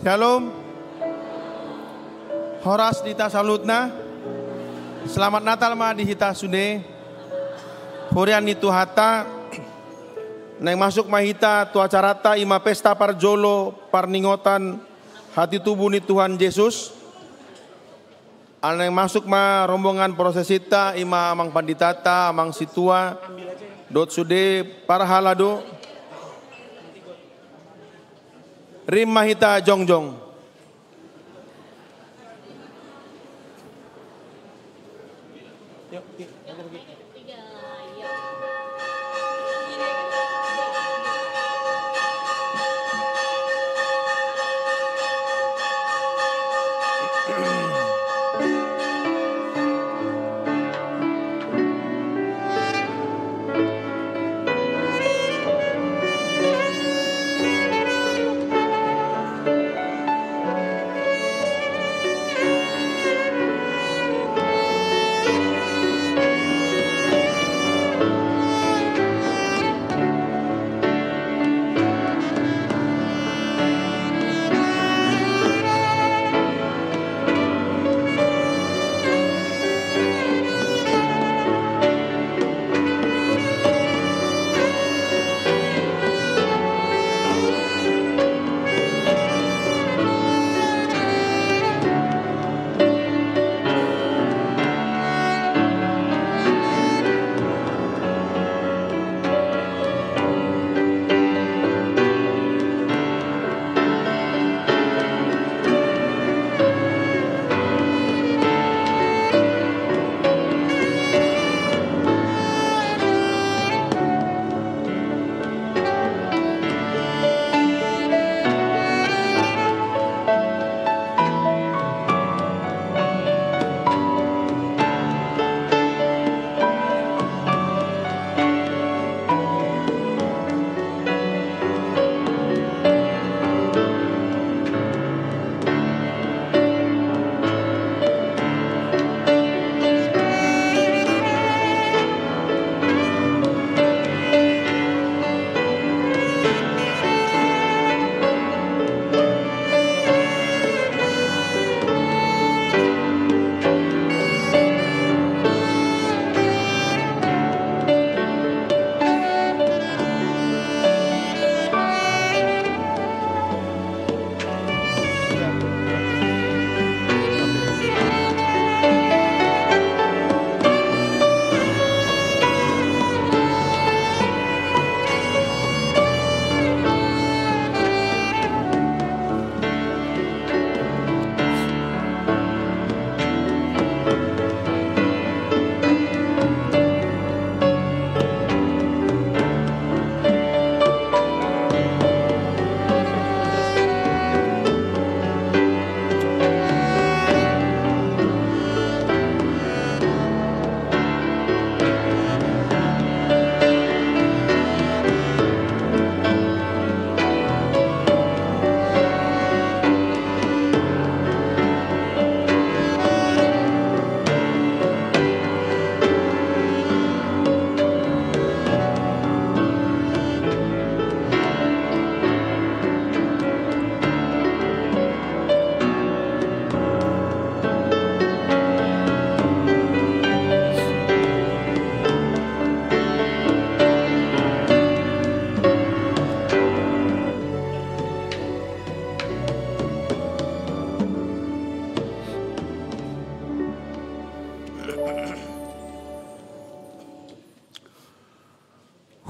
Shalom. Horas dita salutna. Selamat Natal ma di hita sude. Horian itu hata. Neng masuk mahita tu acarata ima pesta parjolo parningotan hati tubuh ni Tuhan Yesus. Neng masuk ma rombongan prosesita ima amang panditata amang situa dot sude para halado. Rim mahita jongjong.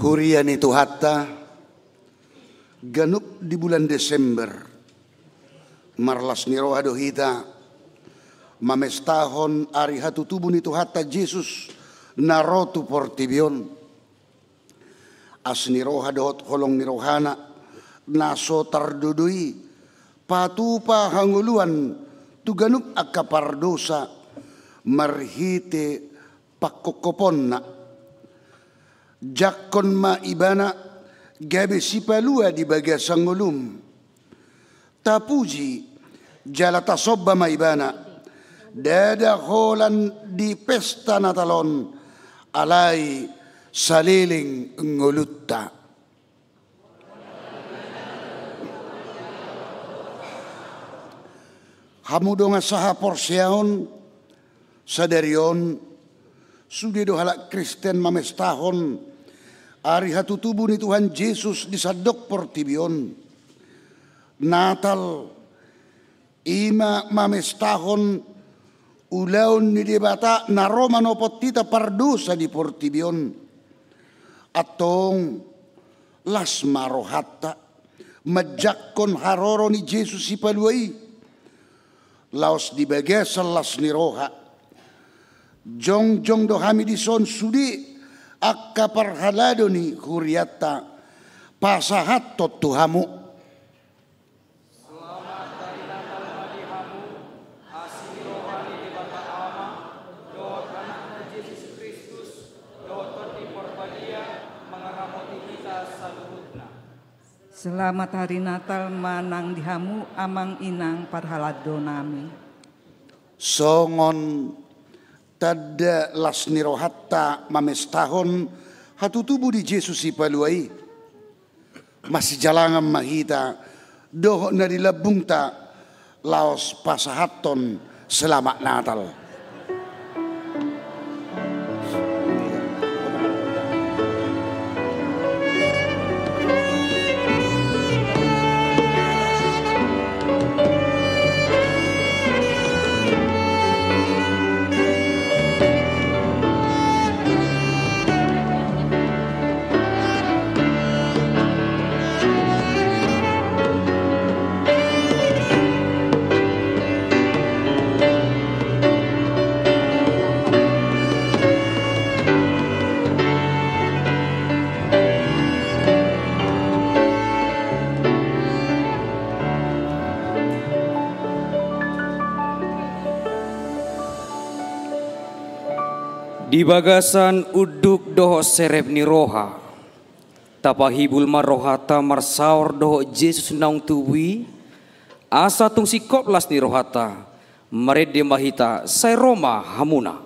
Hurian itu hatta ganup di bulan Desember marlas niro ado hita mamestahon ari hatu tubun itu hatta Yesus narotu portibion asniro hadot kolong nirohana naso tardudui patupa hanguluan tu ganup akapardosa marhite pakokoponna jakon ma ibana gabe sipalua di bagia sangulum tapuji jalata sobba ma ibana dada holan di pesta natalon alai saliling ngulutta Hamu donga saha porsiaon sadarion sudah dohalak Kristen mamestahon ari hatu tubuh ni Tuhan Yesus disadok portibion Natal ima mamestahon ulaun ni dibata na Roma no potita pardusa di portibion atong las marohata majakon haroro ni Yesus si paluai laos di bagesal las ni roha jong do hami dison sudi akka parhalado ni huriata pasahat totuhamu. Selamat hari Natal madihamu asih rohani di bata ama dohot anakna Yesus Kristus dohot di porbadia mengaramoti kita saluhutna. Selamat hari Natal manang dihamu amang inang parhalado nami. Songon tada las nirohatta mamestahon hatu tubuh di Yesus ipaluai masih jalangan mahita doh na dilabungta laos pasahaton selamat Natal. Di bagasan uduk doho serep ni roha tapahibul marohata marsaur doho Yesus naung tuwi asa tung sikop las ni rohata merede mahita sai Roma hamuna.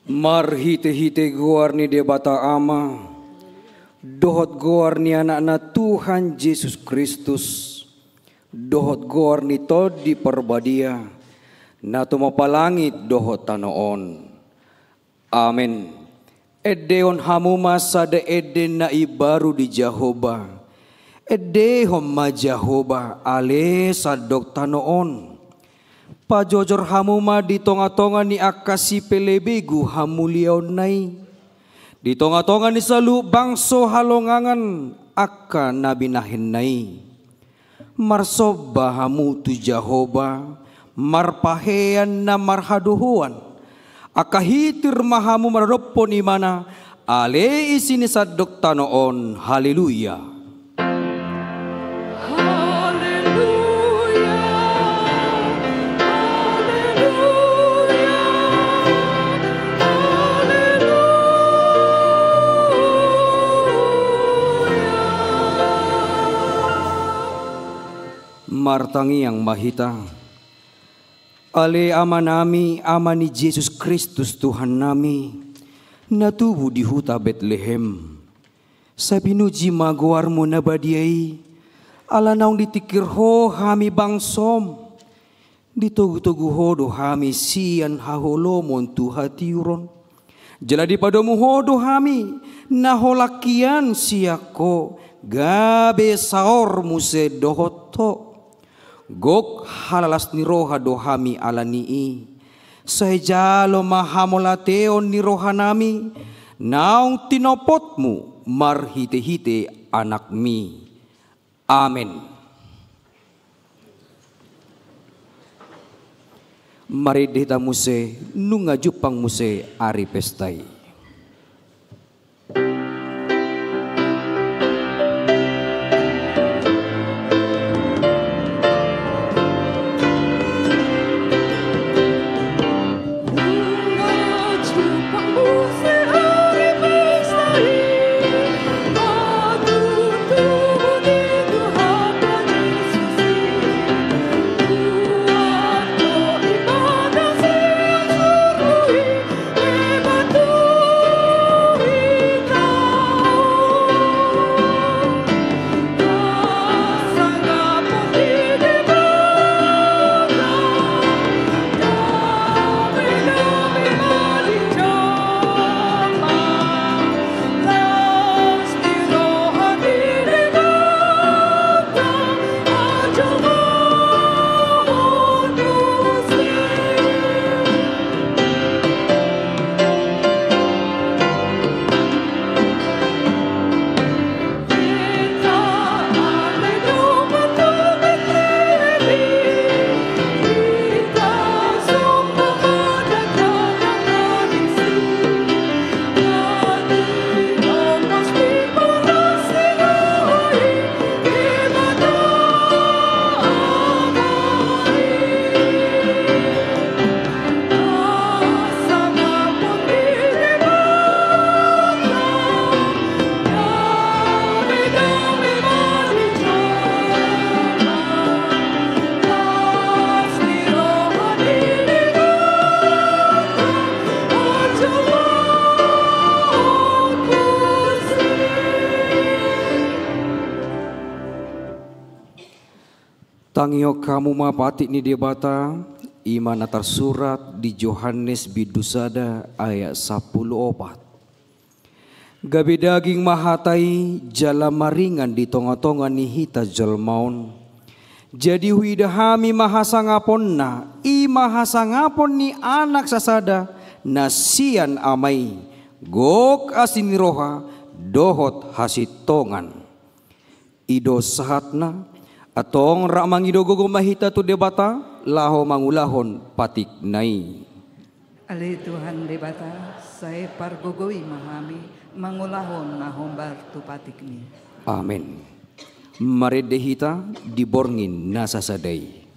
Marhite-hite goar ni debata ama, dohot goar ni anak-anak Tuhan Yesus Kristus, dohot goar ni tod di perbadia, na tumapalangit dohot tanoon. Amen. Edeon hamuma sada eden na ibaru di Jehovah, edehom ma Jehovah ale sadok tanoon. Pajojor hamuma di tonga-tonga ni akasi pelebegu hamuliaw nai. Di tonga-tonga ni salu bangso halongangan akka nabinahin nai. Marsoba hamu tu Jehovah, marpahean na marhaduhuan. Akahitir mahamu maradopon imana, ale isini sadok tanoon. Haleluya. Martangi yang mahita, ale ama nami, ama ni Yesus Kristus Tuhan nami, natubu di huta Bethlehem. Sabinuji magoarmu nabadiai, ala naung ditikir ho hami bangsom, ditogu-togu hodo hami sian haholomon tuhatiuron. Jaladi padamu hodo hami, naholakian siako, gabe saor muse dohoto. Gok halalas ni roha dohami alanii, sahejalo mahamolateon ni roha nami, naung tinopotmu marhite-hite anak mi. Amen. Mari dita muse nunga jupang muse ari pestai. Tangio kamu mapati ni debata imana tersurat di Yohanes bidusada ayat 14. Gabe daging mahatai jala maringan di tonga-tonga ni hita jalmaon. Jadi huidahami mahasangaponna i mahasangapon ni anak sasada nasian amai gok asin roha dohot hasitongan. Ido sahatna atong ramang idogogo mahita tu debata laho mangulahon patik nai. Ale Tuhan debata saya pargogoi mahami mangulahon nahombar tu patik ni. Amin. Mari dehita diborngin nasasadai.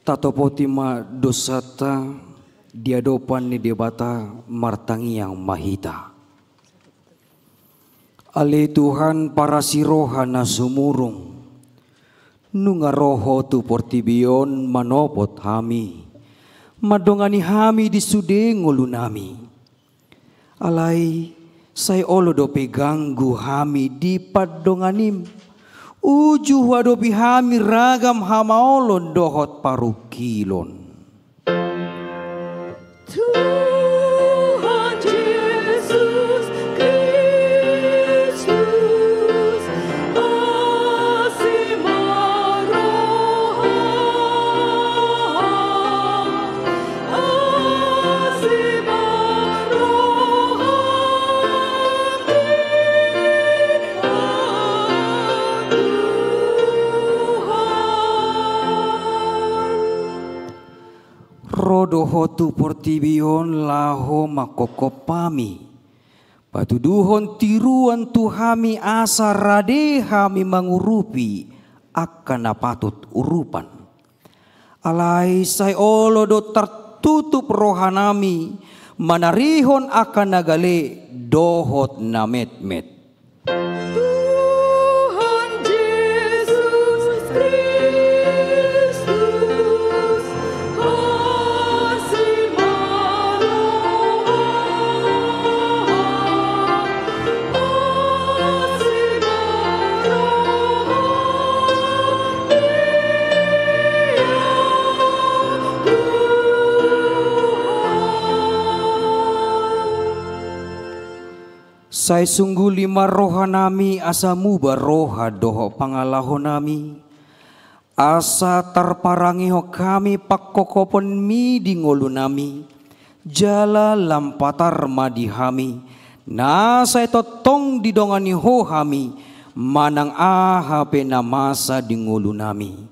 Tatopotima dosata diadopan ni debata martangiang mahita. Ale Tuhan para siroha na sumurung, nunga roho tu portibion manopot hami, madongani hami di sude ngulunami. Alay say olo do peganggu hami di padonganim, uju wadopi hami ragam hamaolon dohot parukilon. Tuhan Yesus Kristus, kasih Rodoho tu portibion laho makokopami, patuduhon tiruan tuhami asa rade hami mangurupi akan napatut urupan. Alai say olo do tertutup rohanami, manarihon akan nagale dohot namet-met. Say sungguh lima rohanami asa muba roha doho pangalaho nami, asa tarparangiho kami pakkokopon mi di ngolu nami, jala lampatar madihami, nasay totong didongani ho hami, manang ahape na masa di ngolu nami,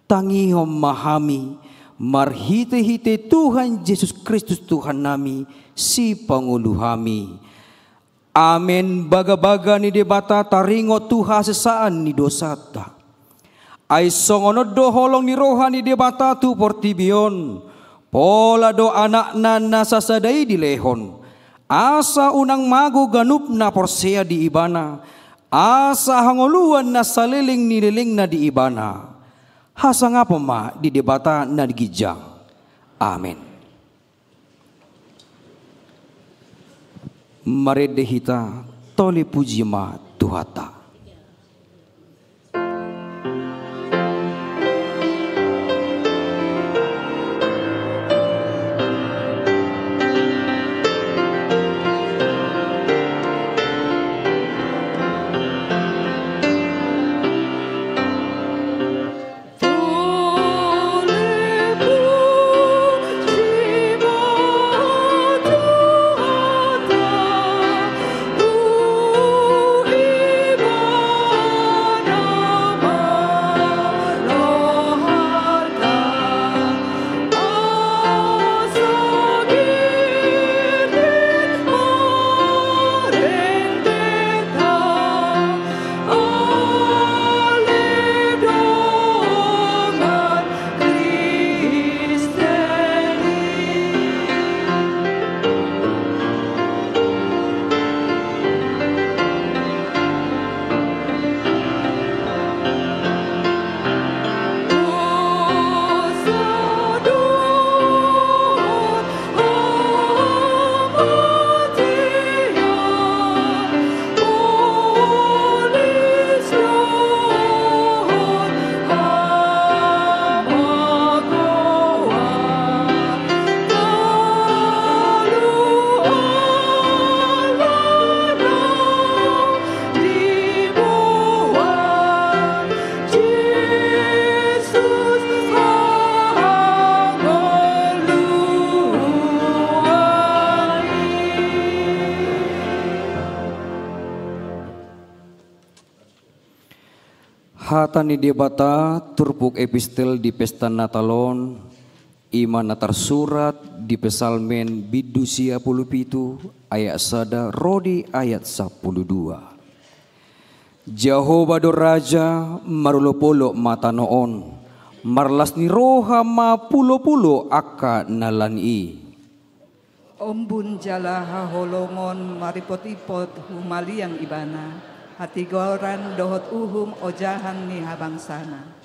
tangihom mahami, marhite-hite Tuhan Yesus Kristus Tuhan nami, si pangulu hami. Amen. Baga-baga ni debata taringo tuha sesaan ni dosata. Ay songono do holong ni roha ni debata tu portibion. Pola do anak na nasasadai di lehon. Asa unang mago ganup na porsea di ibana. Asa hangoluan na saliling nililing na di ibana. Hasa nga ma di debata na digijang. Amen. Maredehita tole pujima tuhata. Hatani debata turpuk epistel di pesta Natalon, iman natar surat di pesalmen bidusia pulupitu ayat sada rodi ayat 12. Jehovah do raja marulopolo mata noon, marlas ni roha ma pulo-pulo aka nalani. Ombun jala haholongon maripot-ipot humaliang ibana, hatigoran dohot uhum ojahan ni habangsana.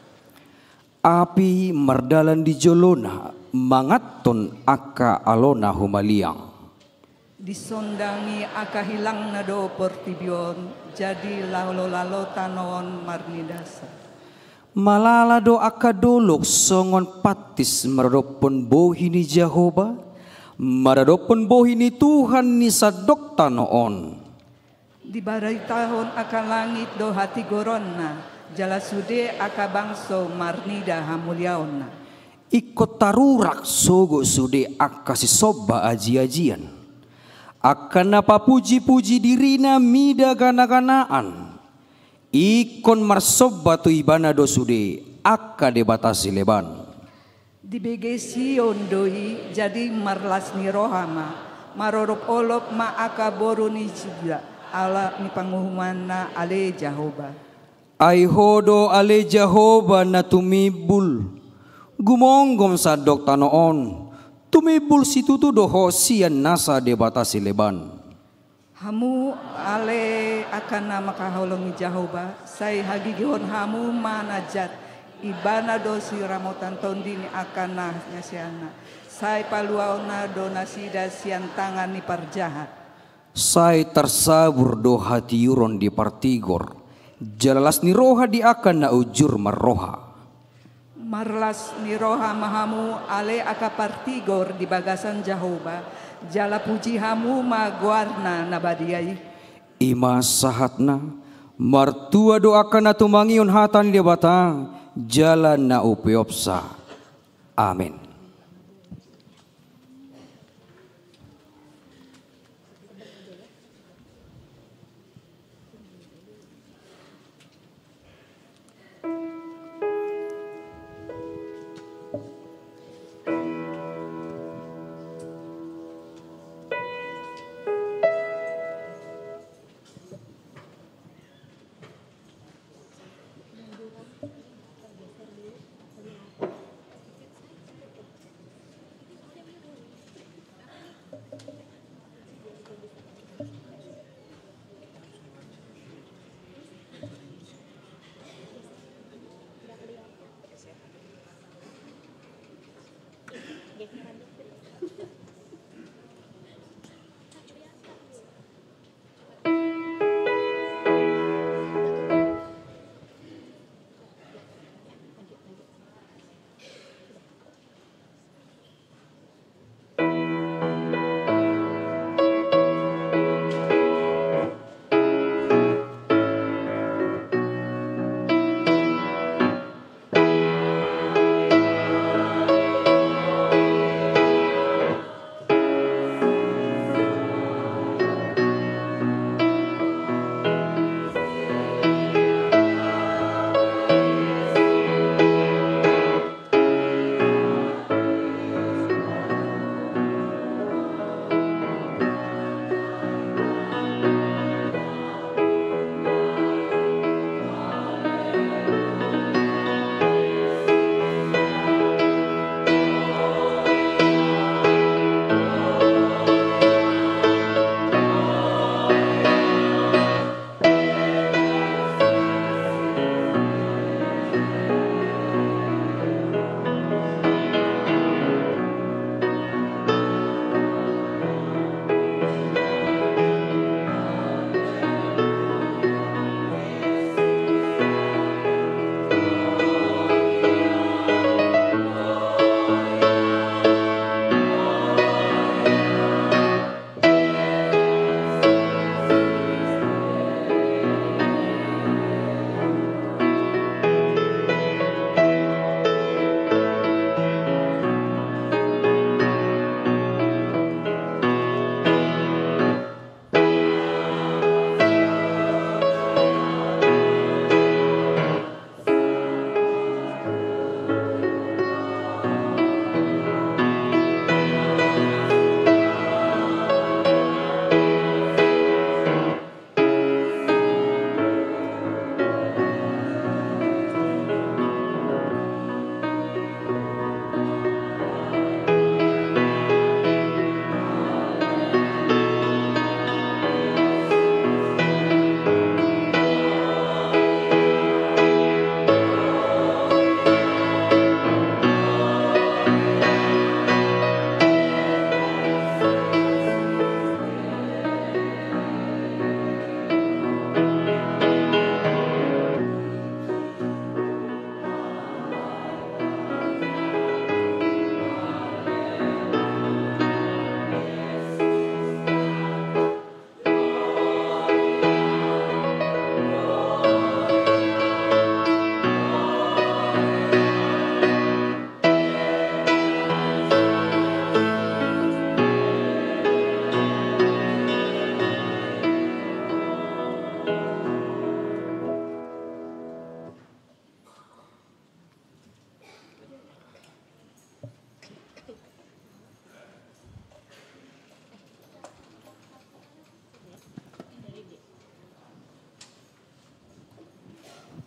Api mardalan di jolona, mangaton aka alona humaliang. Disondangi aka hilang nado portibion, jadi lalo-lalo tanon marnidasa. Malala do aka dolok songon patis maradopon bohi ni Jehovah, maradopon bohi ni Tuhan ni sadok tanoon. Di baray tahun aka langit do hati goronna, jala sude aka bangso marnida hamulyaonna. Ikot tarurak sogo sude aka si soba aji-ajian. Akan apa puji-puji dirina mida gana-ganaan. Ikon marsoba tu ibana do sude aka debatasi leban. Di begesion doi jadi marlas ni rohama, marorok olop ma aka boru ni juga, ala ni panguhumanna ale Jehovah. Ay hodo ale Jehovah na tumibul. Gumonggom sa dok tanoon. Tumibul situtu doho siyan nasa debatasi leban. Hamu ale akan nama kaholongi Jehovah, say hagigihon hamu manajat ibana do si ramotan tondini akan nahnya siana. Say paluauna do nasida sian tangan ni parjahat. Say tersabur do hati yuron di partigor. Jalalas ni roha di akan na ujur marroha. Marlas ni roha mahamu ale aka partigor di bagasan Jehovah. Jala puji hamu maguarna nabadiai. Ima sahatna martua doakan na tumangion hatan dia bata jalan na upiopsa. Amin.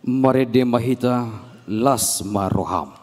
Marede mahita las maroham.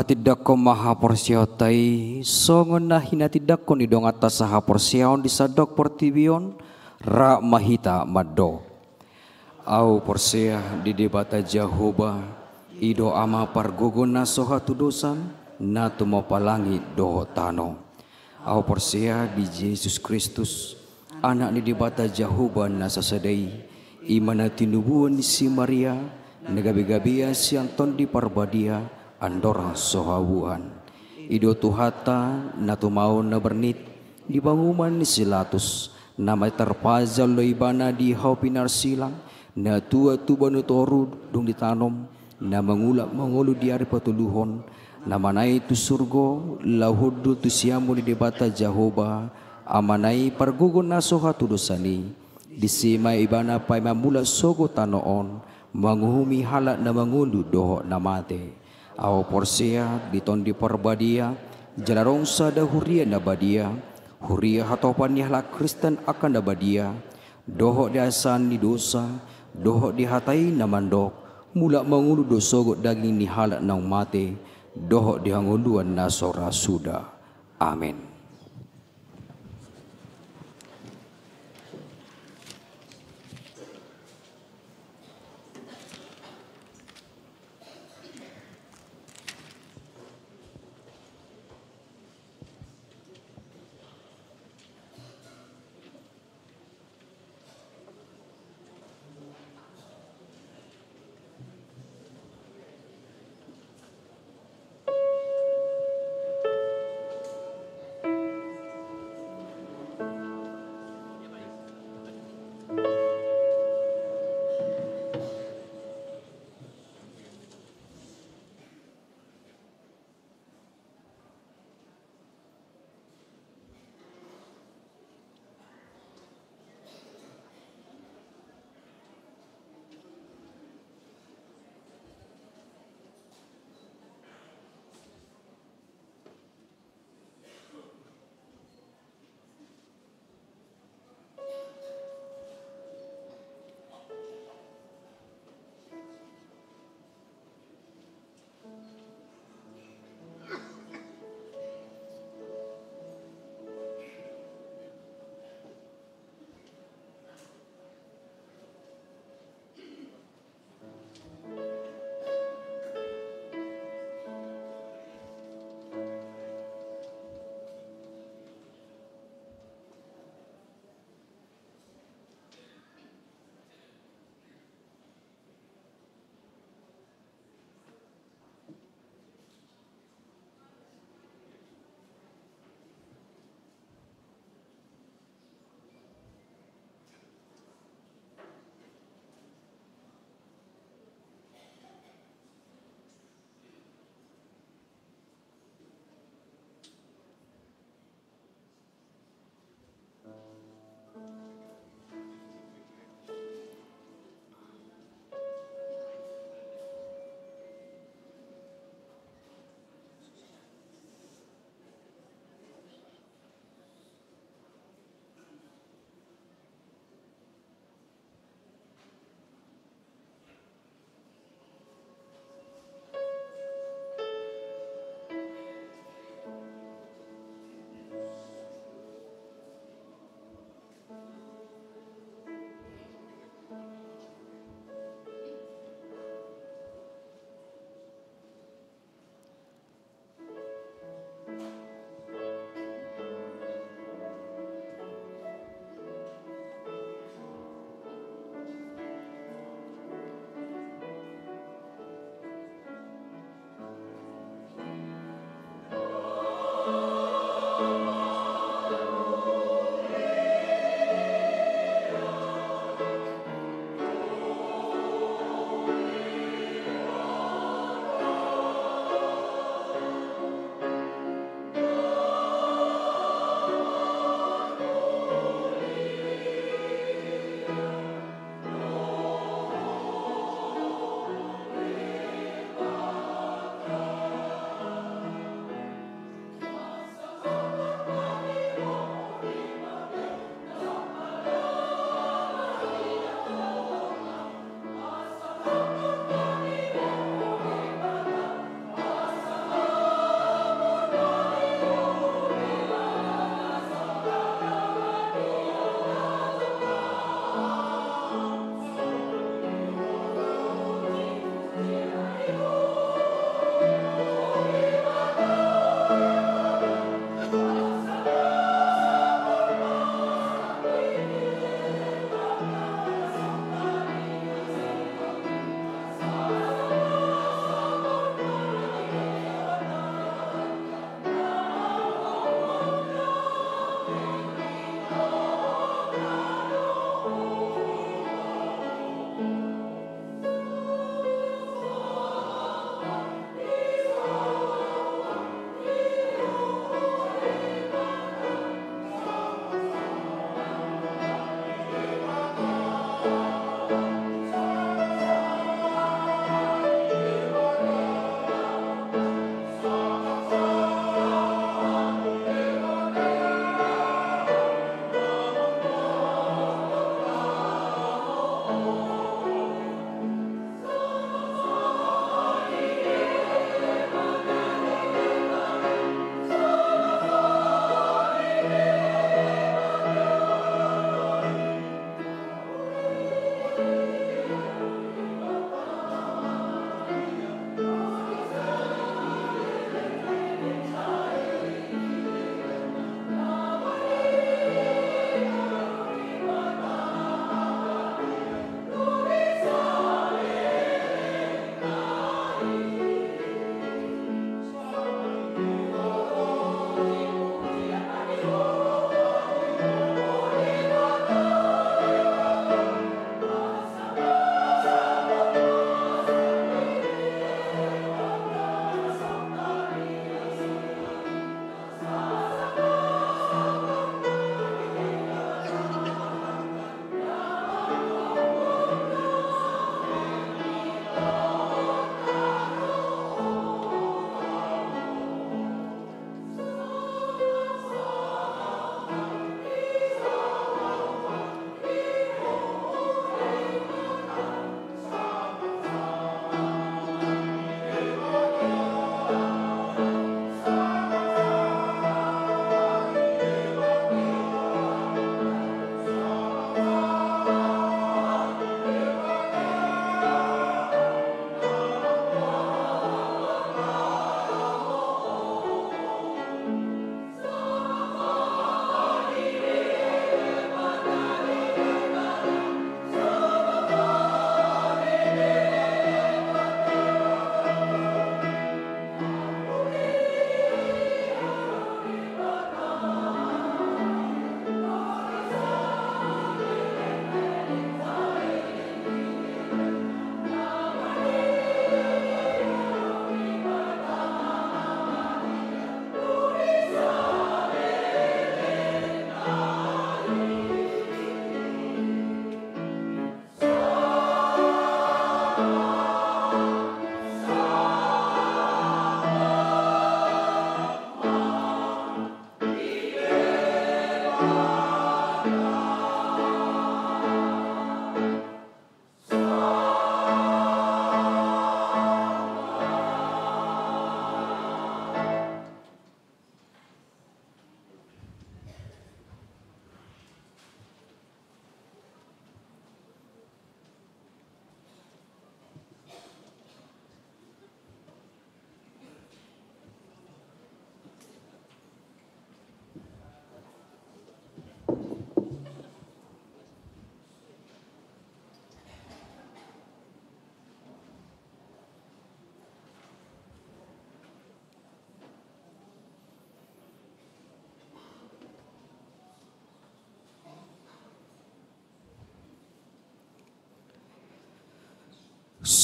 Tidak ko maha porsiotai songon nahina tidak ko nidong atas saha porsion disadok portibion ra mahita mado au porsia di debata Jahoba ido ama pargogo na soha tudosan na tumo palangi do tano au porsia di Yesus Kristus anak ni debata Jahoba na sasadai imana tinubuan si Maria negabi-gabia siang ton di parbadia andorang sohabuan ido tuhata na tumau na bernit di banguman ni silatus na may tarpazal lo ibana di haupinar silang na tua tubanu toru dung ditanom na mangulu di ari patuluhon na manay tu surgo lahudu tu siamu di debata Jahoba amanay pargugon na soha tudosani di sima ibana pay mamula sogo tanoon manguhumi halak na mangulu doho na mate au porsia diton di parbadia jalarong sada huria na badia huria hatopan yahla Kristen akan na badia doho di asan ni dosa doho di hatai na mandok mula mangulu dosogo daging ni halak nang mate doho di hanguluan na sora suda amin.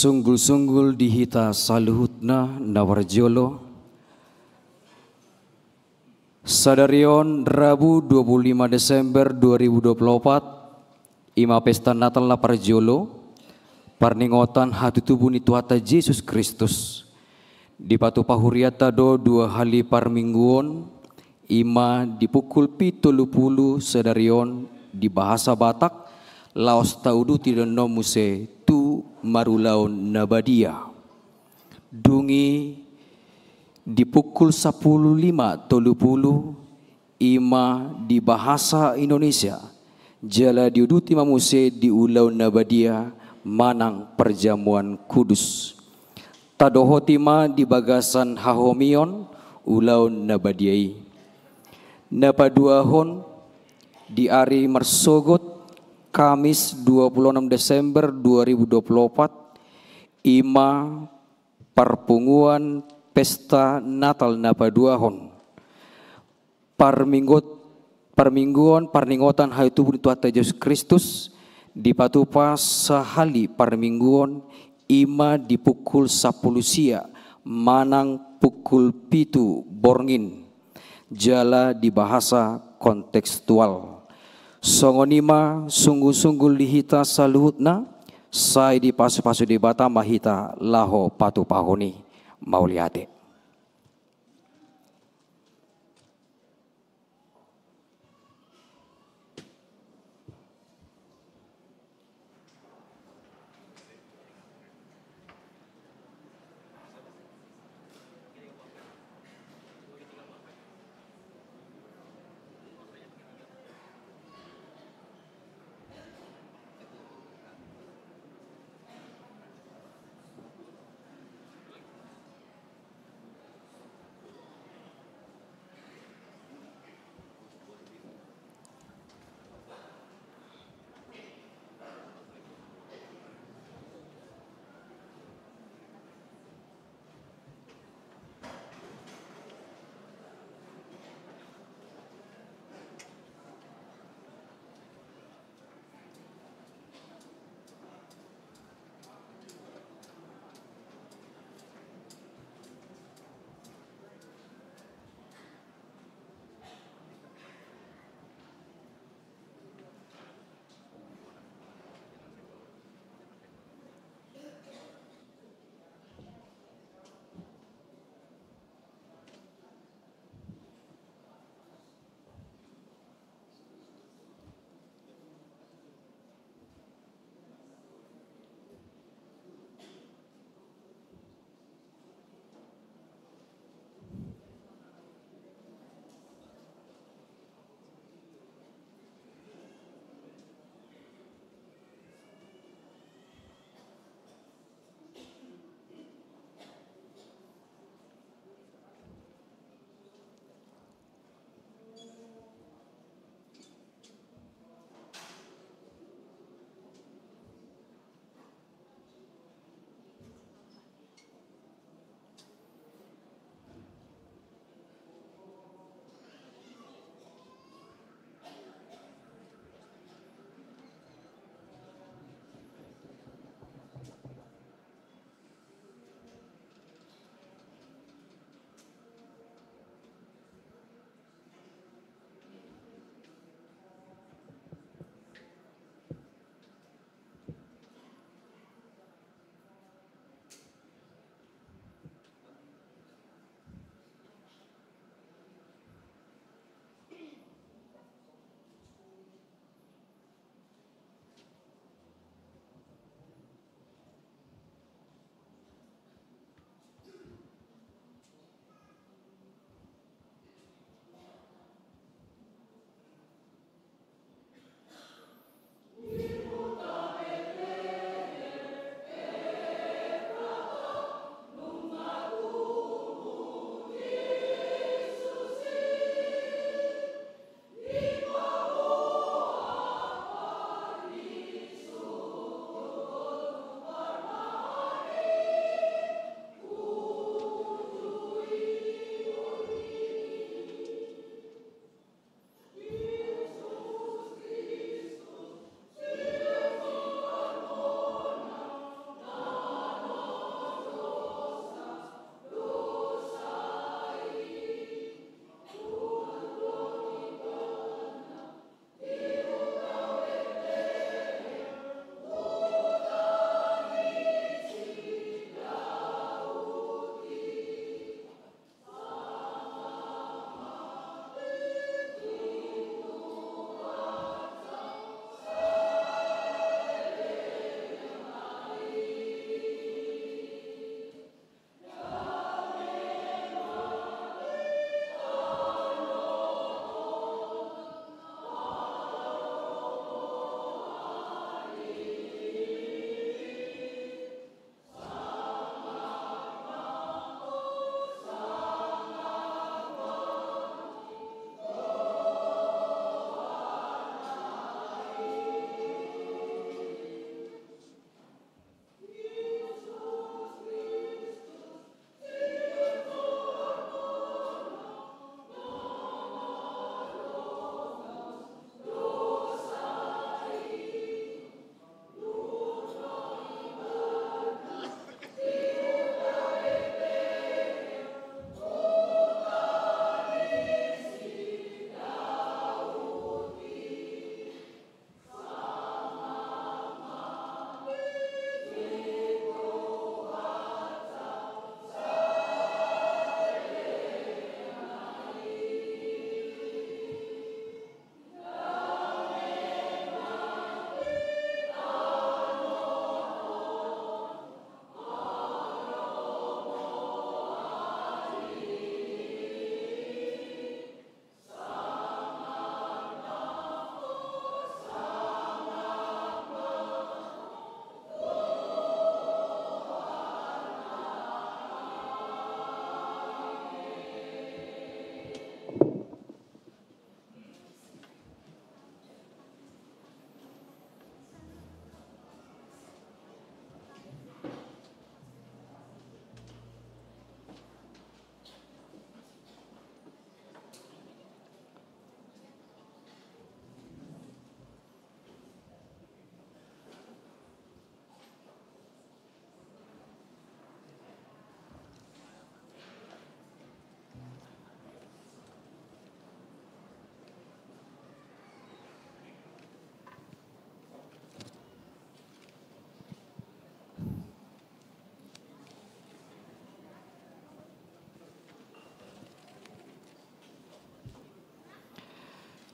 Sunggul-sunggul dihita saluhutna nawarjolo. Sadarion Rabu 25 Desember 2024 Ima Pesta Natal la Parjolo Parningotan hatu tubuh ni Tuhata Yesus Kristus di patu pahuriata do 2 hari parmingguon ima dipukul 7:30 sadarion di bahasa Batak laos taudu tidak nomuse tu marulaon nabadia dungi di pukul 10:30 ima di bahasa Indonesia jala diuduti mamuse di ulau nabadia manang perjamuan kudus tadohotima di bagasan hahomion ulau nabadiai napaduahon di hari marsogot Kamis 26 Desember 2024 ima perpunguan Pesta Natal napaduahon parmingguan parningotan hari tubuh Tuhata Yesus Kristus di patupa sahali parmingguan ima di pukul 10 sia manang pukul 7 borngin jala di bahasa kontekstual songonima sungguh-sungguh lihita saluhutna sai di pasu-pasu di bata mahita laho patu pahoni Mauliate.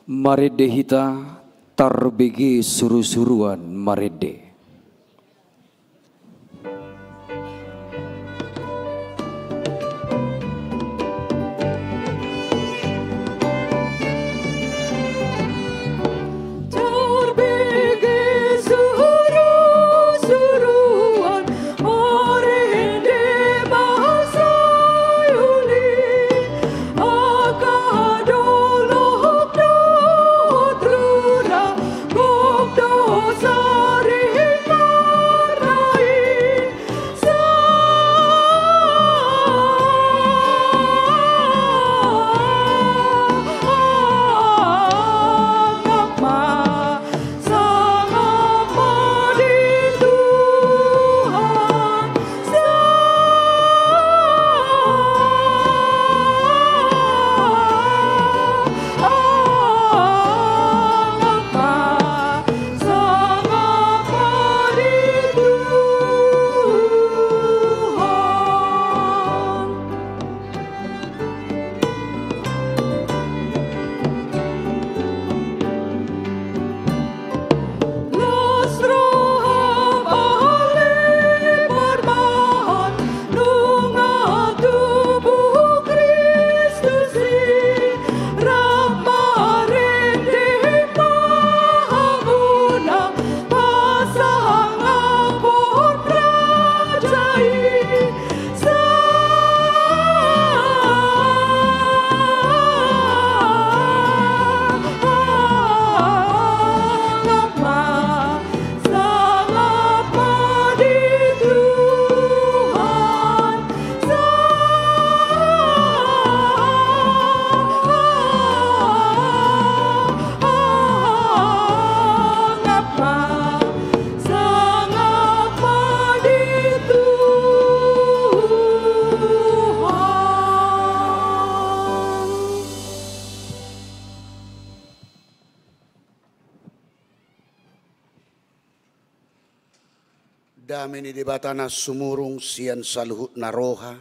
Marede hita tarbege suru-suruan marede. Damini debatana sumurung sian saluhut naroha.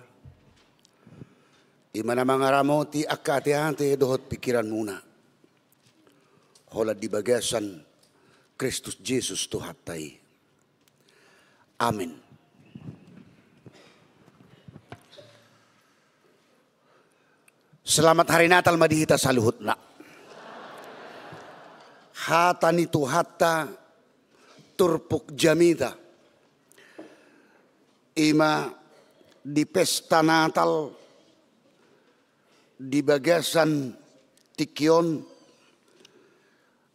Imana mangaramoti akate-hante dohot pikiran muna. Hola di bagasan Kristus Yesus Tuhatai. Amin. Selamat hari Natal madihita saluhutna. Hatani Tuhata turpuk jamita. Ima di pesta Natal di bagasan tikion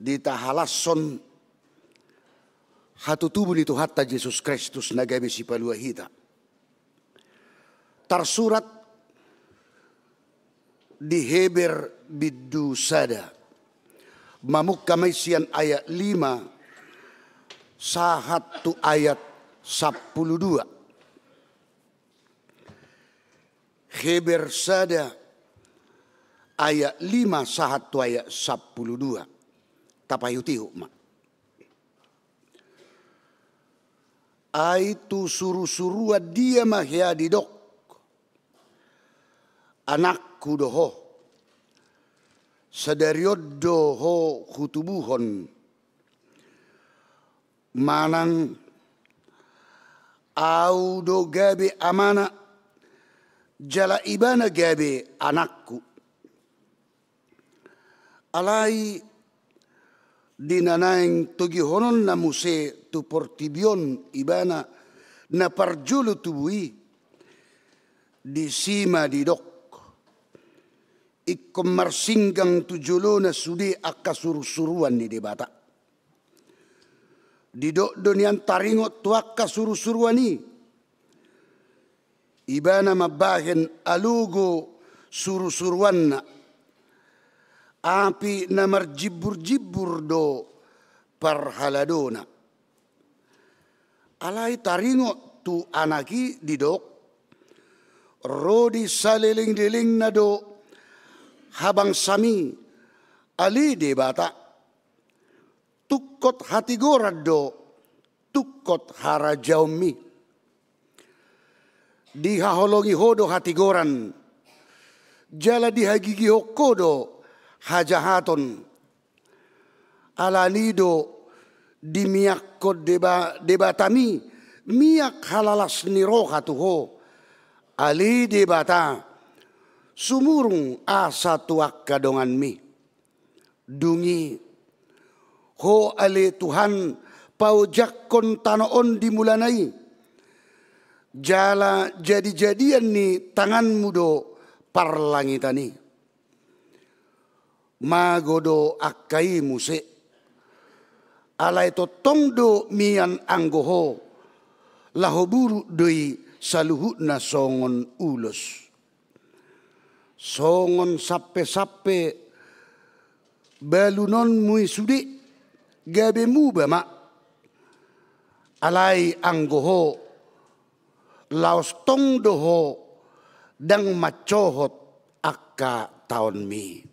di tahalasson hatutubu ni Tuhatta Yesus Kristus nagabi si paluahita. Tersurat di Heber biddu sada mamuk kamaisian ayat 5 sahatu ayat 12. Heber sada ayat 5 sahatu ayat 12. Tapayutihu mak. Aitu suru-surua dia mahya didok. Anakku doho. Sadariod doho hutubuhon. Manang au do gabe amana. Jala ibana gabe anakku. Alai dinanaing tugihonon na muse tu portibion ibana na parjulu tubui di sima di dok. Ikom marsinggang tujulo na sudi akasuru-suruan ni debata. Di dok donian taringot tu akasuru-suruan ni. Ibana mabahen alugo suru-suruan na. Api na marjibur-jibur do parhaladona. Alai taringo tu anaki didok. Rodi saliling-diling na do habang sami ali debata. Tukot hati gorad do tukot harajaumi. Dihaholongi hodo hati goran. Jala dihagigi hokodo hajahaton alanido di miak ko debatami miak halalas ni roha tuho ali debata sumurung asa tuak kadongan mi dungi ho ale Tuhan paujak kon tanoon dimulanai jala jadi-jadian ni tangan mudo parlangitani magodo akai muse alai to tongdo mian anggoho lahoburu doi saluhutna songon ulos songon sappe-sappe balunon mui sudi gabe muba mak alai anggoho laos tongdoho dang macohot akka taon mi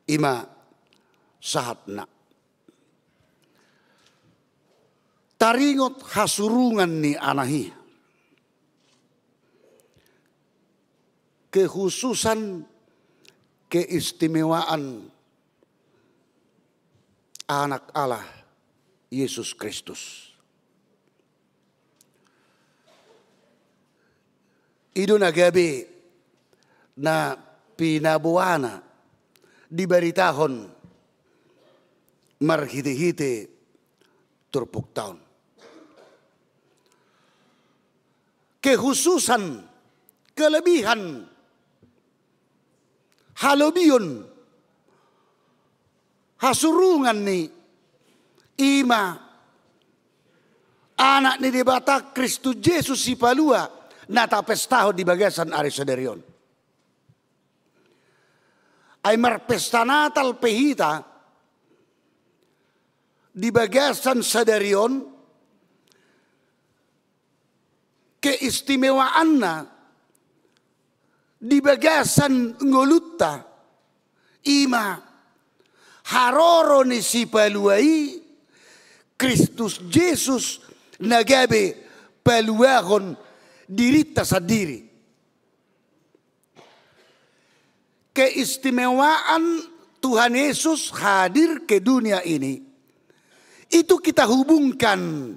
ima sahatna taringot hasurungan ni anahi kekhususan keistimewaan anak Allah Yesus Kristus. Ido nagabi na pinabuana diberitahon marhite-hite turpuk tahun. Kekhususan, kelebihan, halobion, hasurungan ni ima anak ni debata Kristus Yesus si palua nata pestaho di bagasan ari saderion. Ay marpesta natal pehita di bagasan saderion keistimewaanna di bagasan ngolutta ima haroro ni si paluai Kristus Yesus nagabe paluahon dirita sadiri. Keistimewaan Tuhan Yesus hadir ke dunia ini itu kita hubungkan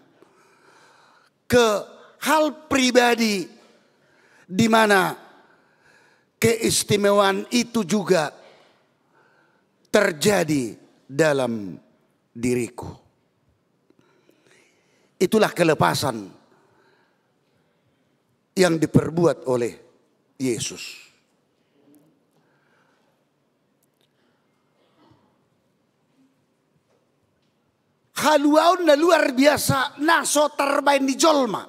ke hal pribadi di mana keistimewaan itu juga terjadi dalam diriku. Itulah kelepasan yang diperbuat oleh Yesus. Haluaun na luar biasa naso terbain di jolma.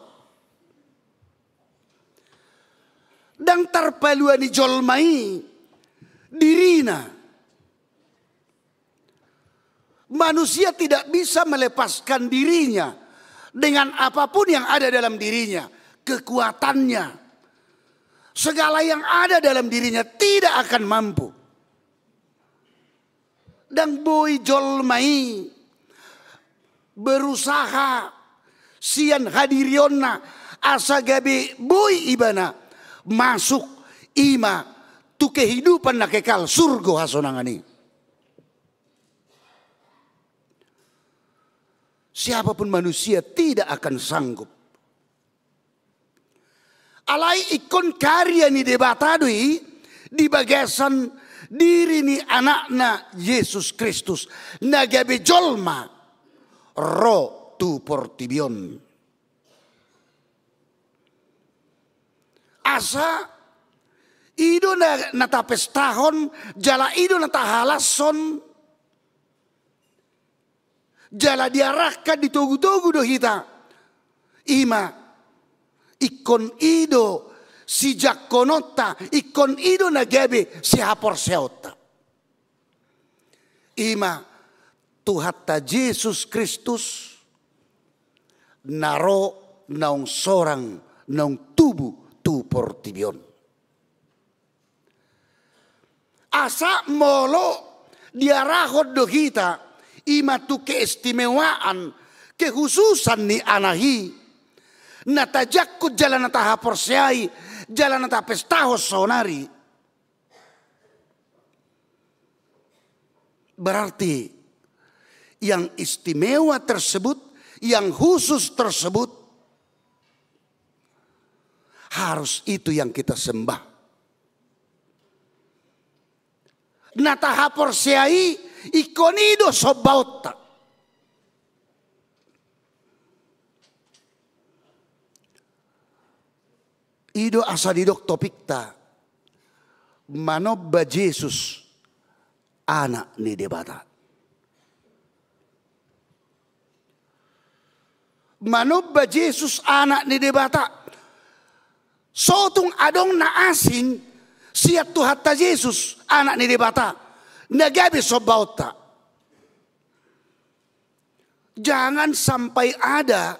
Dan terpaluan di jolmai dirina. Manusia tidak bisa melepaskan dirinya dengan apapun yang ada dalam dirinya. Kekuatannya. Segala yang ada dalam dirinya tidak akan mampu. Dan boy jolmai berusaha sian hadirionna asa gabe boy ibana masuk ima tu kehidupan na kekal surga hasonangani. Siapapun manusia tidak akan sanggup. Alai ikon karya ni debatadui di bagasan diri ni anakna Yesus Kristus nagabe jolma ro tu portibion. Asa ido na tapestahon jala ido na tahalason jala diarahkan ditogu-togu do hita ima ikon ido si jakkonota ikon ido na gabe si hapor seota ima Tuhatta Yesus Kristus naro naung sorang naung tubuh tu portibion. Asa molo diarahod do kita ima tu keistimewaan kekhususan ni anahi natajakut jalan nata haporseai jalan nata pestahos sonari. Berarti yang istimewa tersebut, yang khusus tersebut, harus itu yang kita sembah. Nataha porsiai ikonido sobauta. Ido asadidok topikta manobba Jesus anak ni debata. Manobba Jesus anak ni debata. Sotung adong na asing siat tuhatta Jesus anak ni debata. Nagabi sobauta. Jangan sampai ada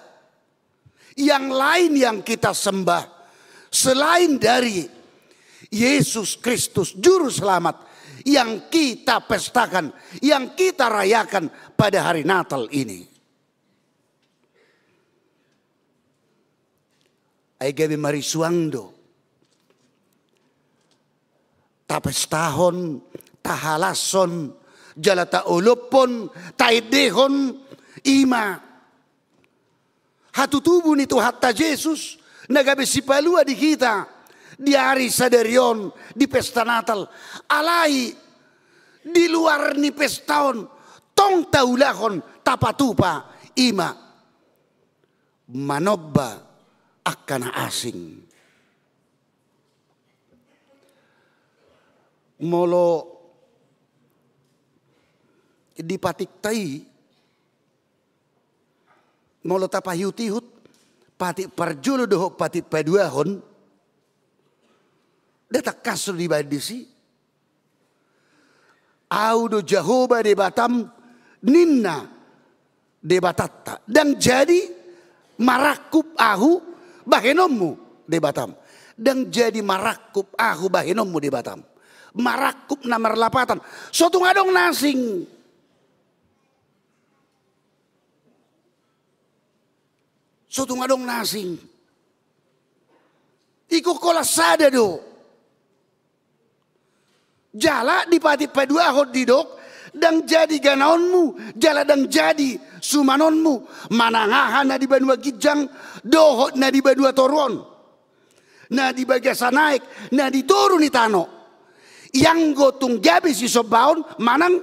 yang lain yang kita sembah selain dari Yesus Kristus Juru Selamat yang kita pestakan, yang kita rayakan pada hari Natal ini. Ay gabi marisuangdo, tapestahon, tahalason, jalata ulupon, taidehon, ima. Hatutubu nito hatta Jesus. Nagabi si palua di kita di hari sadarion di pesta Natal alai di luar ni pestaon tong taulahon tapatupa ima manobba akan asing molo di patiktai molo tapahiyutihut pati parjulo doho pati paduahon detak kasur di badisi audo Jahoba de Batam ninna de Batatta dan jadi marakup ahu bahenommu de Batam dan jadi marakup ahu bahenommu de Batam marakup namar lapatan sotung adong nasing. Sotung adong nasing. Iko kolas sada do. Jala dipati padua hot didok. Dan jadi ganaonmu. Jala dan jadi sumanonmu. Manangahan na di banua gijang. Dohot na di banua toron. Na di bagasa naik. Na di turun ni tano. Yang gotung gabi si sobaon. Manang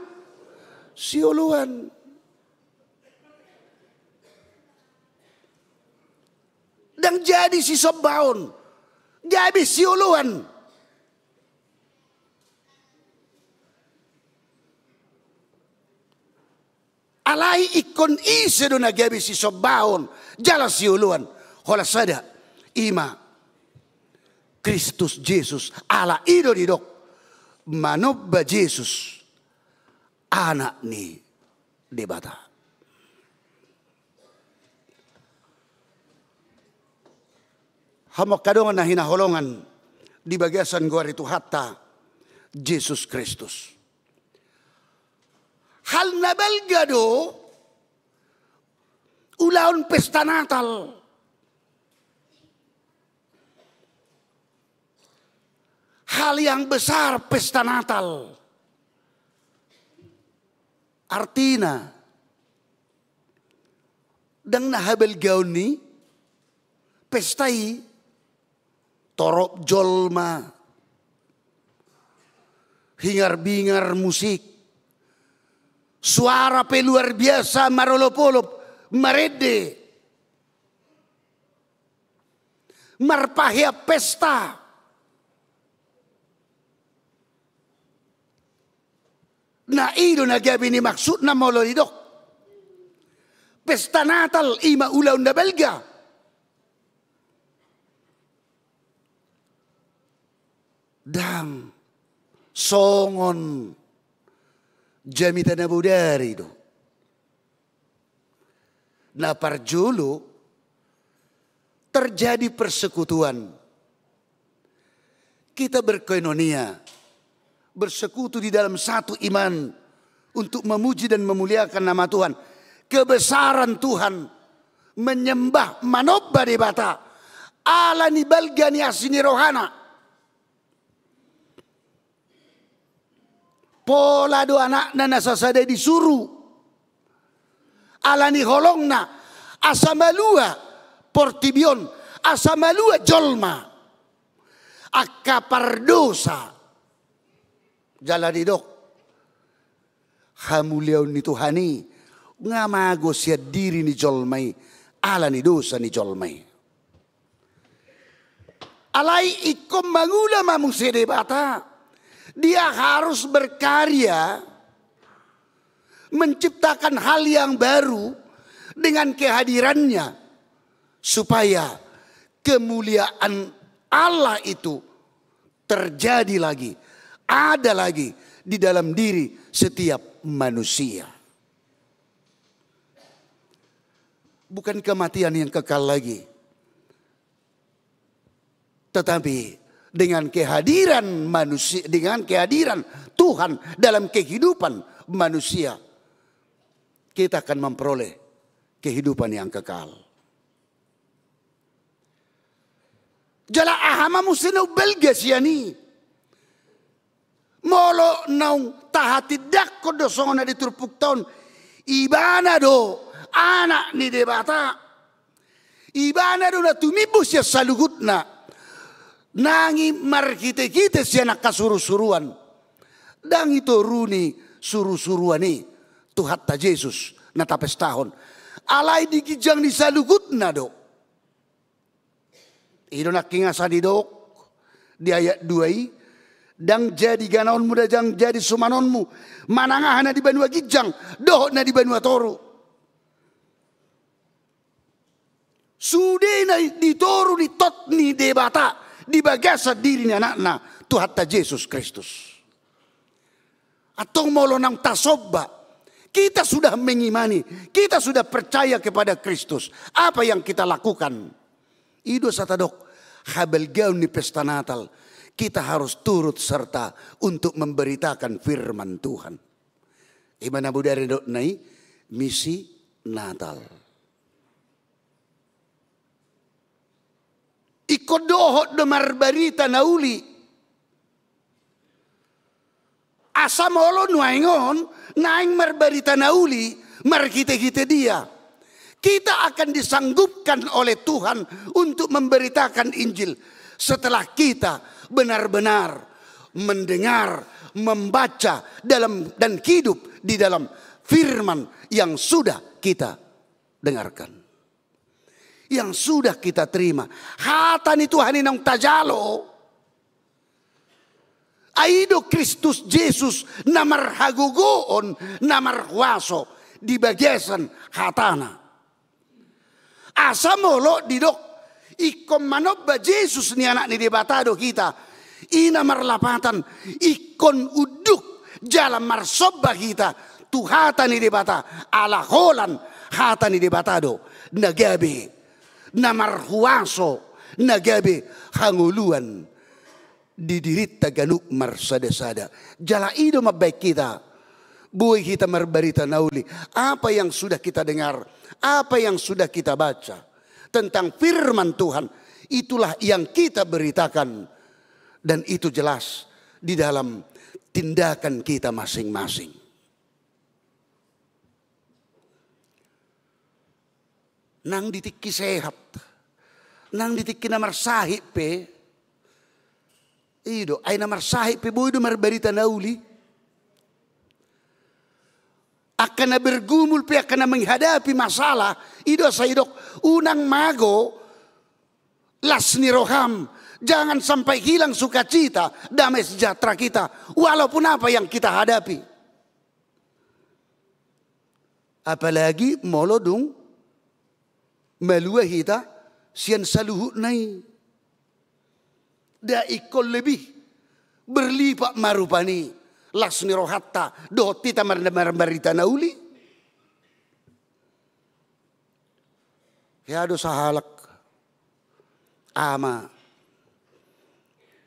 siuluan. Dan jadi si sobaon. Jadi si uluan. Alai ikon ise do na gabi si sobaon. Jala si uluan. Hola sada. Ima. Kristus Jesus. Ala ido didok. Manobba Jesus. Anak ni debata. Hamok kadongan na hinaholongan di bagasan gua itu hatta Yesus Kristus. Hal na belgado ulaon pesta Natal. Hal yang besar pesta Natal. Artina dang nahabel gaon ni pestai torop jolma, hingar-bingar musik, suara luar biasa marolopolop, marede, marpahia pesta, na ido na gabi ni maksud na mololidok, pesta Natal ima ulaw na belga. Dan songon jamitan na budari do. Na parjulu terjadi persekutuan. Kita berkoinonia, bersekutu di dalam satu iman untuk memuji dan memuliakan nama Tuhan. Kebesaran Tuhan, menyembah manobba debata, ala ni balga ni asini rohana. Pola do anak na nasasada disuruh alani holongna asamalua portibion asamalua jolma akka pardosa jalani dok hamuliaun ni Tuhani ngamago siya diri ni jolmai alani dosa ni jolmai alai ikom mangula mamung sedebata dia harus berkarya menciptakan hal yang baru dengan kehadirannya supaya kemuliaan Allah itu terjadi lagi, ada lagi di dalam diri setiap manusia. Bukan kematian yang kekal lagi, tetapi dengan kehadiran manusia, dengan kehadiran Tuhan dalam kehidupan manusia, kita akan memperoleh kehidupan yang kekal. Jala ahama musino belga siani. Molo naung tahatidak ko do songona di turpuk taon. Ibana do anak ni debata. Ibana do na tumibus ya salugutna. Nangi markite-kite siya nakasuru-suruan. Dang ito runi suru-suruan ni Tuhan ta Jesus na tapes tahun. Alay di kijang ni salugutna do. Ino nakingasa di dok di ayat 2 dang jadi ganaon muda jang jadi sumanonmu manangahan na di banua gijang doh na di banua toru sude na di toru di tot ni debata di bagasa diri ni anakna Tuhan ta Yesus Kristus atong molo nang tasobba kita sudah mengimani kita sudah percaya kepada Kristus apa yang kita lakukan. Ido satadok habel gaun ni pesta Natal kita harus turut serta untuk memberitakan firman Tuhan. Imana budari dok nai misi Natal. Ikut dohot demar berita nauli. Asa molo nuaingon naing marberita nauli markite-kite dia. Kita akan disanggupkan oleh Tuhan untuk memberitakan Injil setelah kita benar-benar mendengar, membaca dan hidup di dalam firman yang sudah kita dengarkan. Yang sudah kita terima. Hatani Tuhan inang tajalo. Aido Kristus Yesus namar hagugoon, namar huaso di bagian hatana. Asa molo didok ikon manobba Yesus ni anak ni debatado kita ina marlapatan ikon uduk jalan marsobba kita tuhata ni debata ala holan hata ni debatado nagabe namarhuaso nagabe hanguluan didirit taganuk marsada-sada jala ido mabaik kita buhay kita marbarita nauli apa yang sudah kita dengar. Apa yang sudah kita baca tentang firman Tuhan itulah yang kita beritakan dan itu jelas di dalam tindakan kita masing-masing. Nang ditikki sehat, nang ditikki namar sahip pe, ido ay namar sahip pe boy do marbarita nauli. Akan na bergumul pe akan na menghadapi masalah ido sa idok unang mago las ni roham jangan sampai hilang sukacita damai sejahtera kita walaupun apa yang kita hadapi apalagi molodung malua hita sian saluhu nai da ikol lebih berlipat marupani las ni rohatta do tita marbarita nauli ya do sahalak ama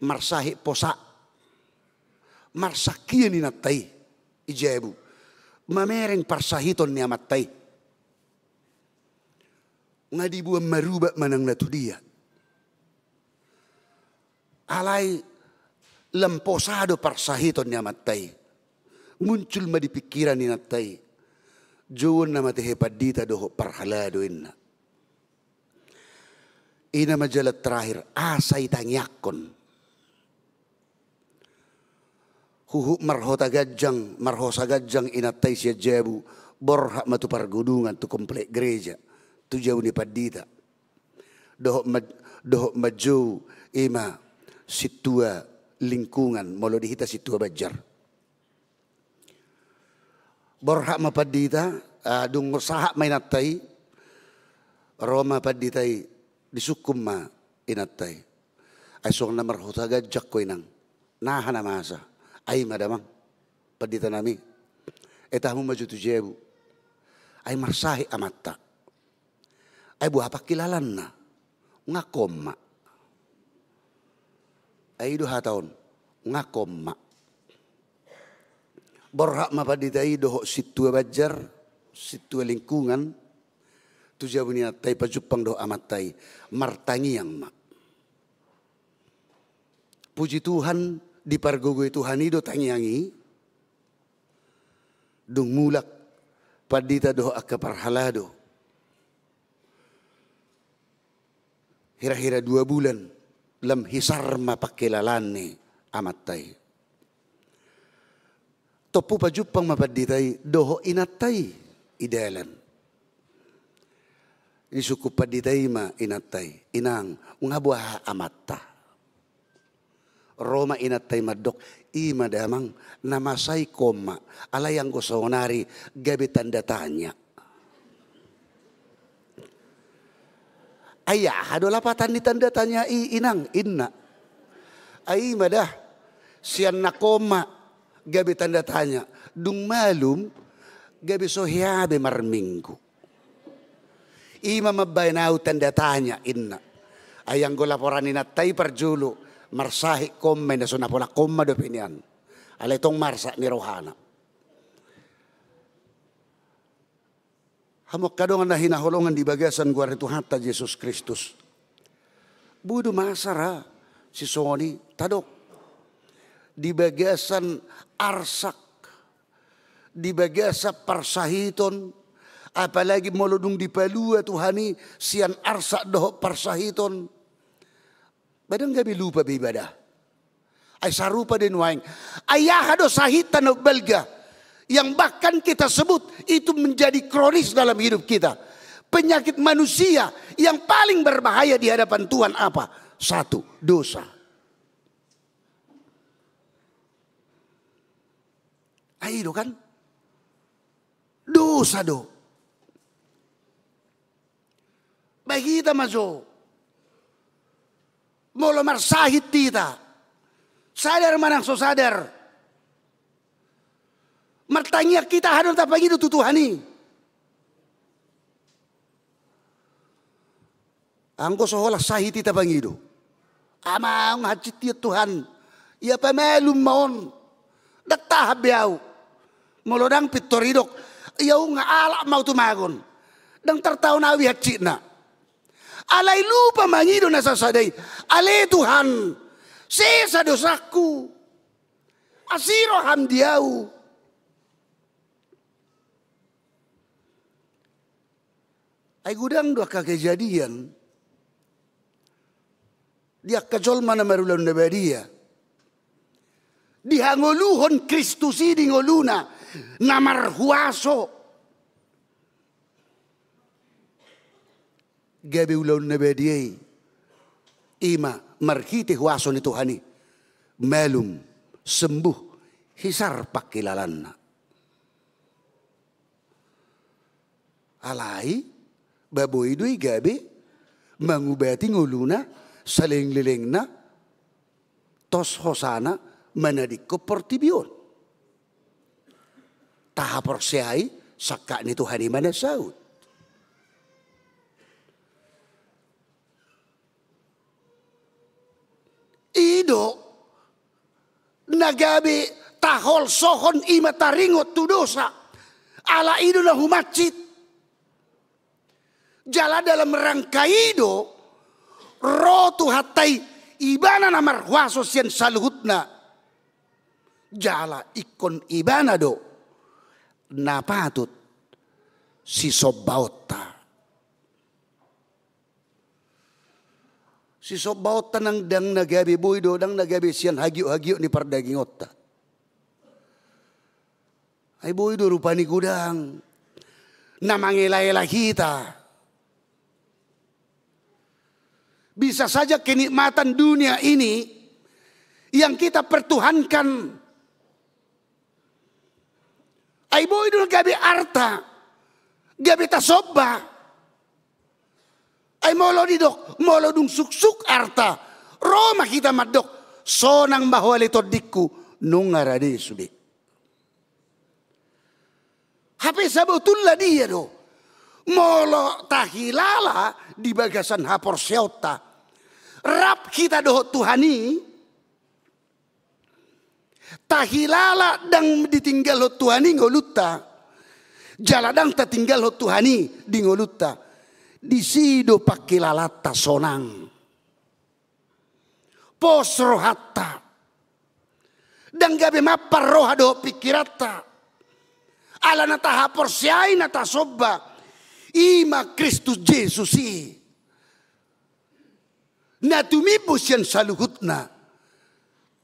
marsahi posa marsakian ni natai ijebu mamereng parsahiton ni amatai ngadibuan maruba manang natu dia alai lemposado parsahiton ni amatai muncul ma di pikiran ni natai Juun na matihe padita doho parhalado inna. Ina majalat terakhir asay tangyakon. Huhu marhota gajang inatay siya jebu borha matupar gudungan tu komplek gereja tu jauh ni padita. Doho maju ima situa lingkungan molo dihita situa bajar. Borha mapadita dung saha mainatay Roma paditay disukum ma inatay. Ay song na marhota gajak ko inang nahan na masa. Ay madamang padita nami. Etamu maju tu jebu. Ay marsahi amatta. Ay buah pakilalan na. Ngakoma. Ay 2 tahun. Ngakoma. Borhak mapaditai doho situa bajar. Situa lingkungan. Tu jebu ni atai pajupang doho amatai. Martangiang mak. Puji Tuhan. Di pargogoi Tuhan itu tangiangi dung mulak padita doho akka parhalado hira-hira 2 bulan lam hisar mapakilalane amatay topu pajupang mapaditai doho inatay idealan isukup paditai ma inatay inang ngabuah amatta Roma inatay madok ima damang namasay koma alayang gosonari gabi tanda tanya. Ayah hado lapatan ni tanda tanya inang inna. Ay madah siyan na koma gabi tanda tanya. Dung malum gabi sohiabe marminggu. Ima mabaynaw tanda tanya inna. Ayang go laporan inatay parjulo. Marsahi komen na so napola koma do pinian. Alay tong marsa ni Rohana. Hamok kadongan na hinahulungan di bagasan gua itu hatta Yesus Kristus. Budu masara si Sony tadok. Di bagasan arsak. Di bagasa parsahiton. Apalagi molodung di palua Tuhani sian arsak doh parsahiton. Badang gabi lupa beribadah. Ay sarupa din waing. Ayah do sahitan o belga. Yang bahkan kita sebut itu menjadi kronis dalam hidup kita. Penyakit manusia yang paling berbahaya di hadapan Tuhan apa? 1, dosa. Ayo kan? Dosa do. Bagi kita masuk. Molo marsahit tita. Sadar manang so sadar. Martanya kita hadon tapagi do tutuhani. Angko sohola sahit tita pangido. Amang hacit tiya Tuhan. Ia pamelum maon. Datahab yaw. Molo dang pitoridok. Yaw nga alak mau tumagon. Dang tertaw na awi hacit na. Alay lupa mangido na sasaday. Alay Tuhan. Sesa dosaku. Asiro hamdiaw. Ay gudang dua kejadian. Dia kejolma na marulan na badia. Dihangoluhon Kristusi di ngoluna. Namarhuaso. Gabi ulaw na badiyay. Ima marhiti huaso ni Tuhani. Malum sembuh hisar pakilalan na. Alay baboy do'y gabi mangubati nguluna saling liling na tos hosana manadik ko portibion. Tahapor siya'y saka ni Tuhani manasaut. Ido nagabi tahol sohon ima taringot tu dosa. Ala ido na humacit. Jala dalam rangka ido rotu hatai ibana na marhuaso sian saluhutna. Jala ikon ibana do napatut si sobaota. Si sobaota nang dang nagabi buido, dang nagabi siyan hagyo-hagyo ni pardaging otta. Ay buido rupa ni gudang na mangilay-ilay kita. Bisa saja kenikmatan dunia ini yang kita pertuhankan. Ay buido gabi arta, gabi tasobba. Ay molo didok, molo dung suksuk arta. Roma kita madok, sonang mahwali todikku nung ngaradi sudi. Hape sabutulla dia do. Molo tahilala di bagasan hapor seota. Rap kita do Tuhani. Tahilala dang ditinggal ho Tuhani ngolutta. Jaladang tatinggal ho Tuhani di ngolutta. Di sido pakilalata sonang. Posro hatta. Dan gabe mapar roha do pikirata. Ala nata hapor siay nata sobba. Ima Kristus Jesus si. Na tumibos yan sa luhut na.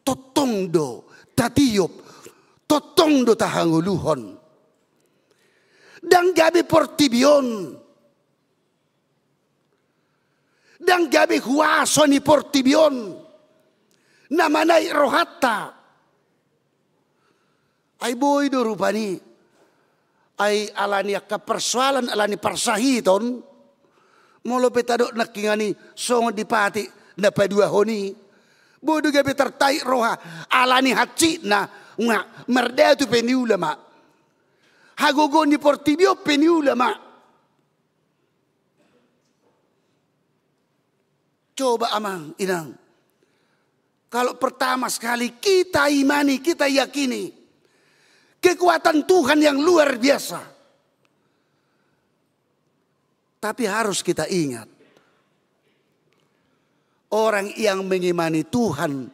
Totong do tatiyop. Totong do tahanguluhon. Dan gabi portibion. Dan gabi huwaso ni portibion. Namanay rohata. Ay boy do rupani. Ay alani kapersoalan alani parsahiton. Molo petado nakingani songo dipati na padua honi. Bodo gabi tertai roha alani haci na nga merdea tu peniulama. Hagogo ni portibio peniulama. Coba amang inang. Kalau pertama sekali kita imani, kita yakini kekuatan Tuhan yang luar biasa. Tapi harus kita ingat, orang yang mengimani Tuhan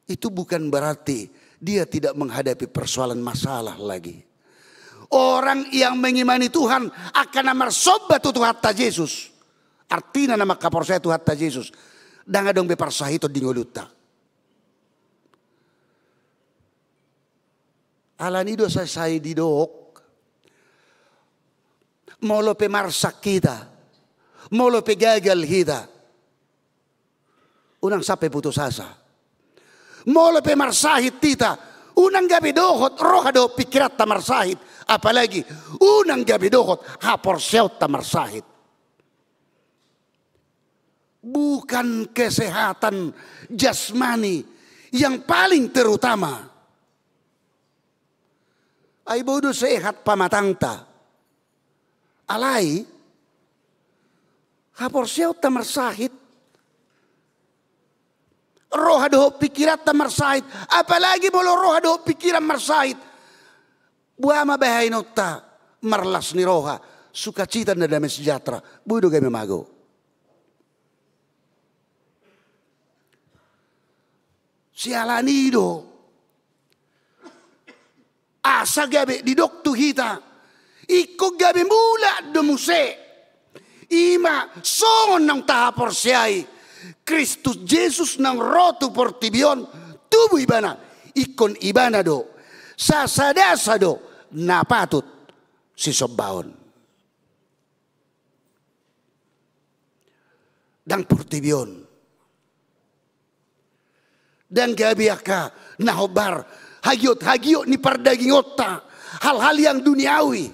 itu bukan berarti dia tidak menghadapi persoalan masalah lagi. Orang yang mengimani Tuhan akan marsobat tu hatta Yesus. Artinya nama kapor saya tu hatta Yesus. Dan adong beparsahito di ngoluta. Alanido saya didok. Molo pe marsak kita. Molo pe gagal kita. Unang sape putus asa. Molo pe marsahit kita. Unang gabi dohot roha do pikirat ta marsahit. Apalagi unang gabi dohot hapor seot ta marsahit. Bukan kesehatan jasmani yang paling terutama. Ay bodo sehat pamatangta. Alai hapor seot ta marsahit. Roha do pikirat ta marsahit. Apalagi molo roha do pikiran marsahit. Buama bahay nota marlas ni roha. Sukacita na damai sejahtera. Bodo kami mago. Sialanido. Asa gabi di doktu kita. Iko gabi mula do muse. Ima songon ng tahapor siyay. Kristus Jesus ng rotu portibion. Tubo ibana. Ikon ibana do. Sasadasa do. Napatut si Sobaon. Dan portibion. Dan gabi aka nahobar hagyot-hagyot ni pardaging otta. Hal-hal yang duniawi.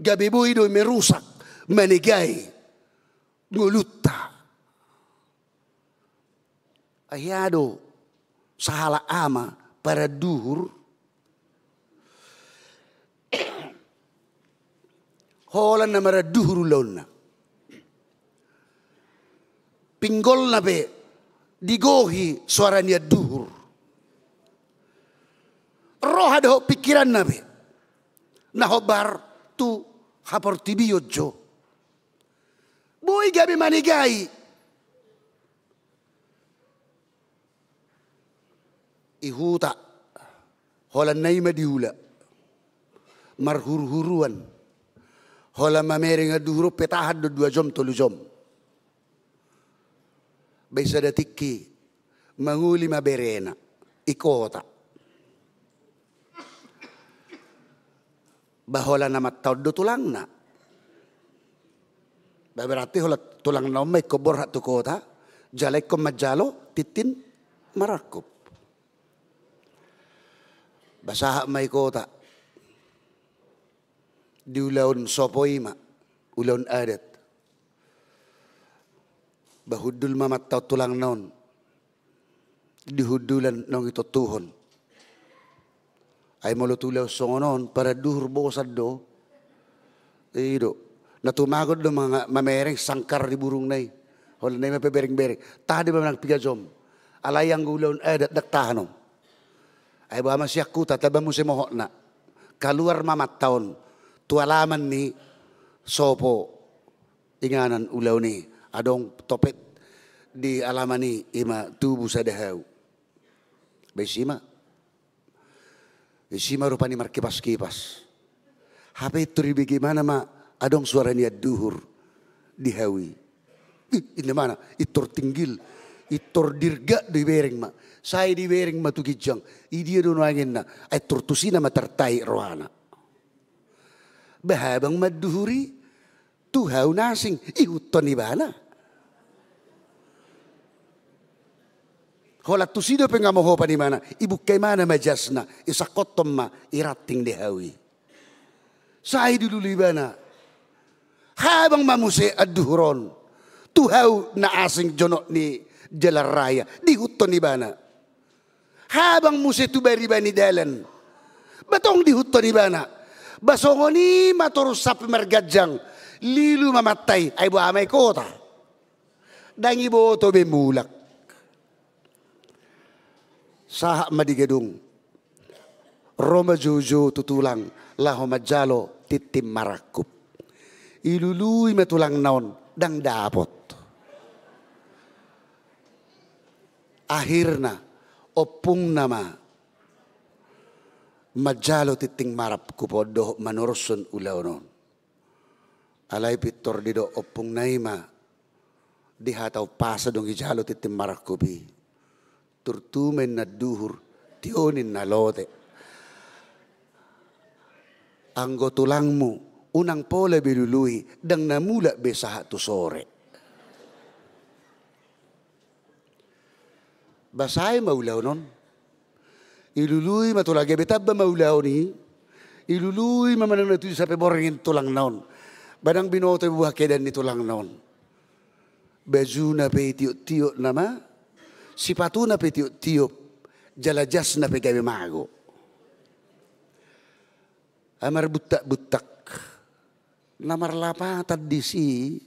Gabi buido merusak, menigay, ngulutta. Ayado sa hala ama para duhur. Holan na mara duhur ulon na. Pinggol na be. Digohi suara niya duhur. Roha daho pikiran nabi. Nahobar tu hapor tibiyo jo. Boy gabi manigay. Ihuta. Holan na ima diula. marhur-huruan. Hola mamering aduhuro petahad do 2 jam 3 jam. Bisa datiki manguli maberena ikota. Bahola nama tao do tulang na. Berarti hola tulang na may kobor hat tu kota. Jalay ko majalo titin marakup. Basaha may kota. Di ulaon sopoima, ulaon adat. Bahudul mamat tao tulang naon. Dihudulan nong ito tuhon. Ay molotulaw songonon para duhur bosad do. Ido. Natumagod do mga mamereng sangkar di burung nay. Wala na yung mapabereng-bereng. Tadi ba nagpigajom. Alayang gulaon adat daktahanom. Ay ba masyak kuta taba mo si mohok na. Kaluar mamat taon. Tualaman ni sopo. Inganan ulaw ni. Adong topet di alaman ni ima tubuh sa dahaw. Baisima. Baisima rupa ni markipas-kipas. Hape itu bagaimana ma adong suara niya duhur di hawi. Ini mana? Itor tinggil. Itor dirga di bereng ma. Saya di bereng ma tu kijang. Idia dono angin na. Ay tortusina matertai rohana. Bahabang maduhuri. Tuhaw nasing. Ihuton ni bana. Hola tusido pengamoho pa ni mana. Ibukay mana majasna. Isakotom ma. Irating di hawi. Saya dulu libana. Habang mamuse aduhuron. Tuhaw na asing jonok ni jalaraya. Di huton ni bana. Habang muse tubari ba ni dalan. Batong di huton ni bana. Basongo ni maturus sa pimargadjang. Lilu mamatay ay buamay kota. Dangi boto bemulak. Saha madigadung. Roma jojo tutulang. Laho majalo titim marakup. Ilului matulang naon. Dang dapot. Akhirna, opung nama, majalo titing marap kupodo manurusun ulaunon. Alay pitor dido opung naima, dihataw pasa dong ijalo titing marap kubi. Turtumen na duhur, tionin na lote. Anggo tulangmu, unang pole bilului, dang namula besaha tu sore. Basay maulaw nun. Iluluy matulagay. Betab ba maulaw ni? Iluluy mamanang natuloy sa peborengin tulang naon. Badang binoto yung buhakedan ni tulang naon. Baju na pe tiyo nama. Sipatu na pe tiyo. Jalajas na pe gabi mago. Amar butak-butak. Namar lapatad di si.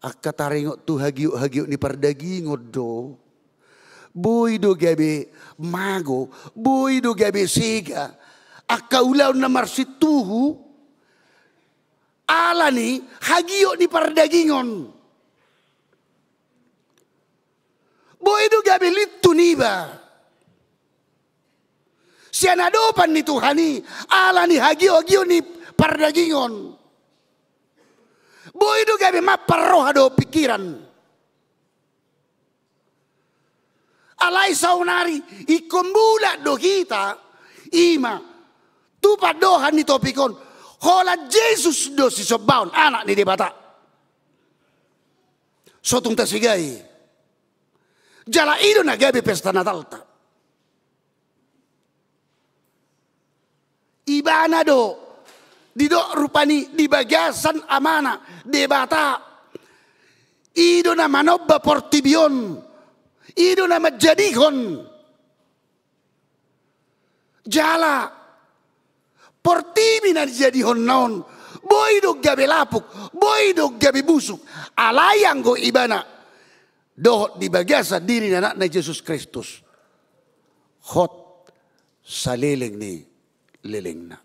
Akataringot tu hagyo ni pardagingot do. Boy do gabi mago, boy do gabi sega, akaulaw na marsituhu, ala ni hagio ni pardagingon. Boy do gabi litu niba. Siya nadopan ni Tuhani, ala ni hagio ni pardagingon. Boy do gabi maparoha do pikiran. Alay saunari, ikumbula do kita, ima, tupad dohan ni topikon, hola Jesus do si sobaon, anak ni debata. Sotong tasigay, jala ido na gabi pesta Natal ta. Ibana do, dido rupani di bagasan amana, debata. Ido na manobba portibion. Ido na majadihon. Jala. Portibi na jadihon naon. Boy do gabi lapuk. Boy do gabi busuk. Alayang go ibana. Dohot di bagasa diri na anak na Jesus Kristus. Hot sa liling ni liling na.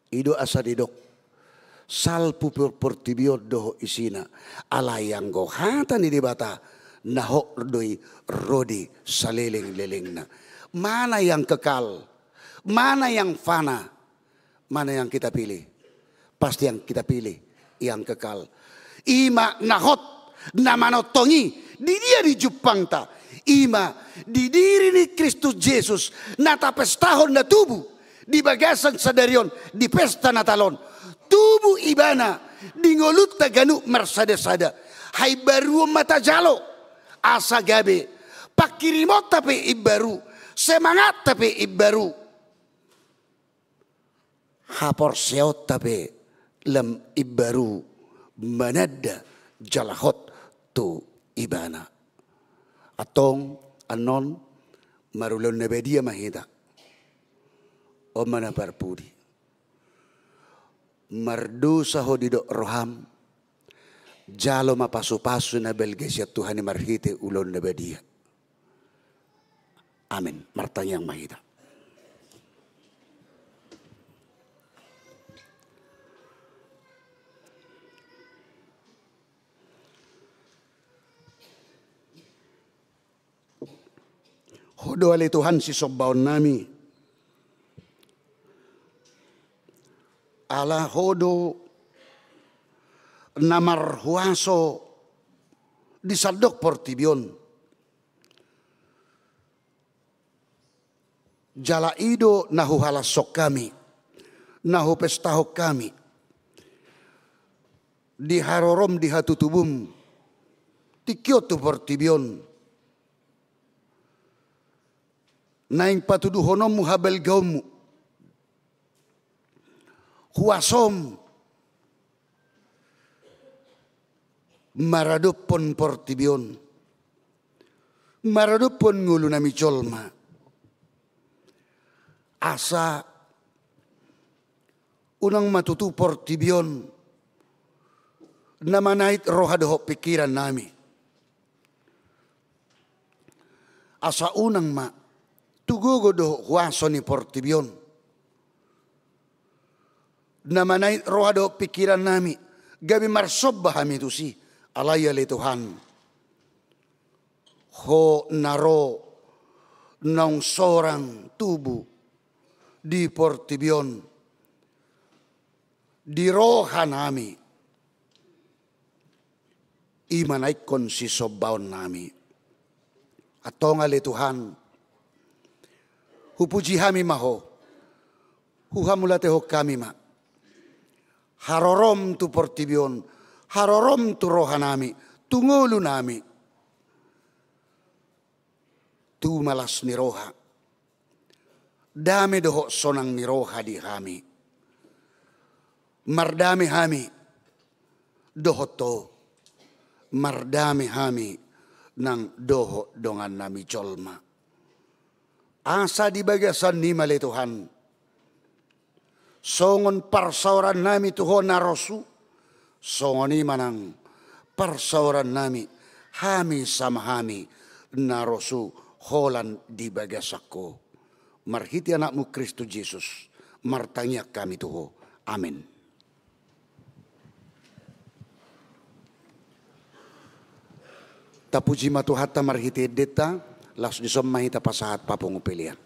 Ido asa didok. Salpu portibio doho isina alayang go hata ni dibata naho doi rodi saliling liling na. Mana yang kekal? Mana yang fana, mana yang kita pilih? Pasti yang kita pilih, yang kekal. Ima nahot namanotongi di dia di Jepang ta. Ima di diri ni Kristus Yesus nata pestahon na tubuh di bagasan sadarion di pesta natalon. Tubuh ibana di ngolut taganu mersada-sada. Hai baru mata jalo asa gabe. Pakirimot tapi ibaru. Semangat tapi ibaru. Hapor seot tapi lem ibaru. Manada jalahot tu ibana. Atong anon marulon na bedia mahida. O mana parpudi. Mardu sa hodido roham. Jalo mapasu-pasu na belgesya Tuhan ni marhite ulon na bedia. Amin. Martanyang mahida. Hodo ali Tuhan si sobaon nami. Ala hodo namar huaso di sadok portibion. Jala ido nahu halasok kami. Nahu pestahok kami. Di harorom di hatutubum. Tikyoto portibion. Naing patuduhonom mu habel gaummu. Huasom. Maradupon portibion. Maradupon ngulu nami colma. Asa unang matutu portibion. Namanait rohadoho pikiran nami. Asa unang ma. Tugugo do huaso ni portibion. Namanait rohado pikiran nami. Gabi marsob bahami tu si. Alaya le Tuhan. Ho naro nang sorang tubuh. Di portibion. Di roha nami. Imanay kon si sobaon nami. Atong ale Tuhan. Hupuji hami maho. Huhamulate ho kami ma. Harorom tu portibion. Harorom tu roha nami. Tungulu nami. Tu malas ni roha. Dami doho sonang ni roha di hami. Mardami hami. Doho to. Mardami hami. Nang doho dongan nami colma. Asa di bagasan ni mali Tuhan. Songon parsauran nami Tuhan narosu. Songon ni manang parsauran nami. Hami sama hami narosu holan di bagasako. Marhiti anakmu Kristus Yesus. Martanya kami Tuhan. Amin. Tapuji matuhata marhiti deta. Langsung disomahita pasahat papungupilian.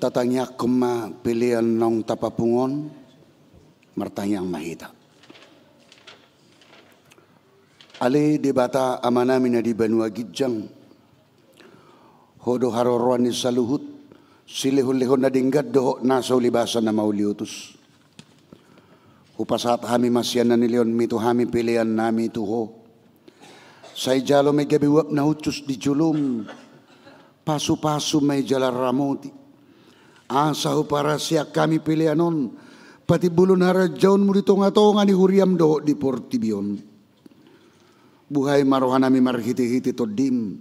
tatangnya kema pilihan nong tapapungon martanyang mahita. Ale debata amanami na di Banua Gijang hodo haroroan ni saluhut silihon-lihon na dinggat doho nasa ulibasan na mauliutus. Upasat hami masyan na nilion mito hami pilihan nami tuho. Say jalo may gabiwap na hutus di julum pasu-pasu may jalar ramoti. Asa para siya kami pilihanon pati bulun harajaon mo dito nga to nga ni huriam doho di Portibion. Buhay marohan nami marhiti-hiti to dim.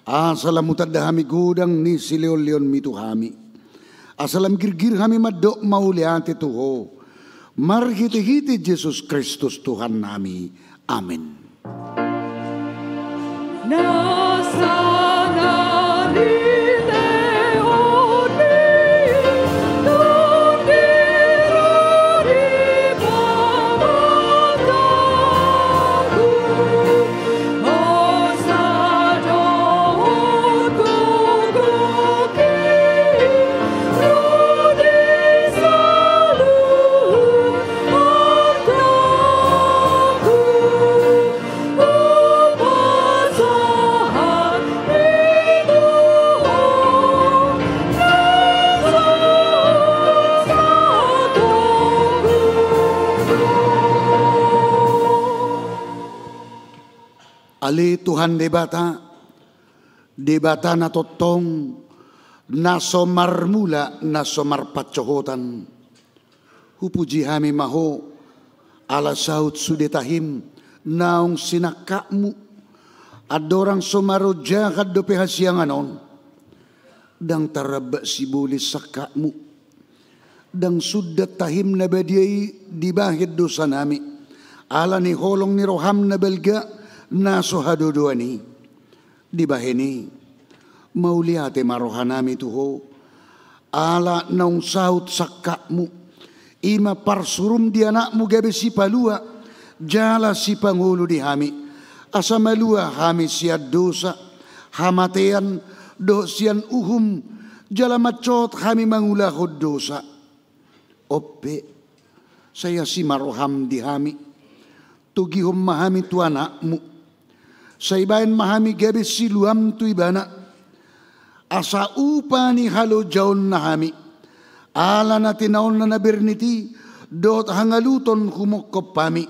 Asalam mutad da hami gudang ni silion-lion mito hami. Asalam girgir hami madok mauliante tuho. Marhiti-hiti Jesus Kristus Tuhan nami. Amin. Ali Tuhan debata na totong nasomar mula nasomar patsohotan. Hupuji hami maho ala saut sudetahim naong sinakamu adorang somaroja kaddo pehasyanganon dang taraba sibulis sakamu dang sudat tahim na badiyay dibahid dosa nami ala ni holong ni roham na belga naso hadodoani di baheni mauliate marohanami tuho ala naung saut sakakmu ima parsurum di anakmu gabe si palua jala si pangulo di hami asa malua hami siad dosa hamatean dosian uhum jala macot hami mangulahod dosa oppe saya si maroham di hami tugihom mahami tu anakmu sa ibayan mahami gabi siluam tu ibana asa upa ni halo jaon na hami ala na tinaon na naberniti dot hangaluton humokop pami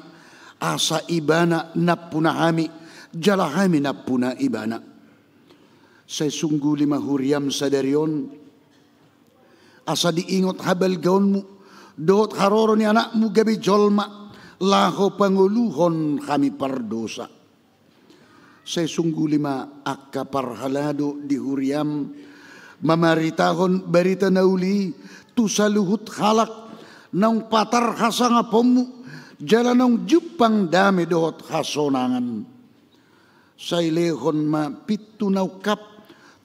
asa ibana napuna hami jala hami napuna ibana sa sungguli mahuriam sa darion asa diingot habal gaon mo dot haroro ni anak mo gabi jolma laho panguluhon kami pardosa. Saya sungguh lima akka parhalado di huriam mamaritahon berita nauli tu saluhut halak nang patar hasanga pomu jalan nang jupang dame dohot hasonangan say lehon ma pitu naukap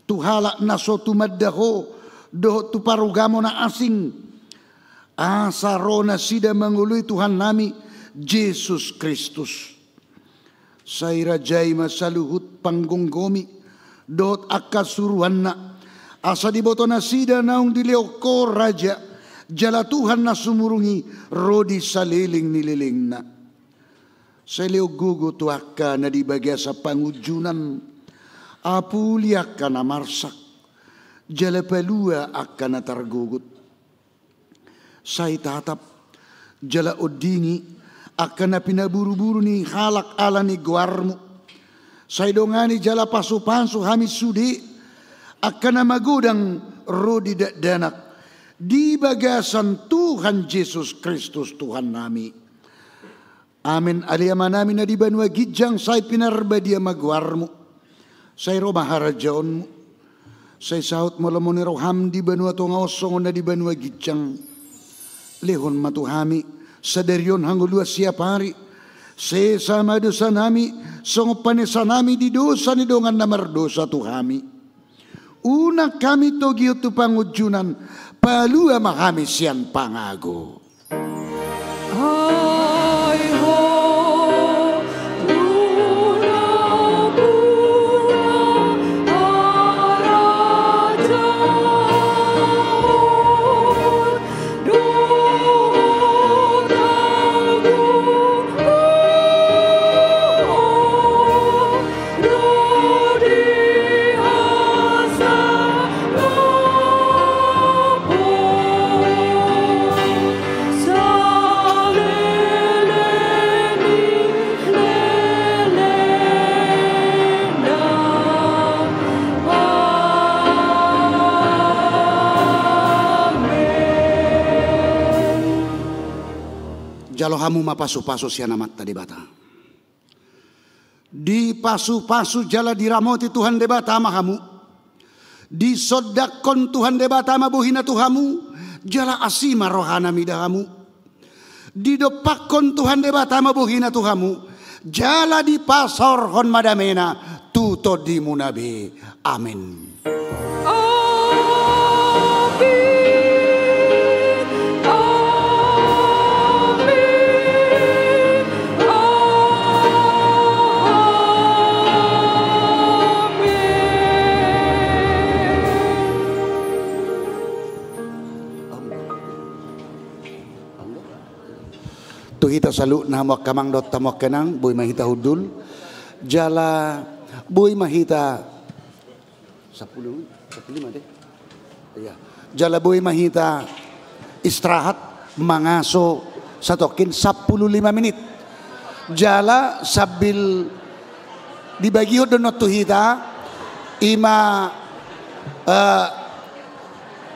tu halak naso tu maddaho dohot tu parugamo na asing asarona sida mangului Tuhan nami Jesus Kristus. Say rajay masaluhut panggonggomi dot akasuruhan na asa diboto na sida naung dilioko raja jala Tuhan na sumurungi rodi saliling nililing na sa gugo tu akka na dibagya sa pangujunan apuli akka na marsak jala palua akka na targugut say tatap jala odingi akan na pinaburu-buru ni halak ala ni guarmu. Say dongani jala pasu-pansu hami sudi akan na magudang rodi danak di bagasan Tuhan Yesus Kristus Tuhan nami. Amin. Aliyaman namin na di Banua Gijang say pinarbadia magwarmu. Say romaharajaon mo. Say saut mo lamon ni roham di Banua Tongosong na di Banua Gijang. Lehon matuhami. Saderion hangulua siap hari sesama dosa nami songopanesa nami di dosa ni dongan namar dosa tu kami una kami togiyo tu pangujunan palua mahami sian pangago Jalo hamu mapasu-pasu sianamat tadi bata. Di pasu-pasu jala diramoti Tuhan debata mahamu. Di sodakon Tuhan debata mabuhina Tuhamu. Jala asima rohana midahamu. Di dopakon Tuhan debata mabuhina Tuhamu. Jala di pasor hon madamena. Tuto di munabe. Amin. Kita salu nama kamang dot tamok kenang boy mahita hudul jala boy mahita 15 deh ya jala boy mahita istirahat mangaso satokin 15 menit jala sabil dibagi hodonot tuhita ima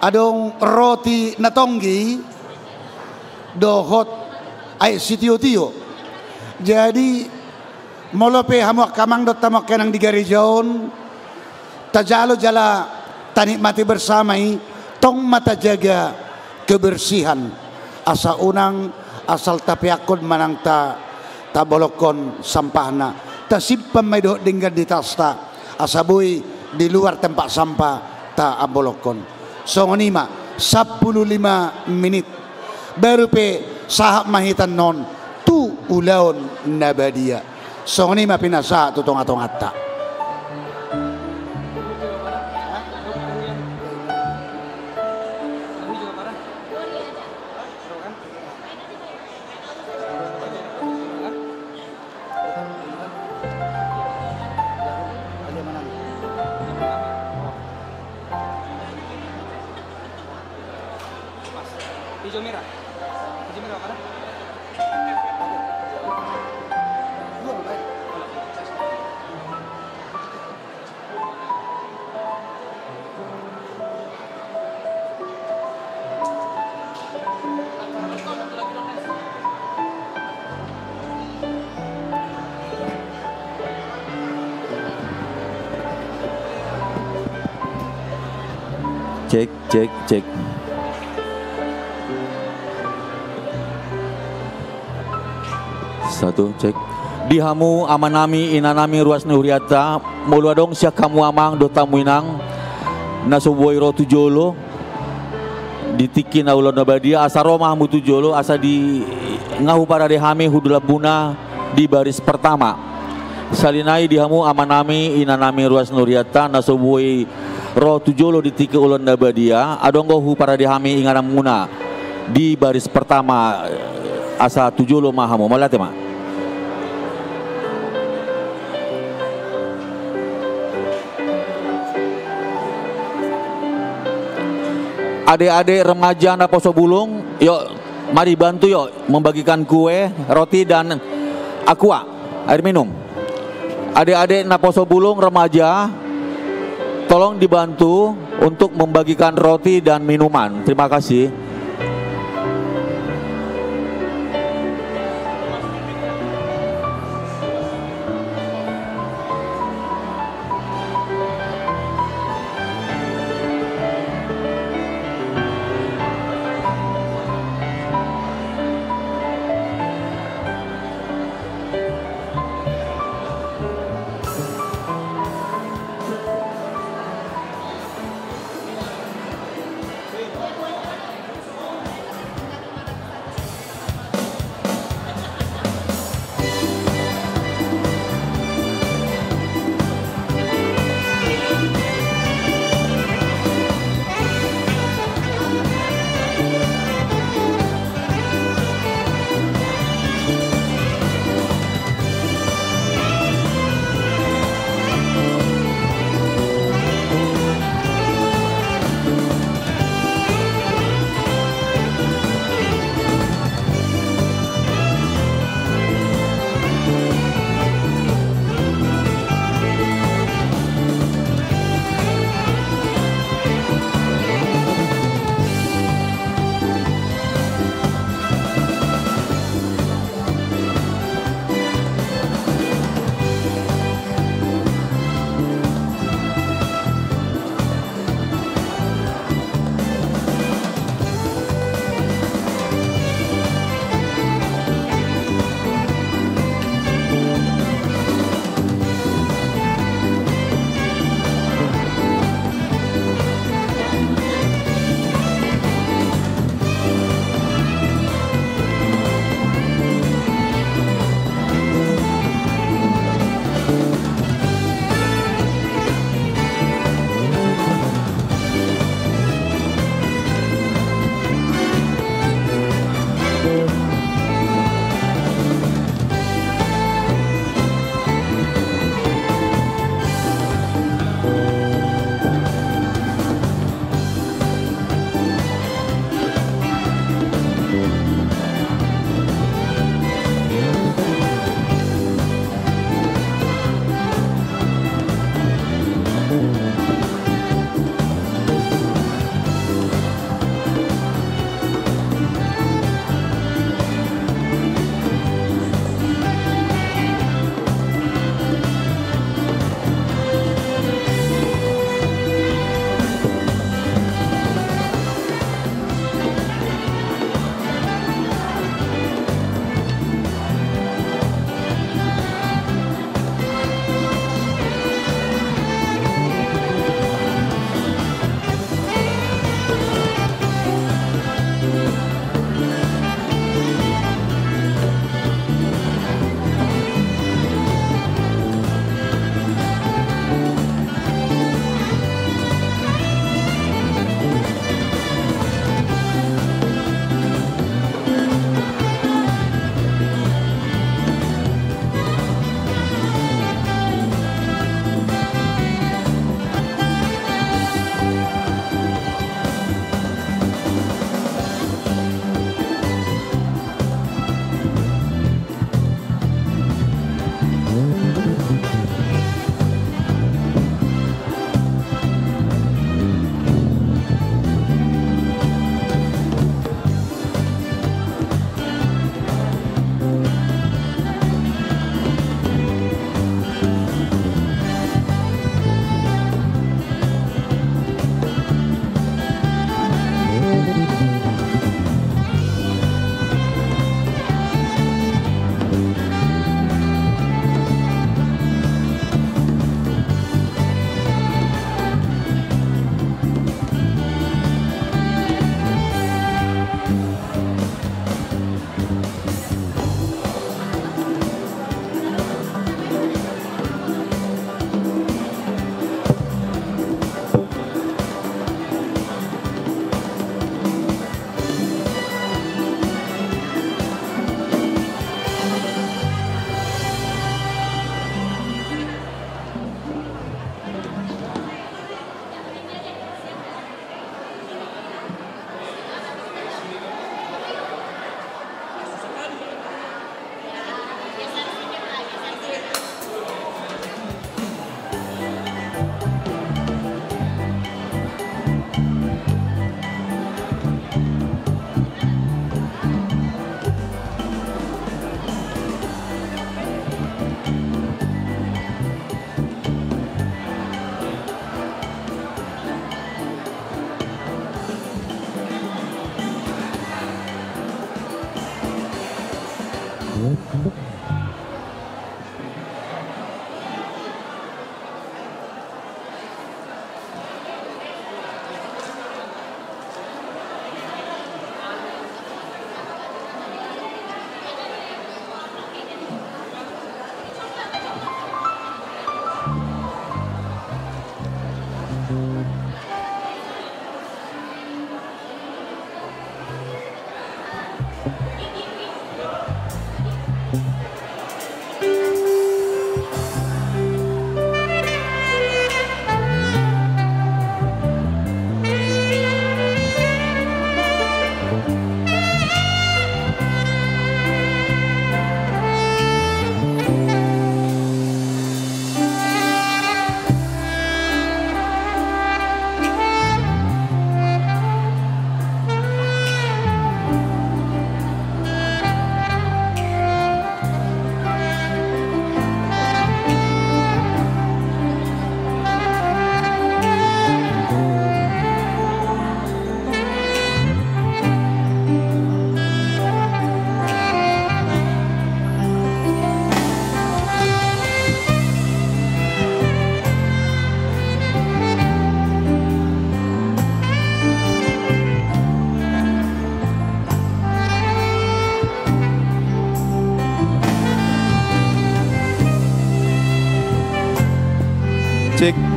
adong roti natonggi dohot ay sitio-tio. Jadi molope hamuak kamang dot tamak kenang di garijaon tajalo jala tanikmati bersamai tong mata jaga kebersihan asa unang asal tapiakon manang ta bolokon sampahna ta simpan maido dinggan di tasta asa boy di luar tempat sampah ta abolokon songonima 15 menit baru pe sahab mahitan non tu ulaon nabadia songni ma pinasa tutong atong atta hijau merah mana? Cek. Satu, cek. Dihamu amanami inanami ruas nuriata muluadong siya kamu amang dota muinang nasuboy ro tujolo ditiki na ulon nabadia asa roma hamu tujolo asa di ngahu para dehame hudulabuna di baris pertama salinai dihamu amanami inanami ruas nuriata nasuboy ro tujolo ditiki ulon nabadia adonggo hu para dehame inganam muna di baris pertama asa tujolo mahamu malate ma. Adik-adik remaja na Poso Bulung, yuk mari bantu yuk membagikan kue, roti dan aqua, air minum. Adik-adik na Poso Bulung remaja, tolong dibantu untuk membagikan roti dan minuman. Terima kasih.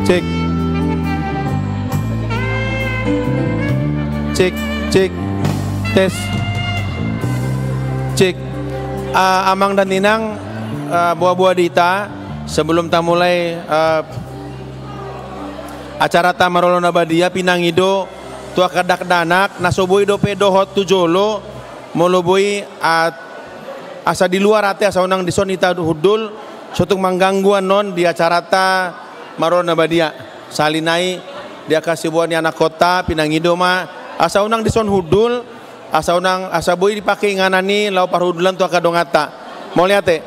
Cek. Cek, cek. Tes. Cek. Amang dan Ninang, buah-buah dita, sebelum ta mulai acara tamarolona badia pinangido tua kadak danak nasoboi dope dohot tujolo moloboi asa di luar ate asa unang disonita hudul sotung menggangguan non di acara ta marolona badia salinai dia kasih buahnya anak kota pinangido ma asa unang dison hudul asa unang asa boi dipakai nganani lau parhudulan tua kadongata mau lihat teh.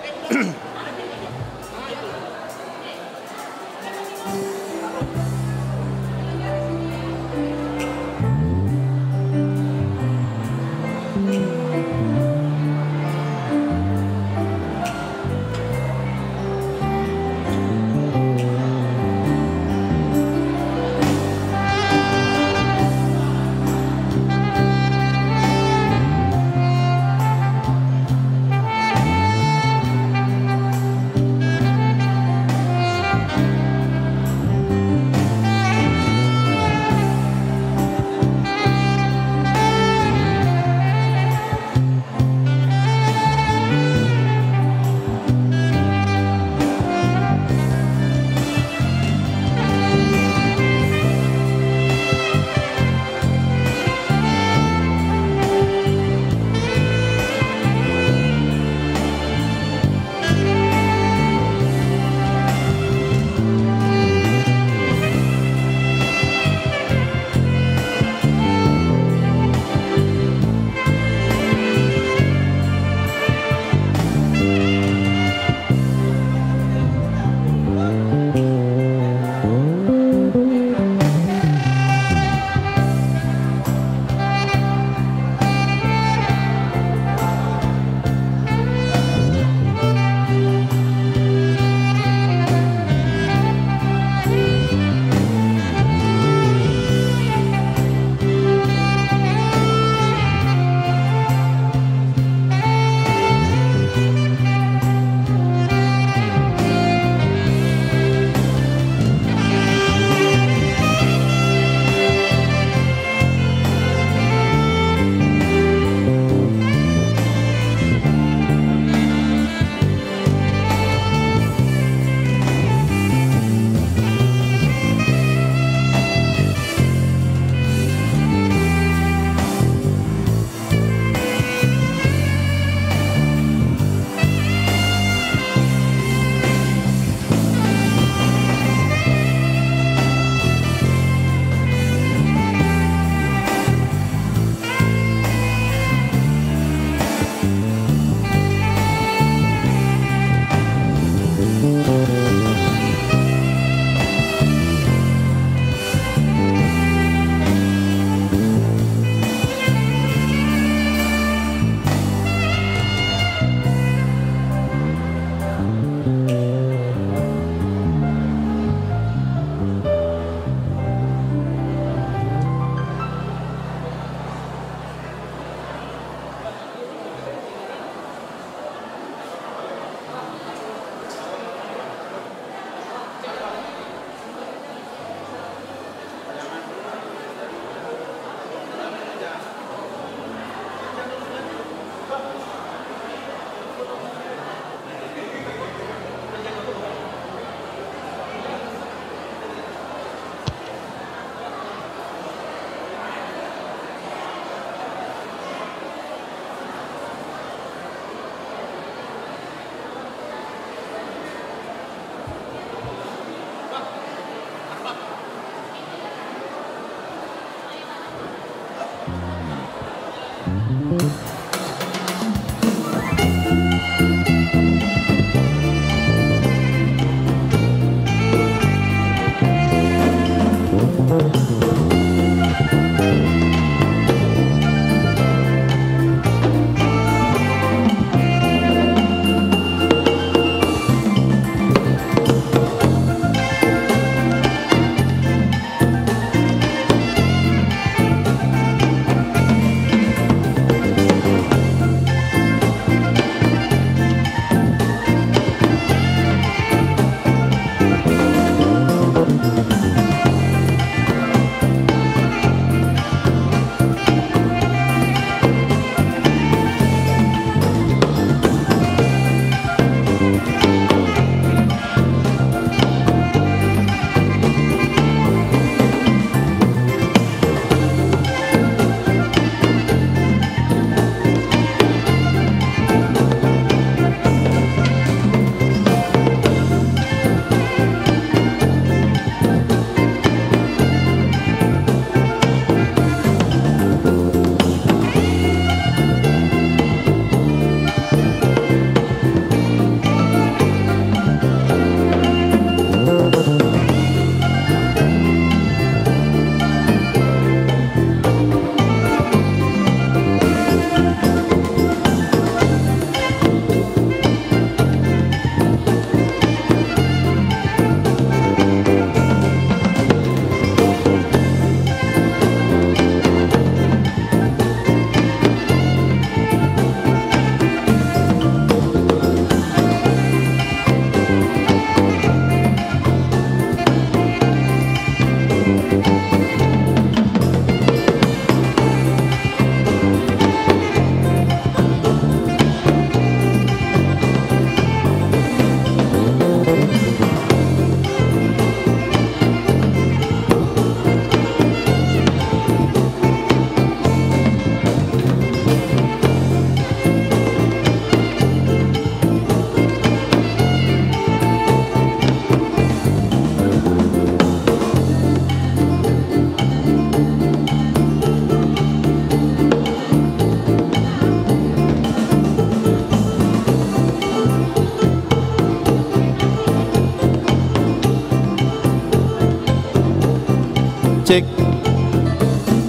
Cek.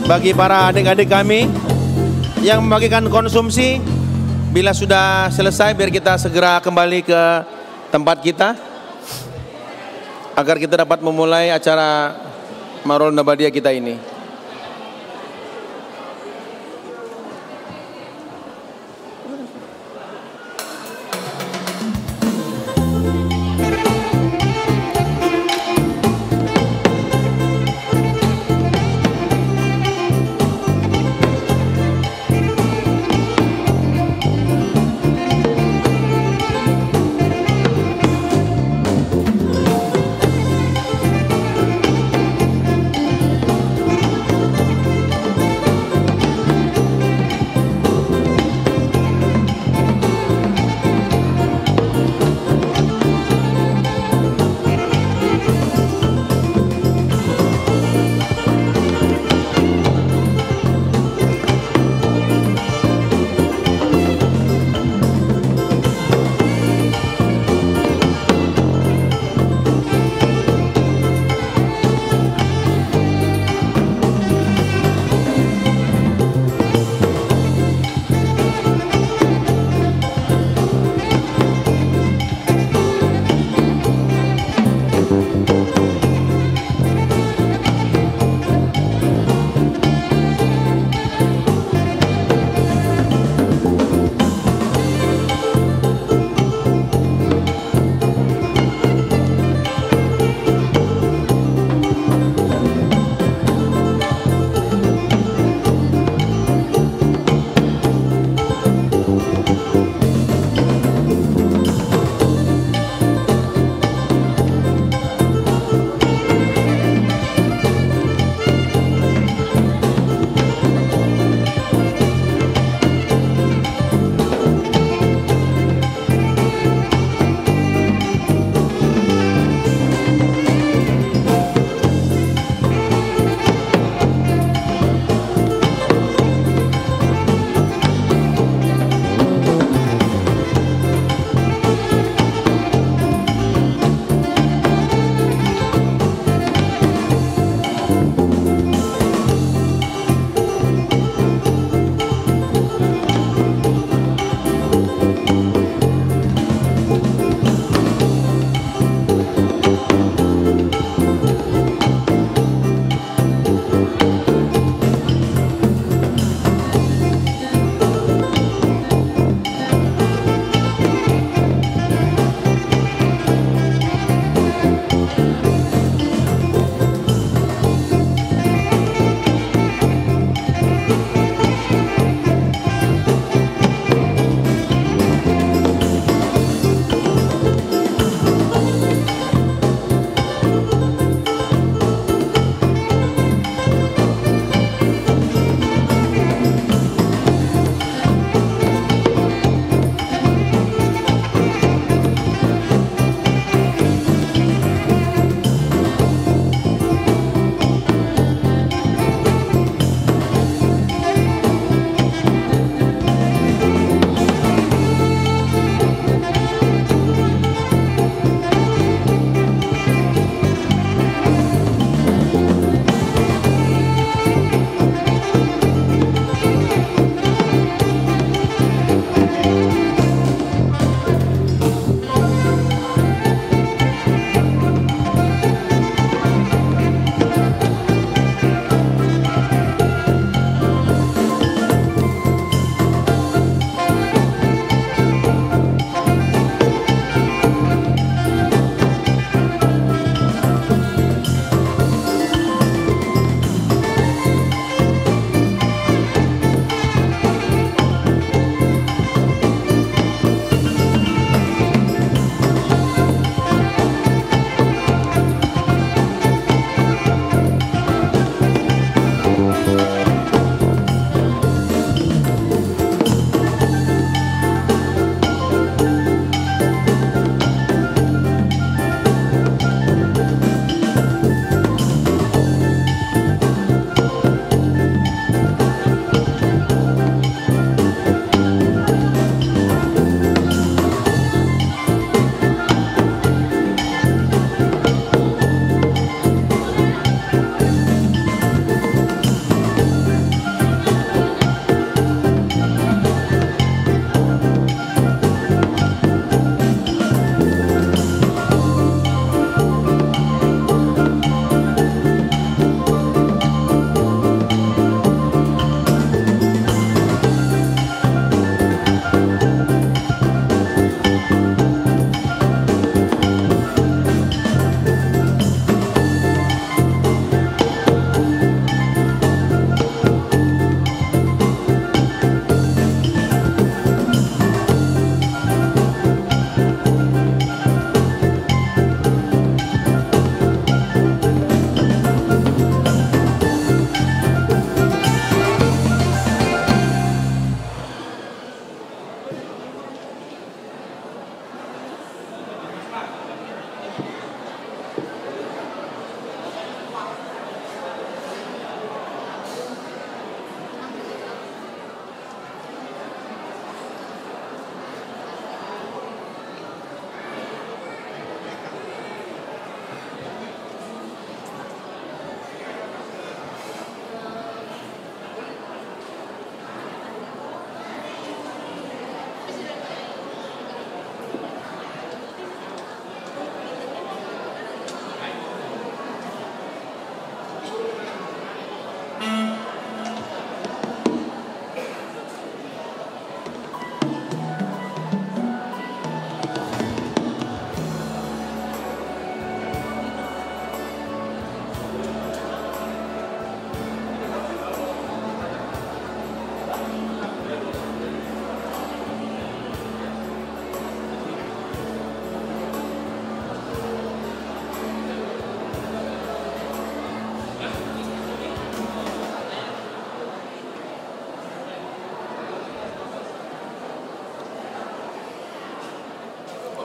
Bagi para adik-adik kami yang membagikan konsumsi, bila sudah selesai biar kita segera kembali ke tempat kita agar kita dapat memulai acara Maulud Nabadiyah kita ini.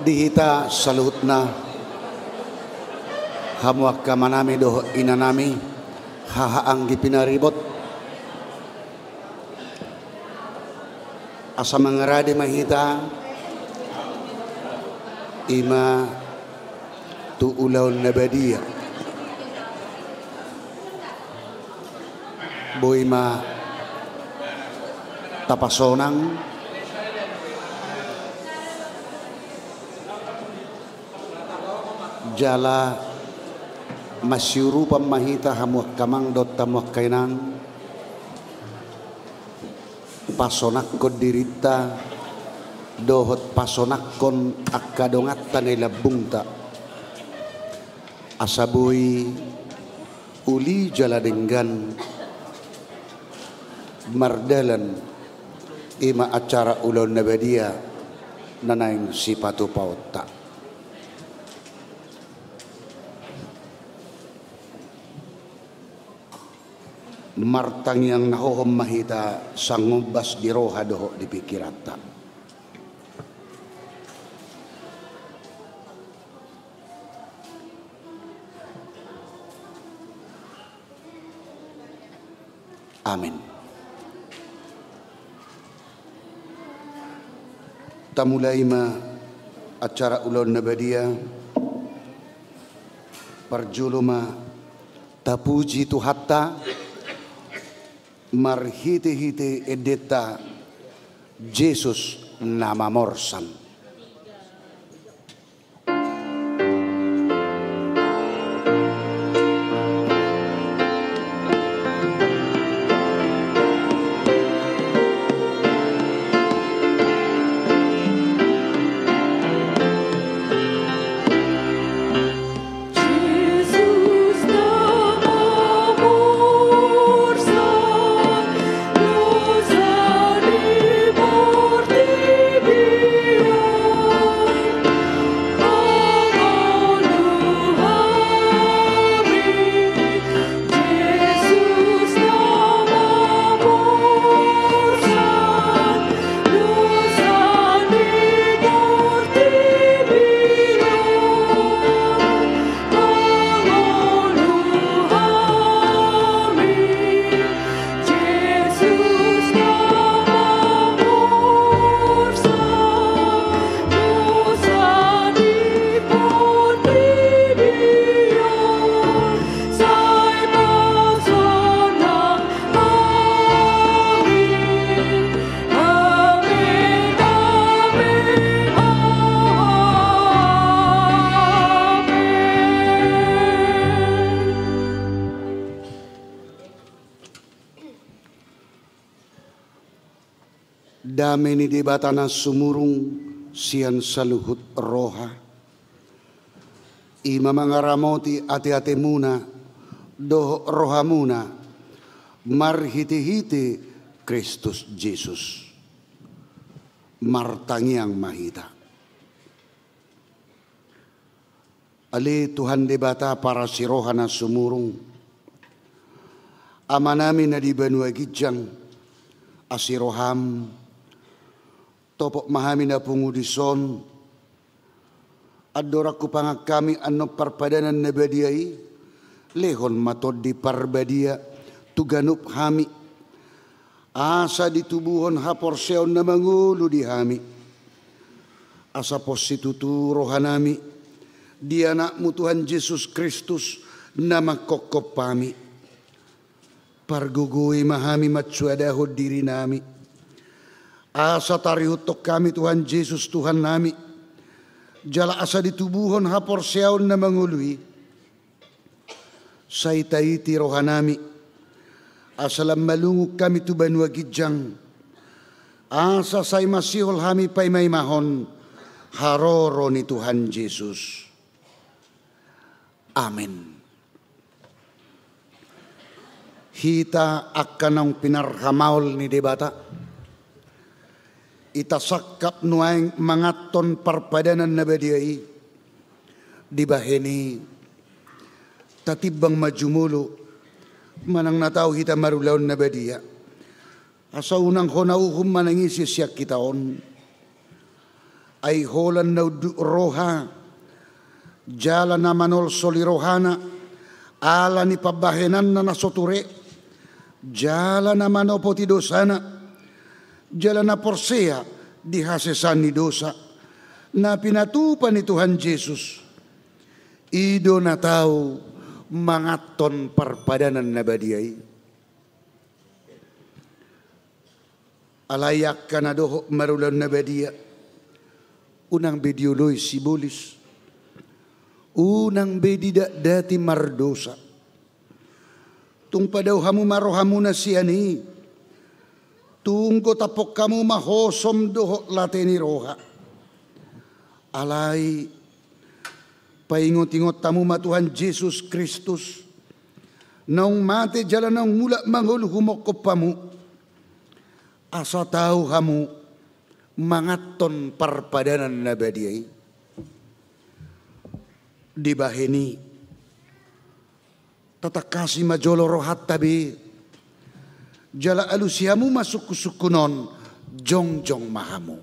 dihita saluhutna hamu akka manami doh inanami hahaang gipinaribot asa mangarade mahita ima tu ulaun nabadia boy ma tapasonang jala masyuru pamahita hamuak kamang dot tamuak kainang pasonak ko dirita dohot pasonak kon akadongat tanay labungta asaboy uli jala denggan mardalan ima acara ulon nabadia nanayang sipatu pauta martang yang nahohom mahita sangubas di roha doho di pikirata amin. Tamulay ma acara ulon nabadia parjuluma tapuji tu hatta marhite-hite edeta Jesus nama morsan dameni di batana sumurung sian saluhut roha ima mangaramoti ati-ati muna doh rohamuna marhiti-hiti Kristus Jesus martangiang mahita ali Tuhan di bata para si roha na sumurung amanami na di banua gijang asiroham topok mahami na pungudison adoraku pangak kami ano parpadanan na badiay lehon matod di parbadia tuganup hami asa ditubuhon haporseon na mangulo di hami asa positutu rohanami di anakmu Tuhan Yesus Kristus na magkokop pami pargugoy mahami matsuadahod diri nami asa tarihutok kami Tuhan Yesus Tuhan nami jala asa ditubuhon haporseon na mangului saitaiti rohanami asalam malunguk kami tu banua gijang asa say masihol hami pay may mahon haroro ni Tuhan Yesus amin. Hita akan ang pinarhamaol ni debata itasakap nuaing mangaton parpadanan na badiyai di baheni tatibang majumulo manang nataw hita marulaw na badiya asa unang honauhum manangisi siya kitaon ay holan na roha, jala na manol solirohana, ala ni pabahenan na nasoture, jala na manopoti dosana, jala na porsea di hasesan ni dosa, na pinatupan ni Tuhan Yesus, ido na tao mangaton parpadanan na badiyay. Alayak ka na doho marulan na badiya, unang bedioloy sibulis, unang bedida dati mardosa, tung padaw hamu marohamu na siyani, tung ko tapok kamu mahosom doho lateni roha, alay paingot-ingot tamu matuhan Jesus Kristus, naung mate jalan naung mula manghul humokop pamu, asa tahu hamu mangaton parpadanan na badiyay. Di baheni tatakasi majolo rohat tabi, jala alusiamu masuk kusukunon jong-jong mahamu.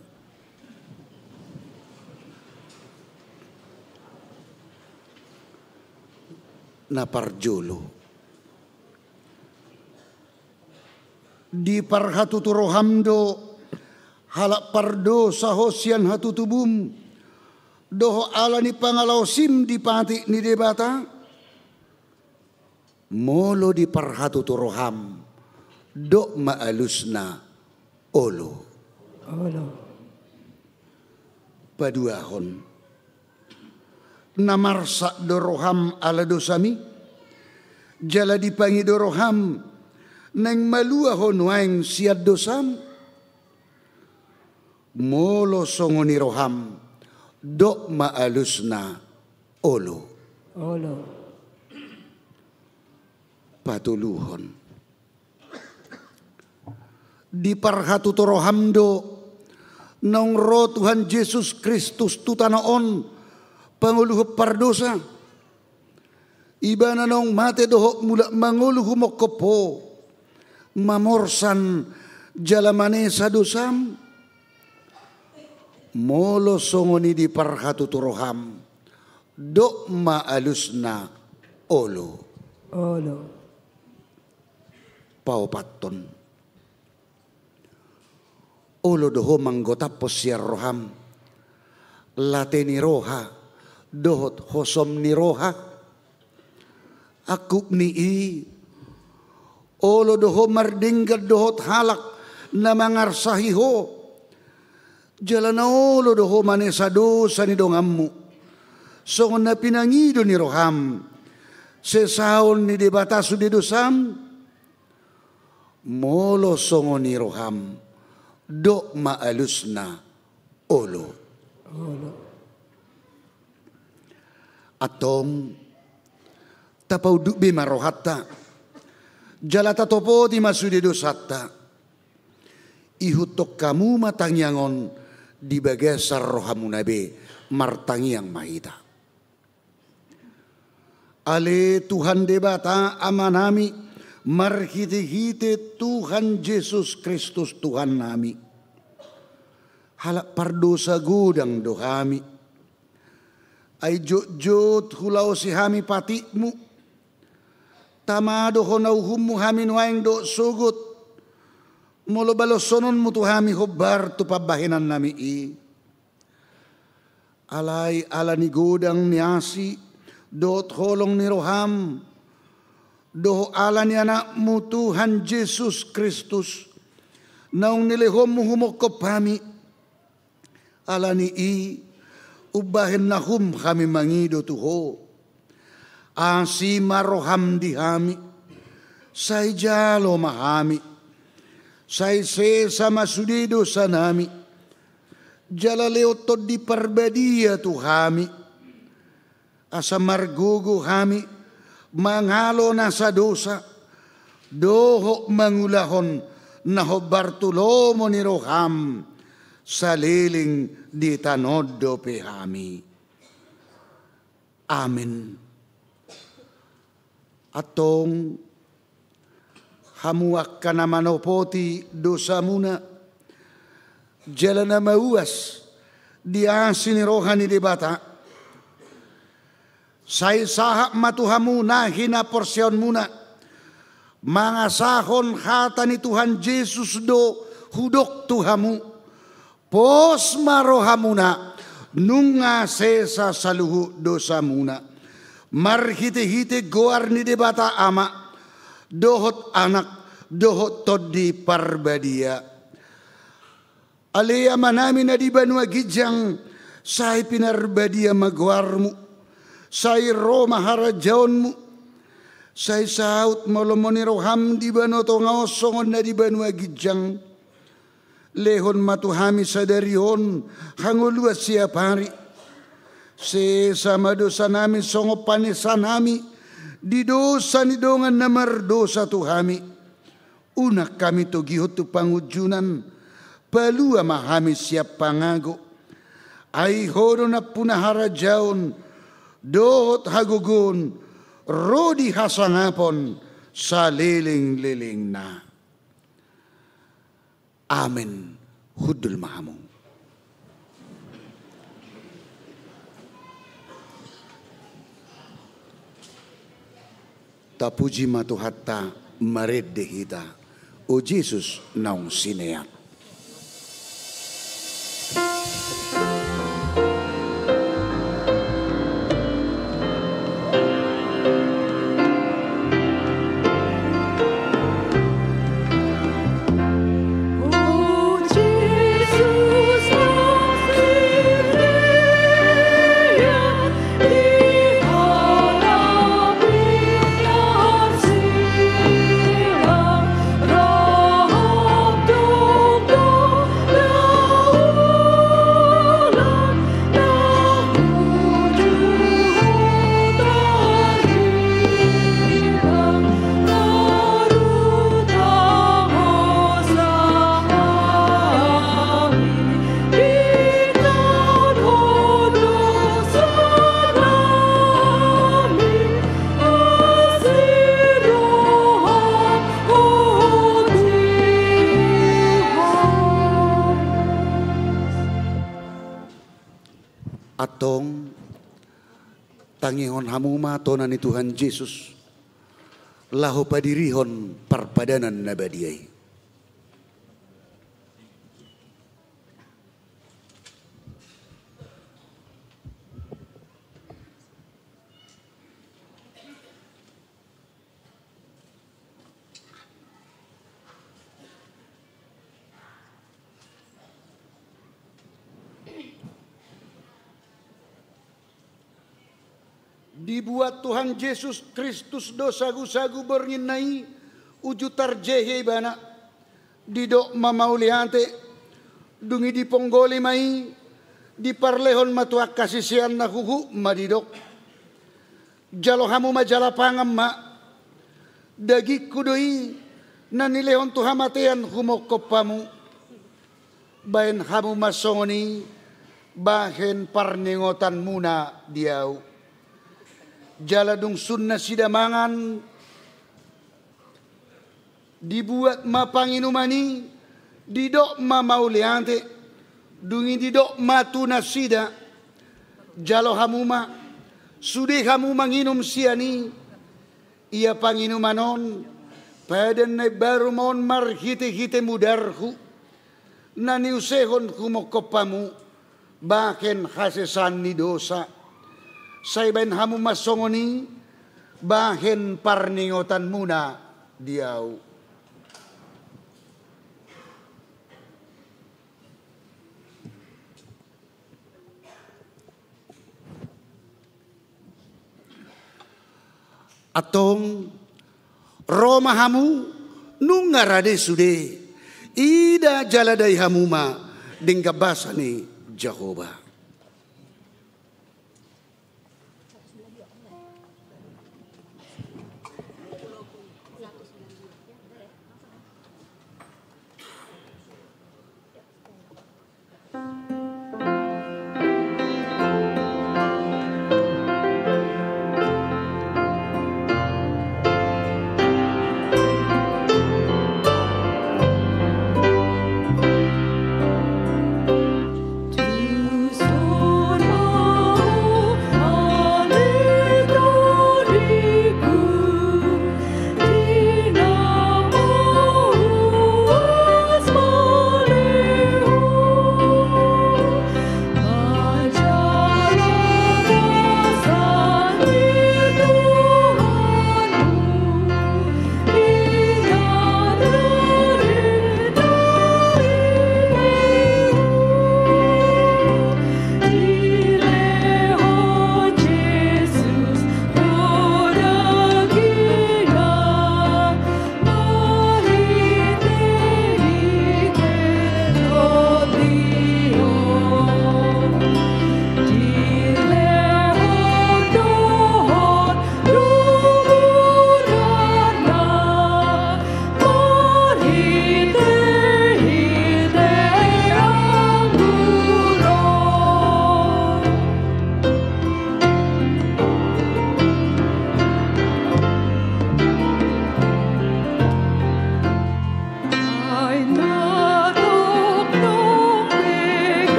Naparjolo di parhatuturohamdo halak pardo sahosian hatutubum doho ala ni pangalausim di pati ni debata molo di parhatuturoham do maalusna olo paduahon namarsa doroham ala dosami jala dipangi doroham neng maluahon waeng siad dosam molo songoni roham do maalusna olo patuluhon di parhatuto rohamdo nong ro Tuhan Yesus Kristus tutanaon panguluh pardosa ibana nong mate doho mula manguluh mokopo mamorsan jalamane sadosam molo songoni di parhatuturoham do maalusna olo paupaton olo doho manggota posiar roham lateni roha dohot hosom ni roha akup ni olo doho mardinggat dohot halak na mangarsahiho jalana olo doho manesa dosa ni dongammu songon na pinangido ni roham sesaon ni debatasu di dosam molo songon ni roham do maalusna olo atong tapaw dubi marohatta jalata topo di masudi dosata ihutok kamu matangyangon di bagasar rohamu nabe martangiang mahita ale Tuhan debata amanami marhite-hite Tuhan Yesus Kristus Tuhan nami halak pardosa gudang dohami ay jot hulau si hami patikmu tamado honau hummu hamin waeng do sugut molo balosonon mutu hami hobar tu pabahinan nami alay ala ni godang niasi dot holong ni roham do ala ni anak mu Tuhan Yesus Kristus naung nilehom mu humokop hami ala ni ubahin nahum kami mangido tuho asi maroham dihami say jalo mahami say sesa masudido sanami jalaleotod di parbadia tuhami asa margugo hami mangalo na sa dosa doho mangulahon na hobartulomo ni roham sa liling di tanodo pehami amen. Atong hamuak ka na manopoti dosa muna jala na mauas diasini rohani debata sai sahak matuhamu nahina porsion muna mangasahon hatani Tuhan Yesus do hudok tuhamu pos marohamuna nunga sesa saluhu dosa muna marhite-hite goar ni debata ama dohot anak dohot todi parbadia alea manami na di banua gijang sai pinarbadia magwarmu sai Roma harajaonmu sai saut molomoni roham di banoto ngosongon na di banua gijang lehon matuhami sadarion hangulua siap hari sesama dosa nami songo panisan nami di dosa ni dongan namar dosa tuhami unak kami togihot tu pangujunan palua mahami siap pangago ai hodo na punahara jaun dohot hagugun rodi hasangapon saliling-liling na. Amin. Hudul mahamu. Tapuji matuhatta maredde hita. O Jesus naung sineat. Atong tangihon hamuma tonani Tuhan Yesus lahu padirihon parpadanan nabadiai. Dibuat Tuhan Yesus Kristus dosa-gusagu bernginai ujutar jehe bana didok mamauliante dungi diponggoli mai diparlehon matuak kasisian na huhu madidok jalohamu majala pangam ma dagi kudoi nanilehon Tuhan matean humokopamu bahen hamu masongoni bahen parningotan muna diau jaladung sunna sidamangan dibuat mapanginumani didok mamauliante dungi didok matuna sida jalo hamuma sude hamu manginum siani ia panginumanon padan na baru mon marhite-hite mudarhu nani usehon humokopamu baken hasesan ni dosa Saibain hamu masongoni bahen parningotan muna diau. Atong Roma hamu nungarade sude ida jaladai hamuma dingkabasani Jehovah.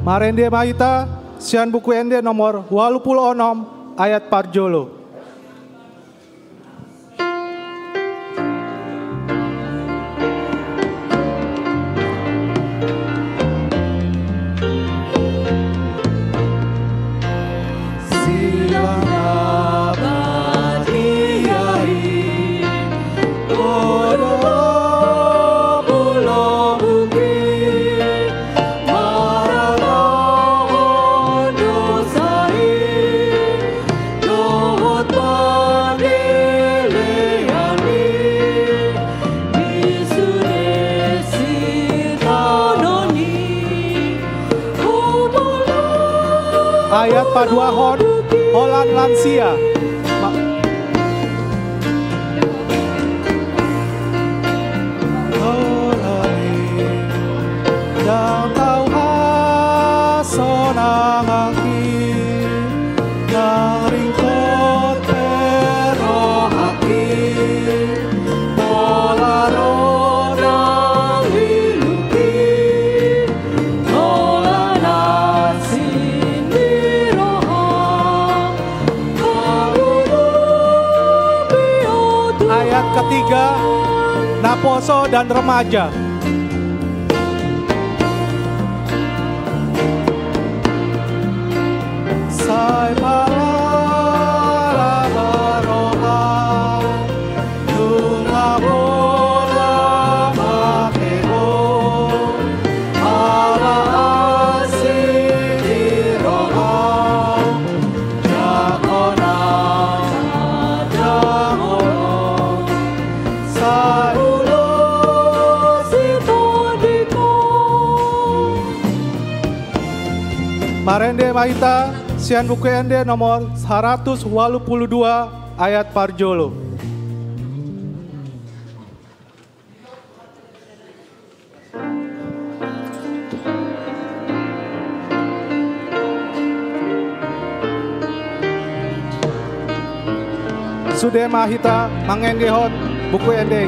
Marende Mahita, sian buku ende nomor 86 ayat parjolo. Ayat paduahon holan lansia. Yang tau hasonang aki, yang ringkot perohaki, pola rodang hilupi, pola nasin ayat ketiga, Naposo dan remaja. Sai palara baroha, tunga bola makebo, ala asih diroha, jakona jamono, sai ulo sitodiko. Marende Mahita, sian buku ende nomor 182 ayat parjolo. Sude Mahita mangendehon buku endeng.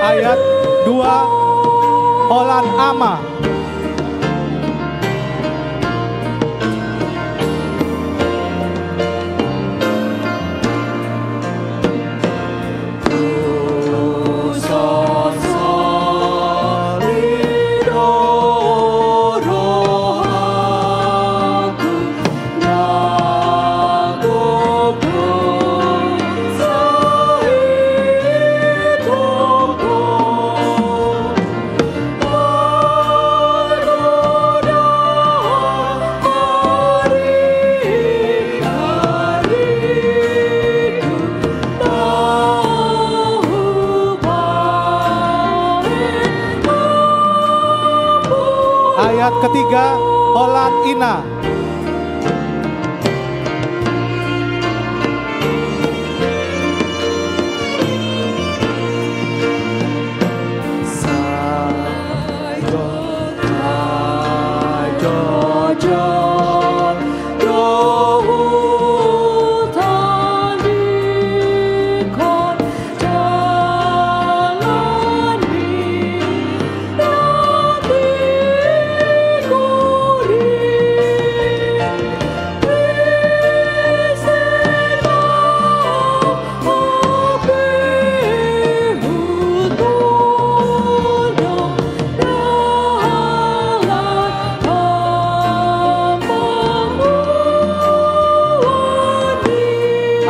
Ayat 2 Holan Ama. Ayat ketiga Holan Ina.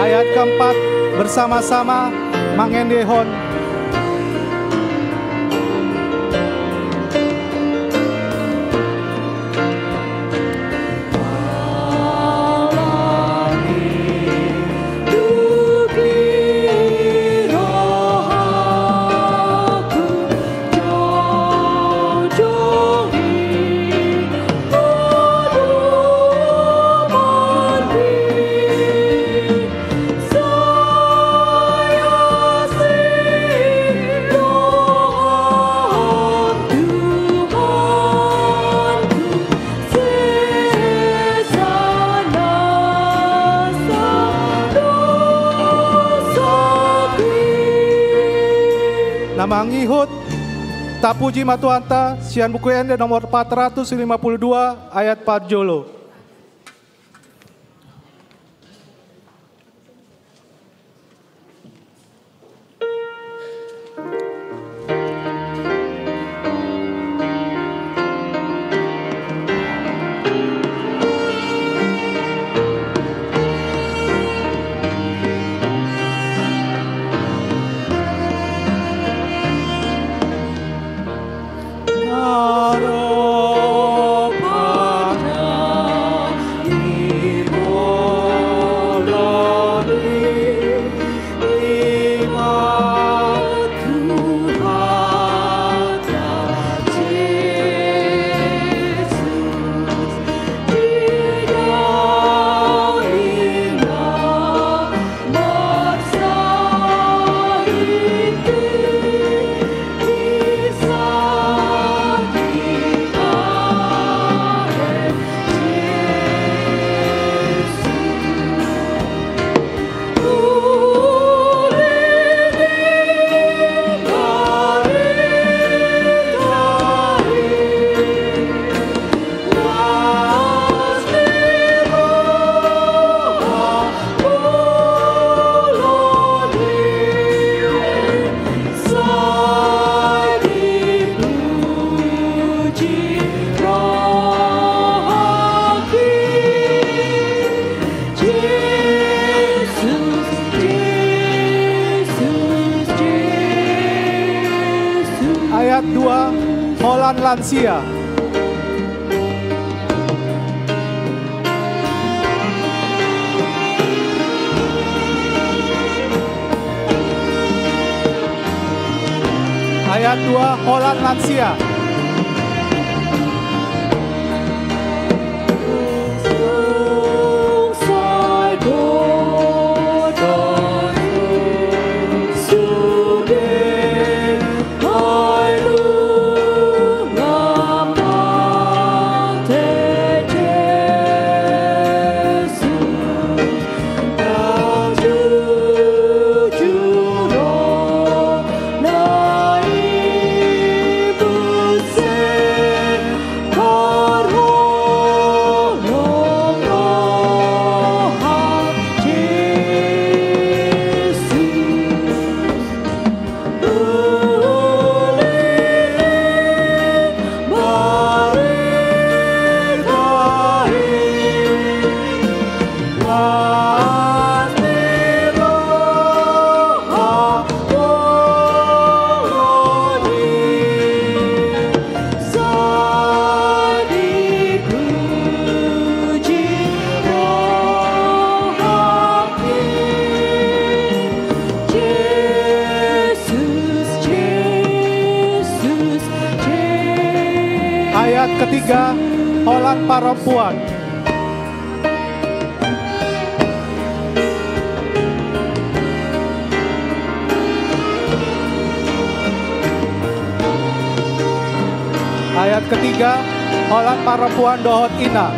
Ayat keempat bersama-sama mangendehon. Nama ngihut tapuji matuanta sian buku ende nomor 452 ayat 4 jolo. Ayat 2 Holland lansia. Ayat 2 Holland lansia. Ayat ketiga Holland perempuan. Ayat ketiga Holland perempuan dohot ina.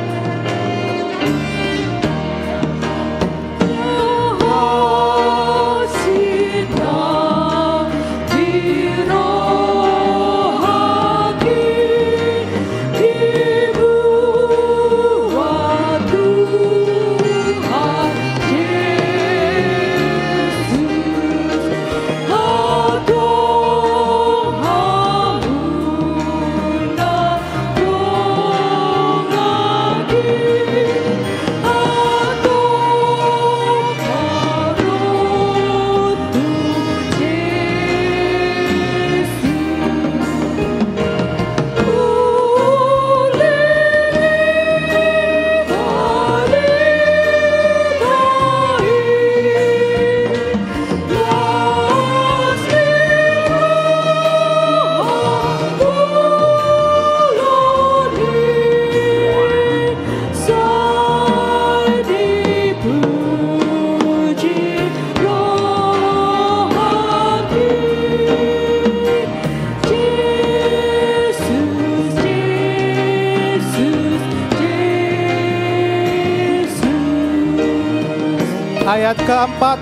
Ayat keempat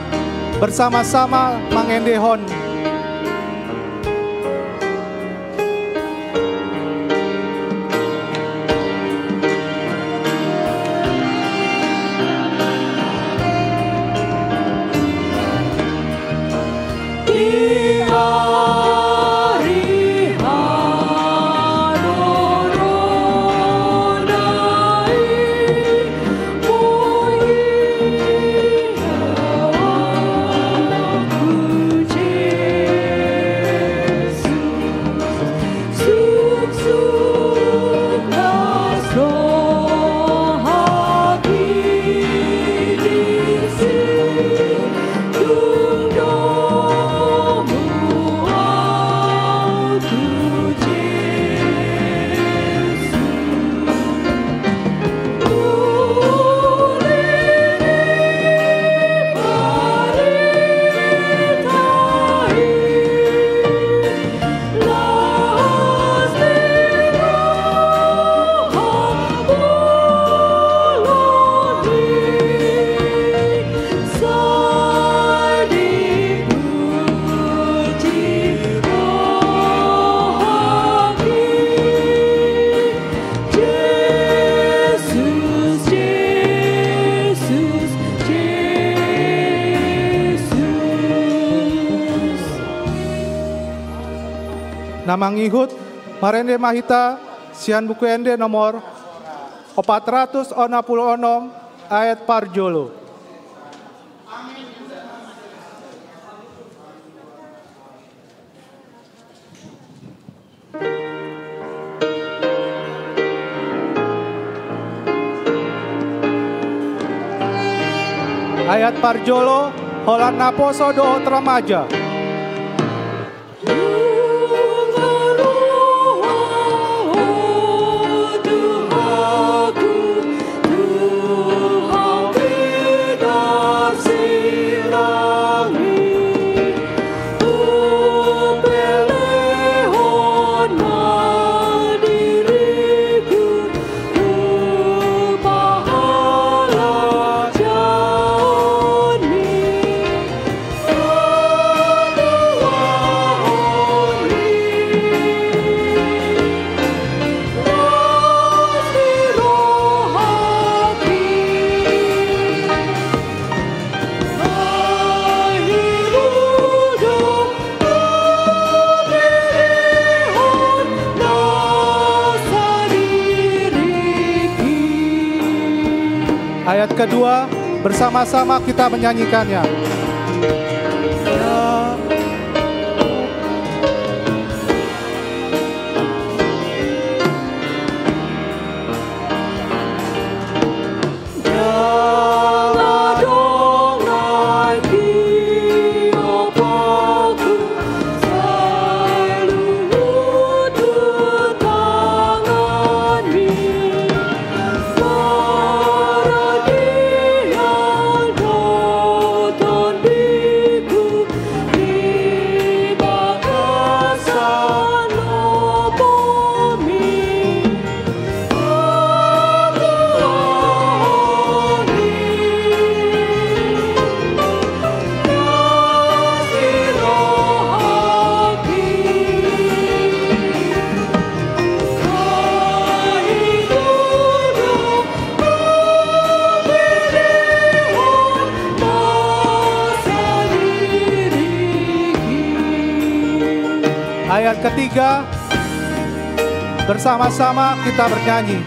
bersama-sama mengendehon. Namangihut marende mahita sian buku ende nomor 466 ayat parjolo. Ayat parjolo holan naposo doho tramaja. Ayat kedua, bersama-sama kita menyanyikannya. Ayat ketiga, bersama-sama kita bernyanyi.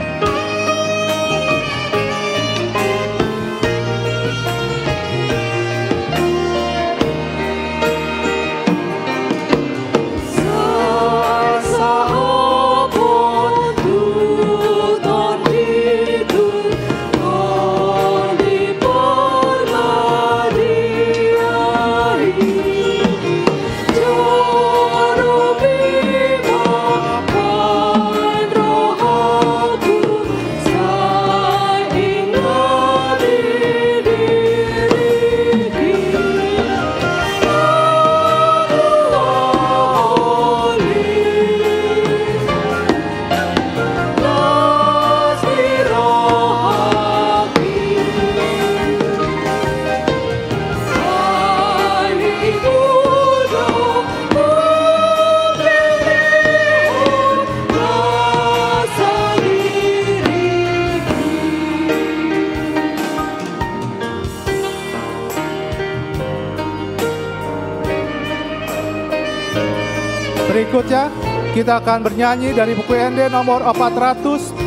Berikutnya kita akan bernyanyi dari buku ND nomor 476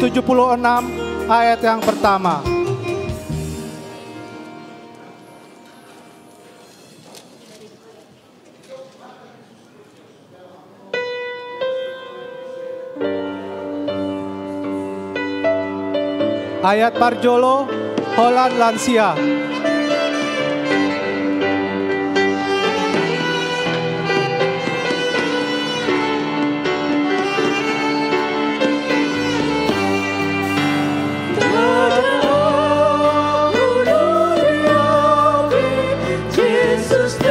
ayat yang pertama. Ayat parjolo holan lansia. Yesus si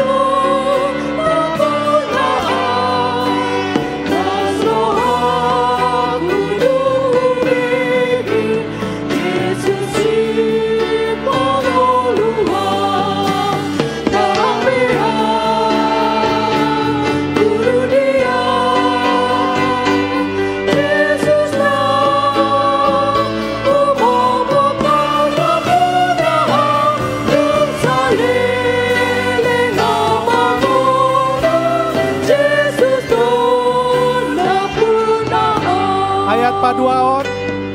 Ayat Paduaon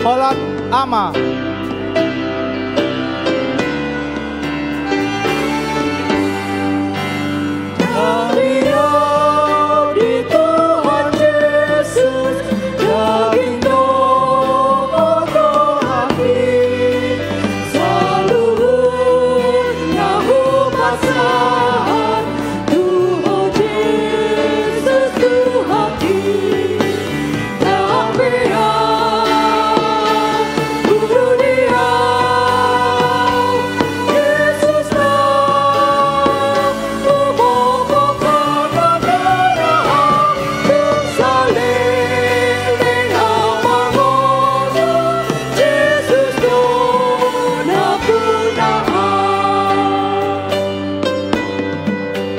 Holland Ama.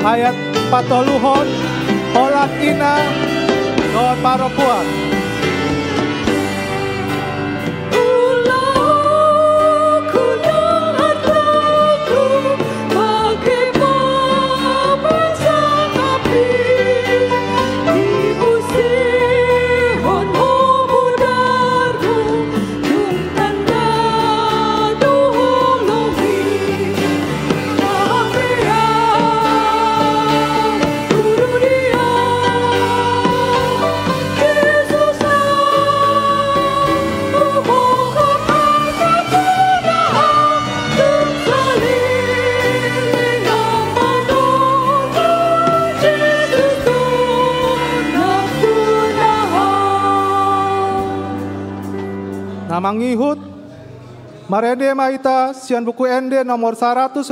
Ayat patoluhon Holland Ina Doon Paropuan. Namangihut Marende Maita Sian buku Ende nomor 155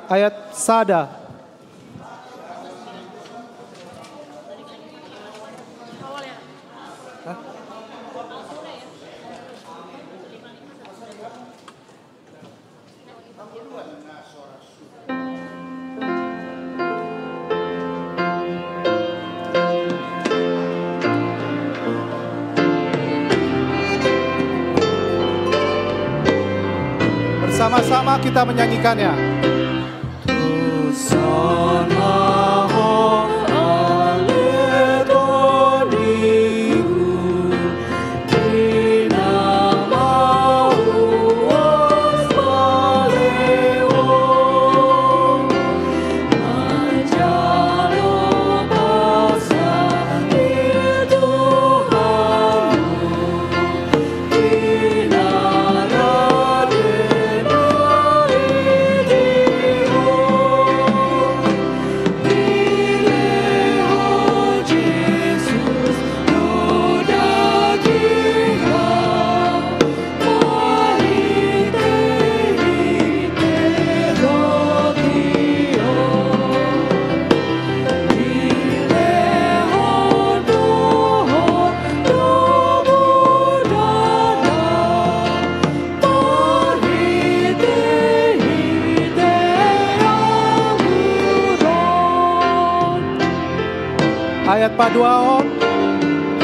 ayat Sada. Bersama-sama kita menyanyikannya. Ayat Paduaon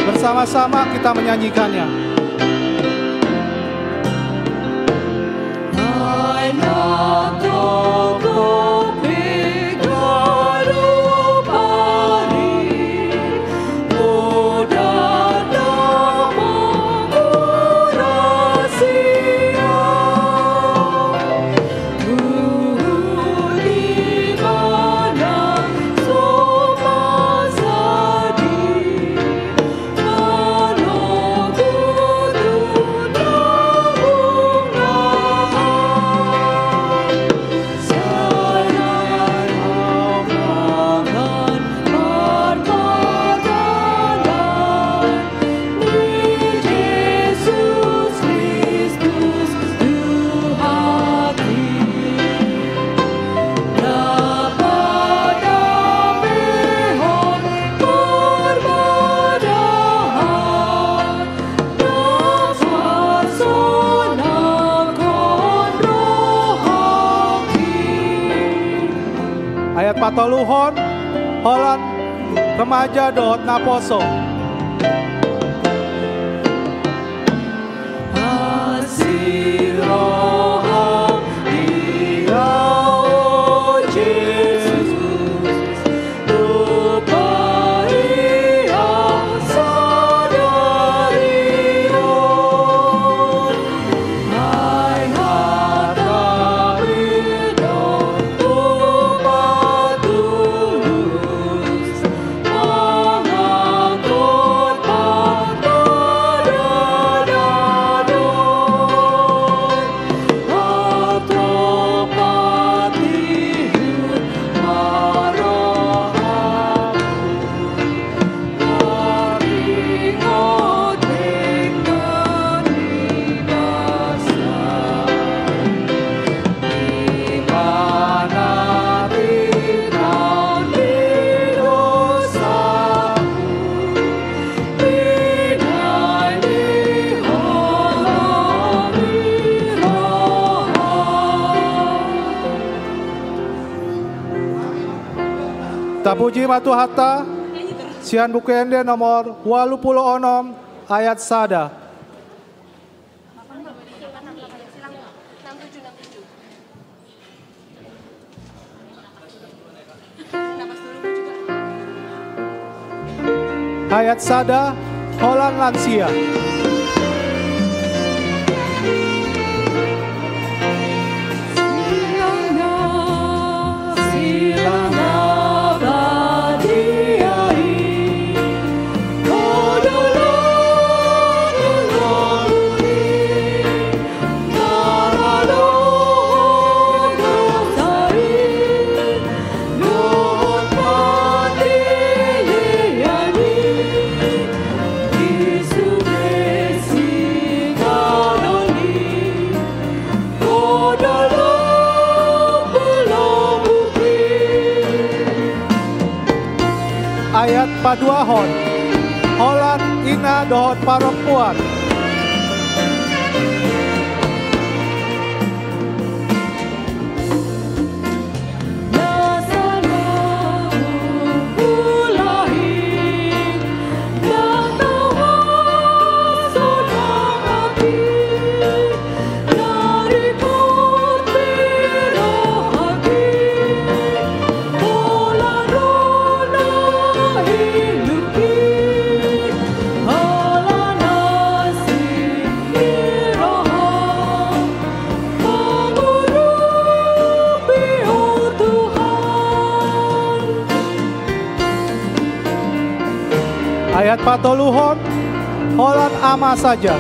bersama-sama kita menyanyikannya. Ayat Patoluhon Holland Remaja Dohot Naposo. Tapuji matu hata sian buku ende nomor 86 ayat sada. Ayat sada Holland lansia. Ayat paduahon Holland ina dohot perempuan. Ayat patoluhon Holland ama saja.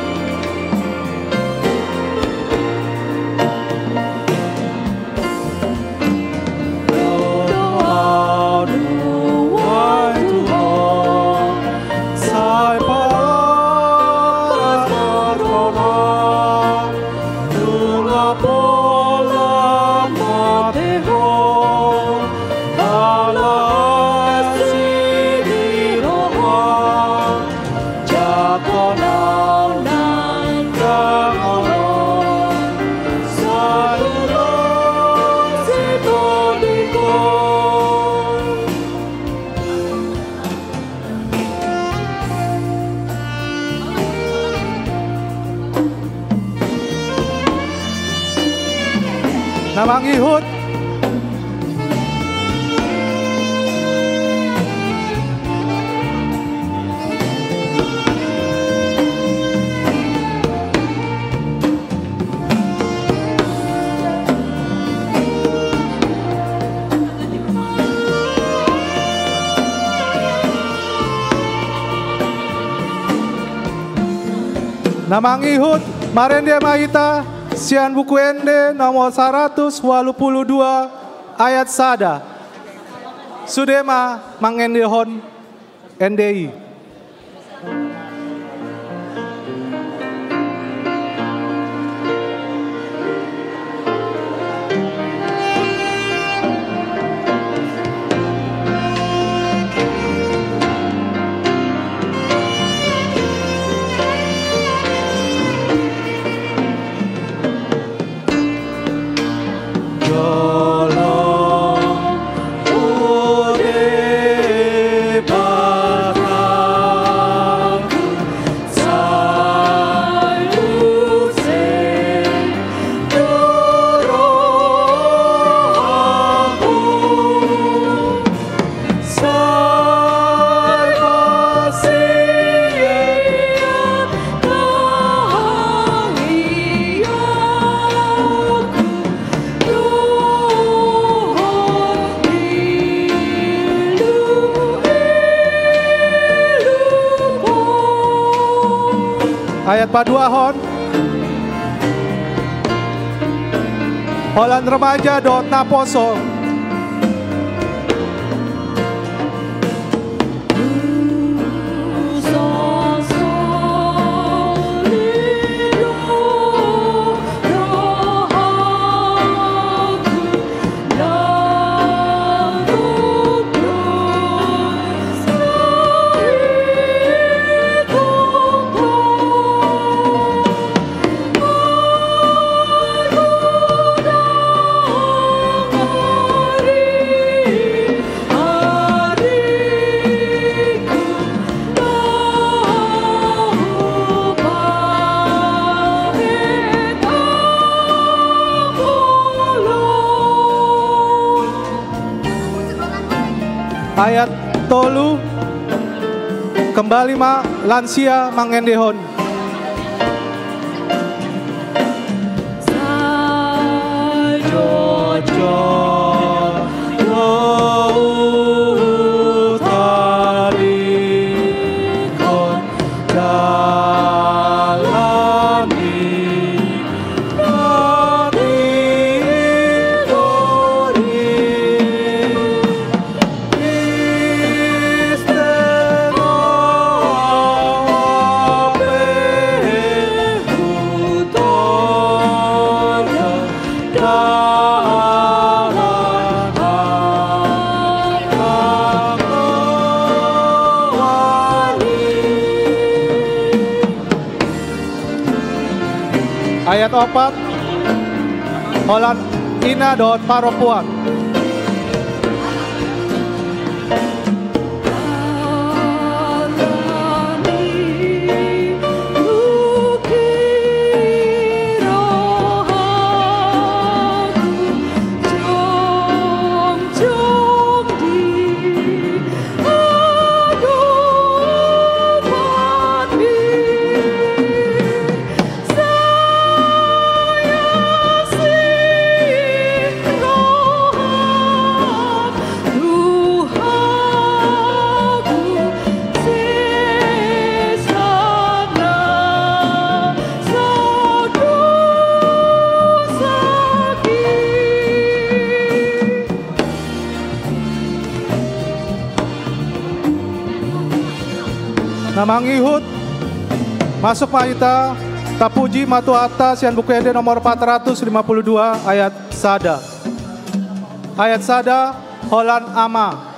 Namang ihut Namang ihut marende mahita sian buku ende nomor 182 ayat sada. Sudema mangendehon NDI. Ayat paduahon Holland remaja dot naposo. Ayat tolu kembali lansia mangendehon. Ayat 4 Holan ina dot paropuan. Namangihut masuk mahita tapuji matu atas yang buku ende nomor 452 ayat sada. Ayat sada Holan ama.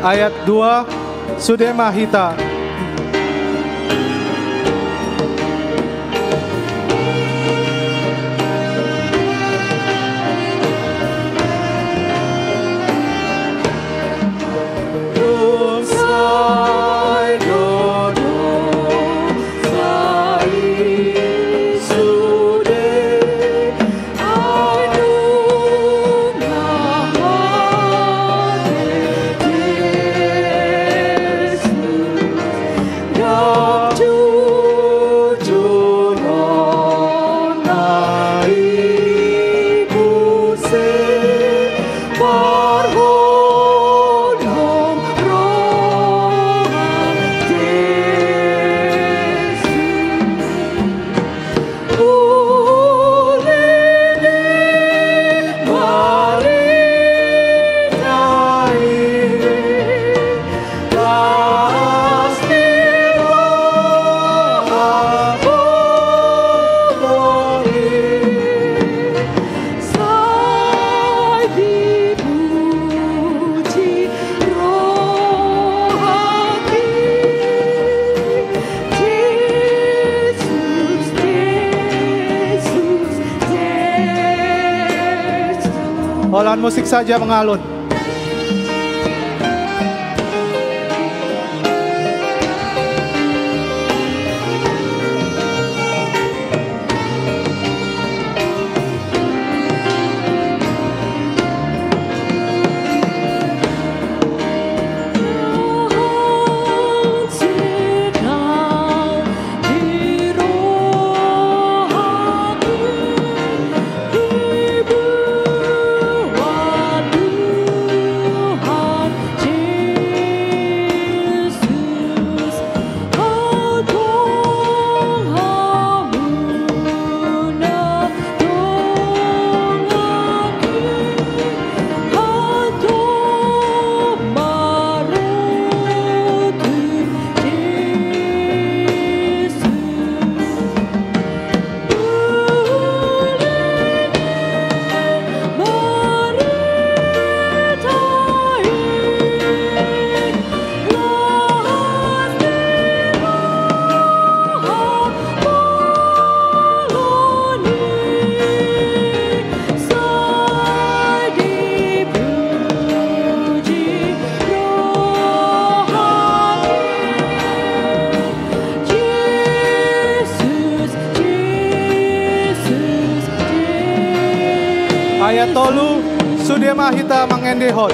Ayat 2 Sudemahita. Olahan musik saja mengalun. Ayat tolu Sudema Hita Mangendehon.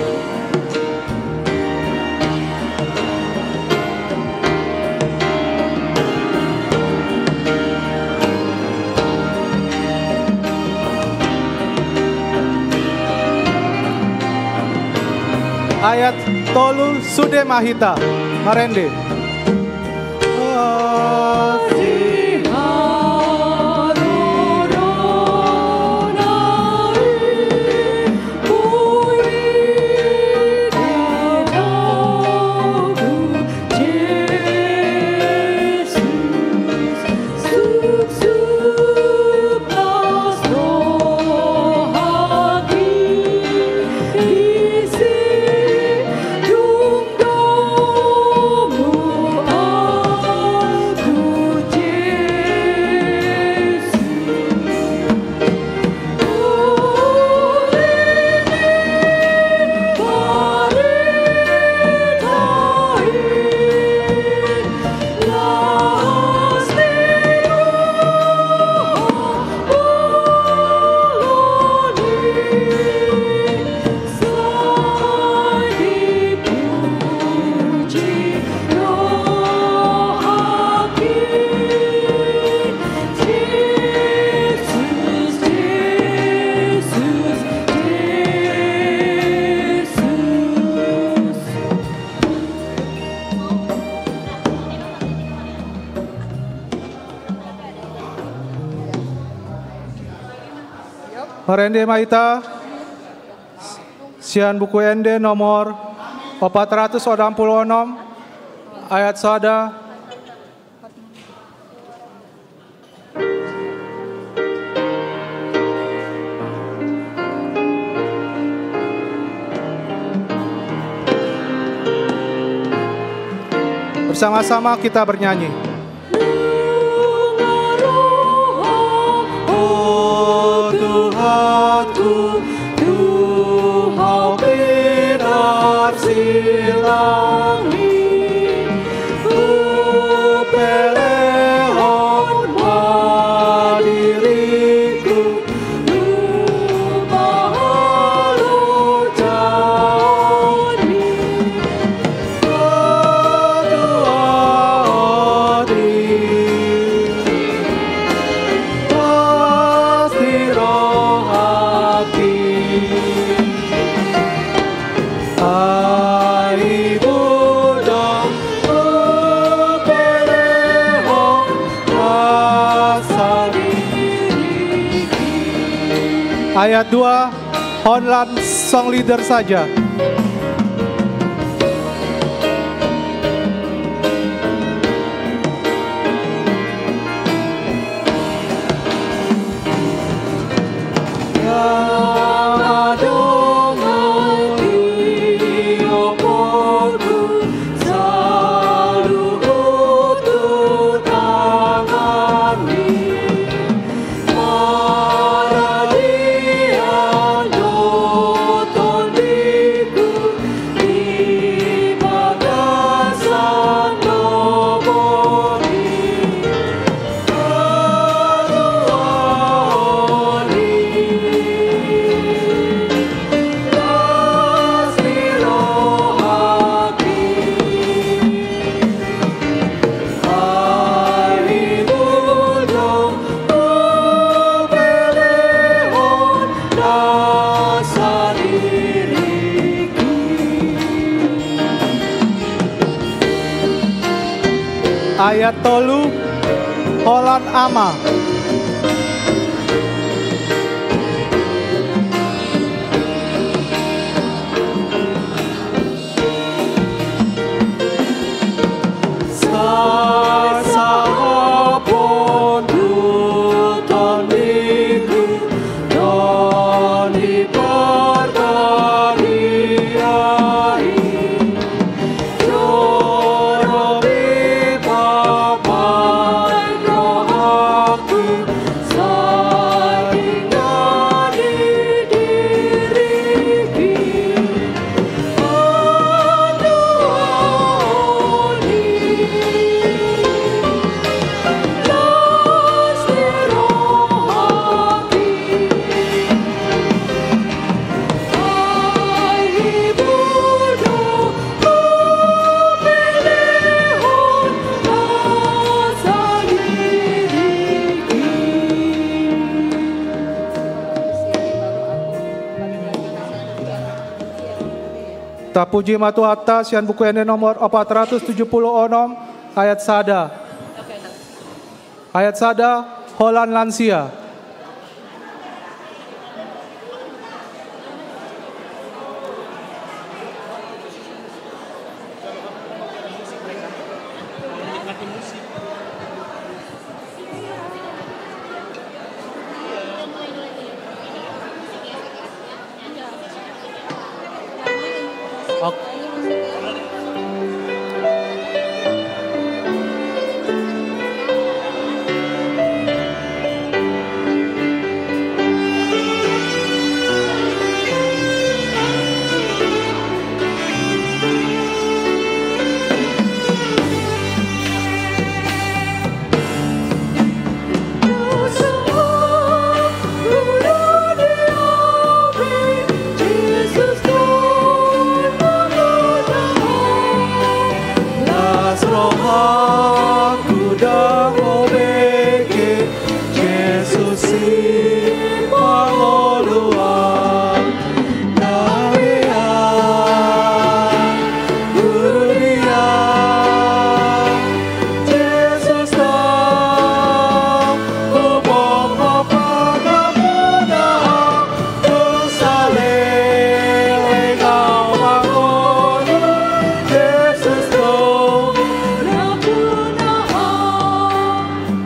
Ayat tolu Sudema Hita Marende. Marende Mahita Sian buku ende nomor 486 ayat sada bersama-sama kita bernyanyi. Tuhanku, Tuhan benar silangi, pelehon diriku, mahalu jani, Ayat 2 Honlan Song Leader saja. Maradian Ayat tolu Holland Ama. Tapuji matu atas yang buku ende nomor 476 ayat sada. Ayat sada Holland lansia.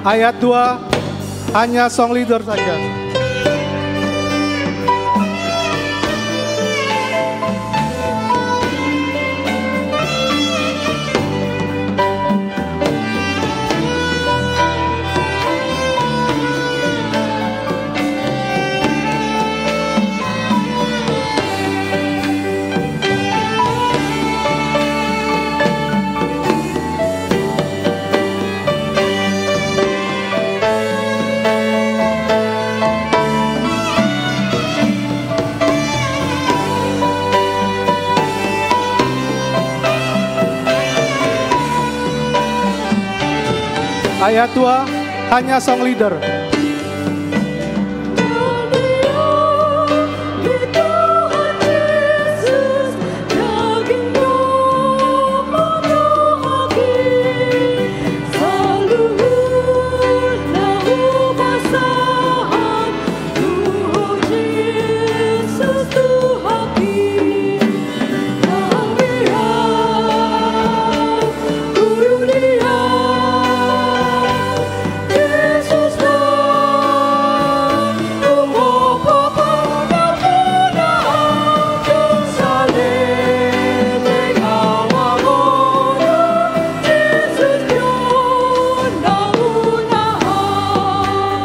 Ayat 2 hanya song leader saja. Ayat 2 hanya song leader.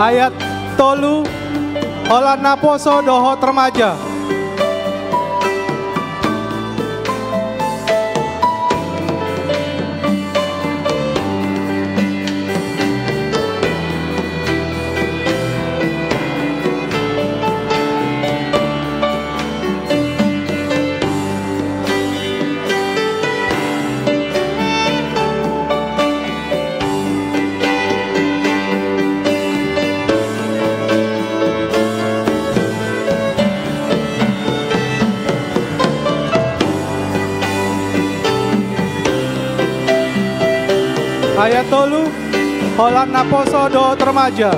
Ayat tolu Holland naposo dohot remaja. Ayat tolu, holan naposo do remaja.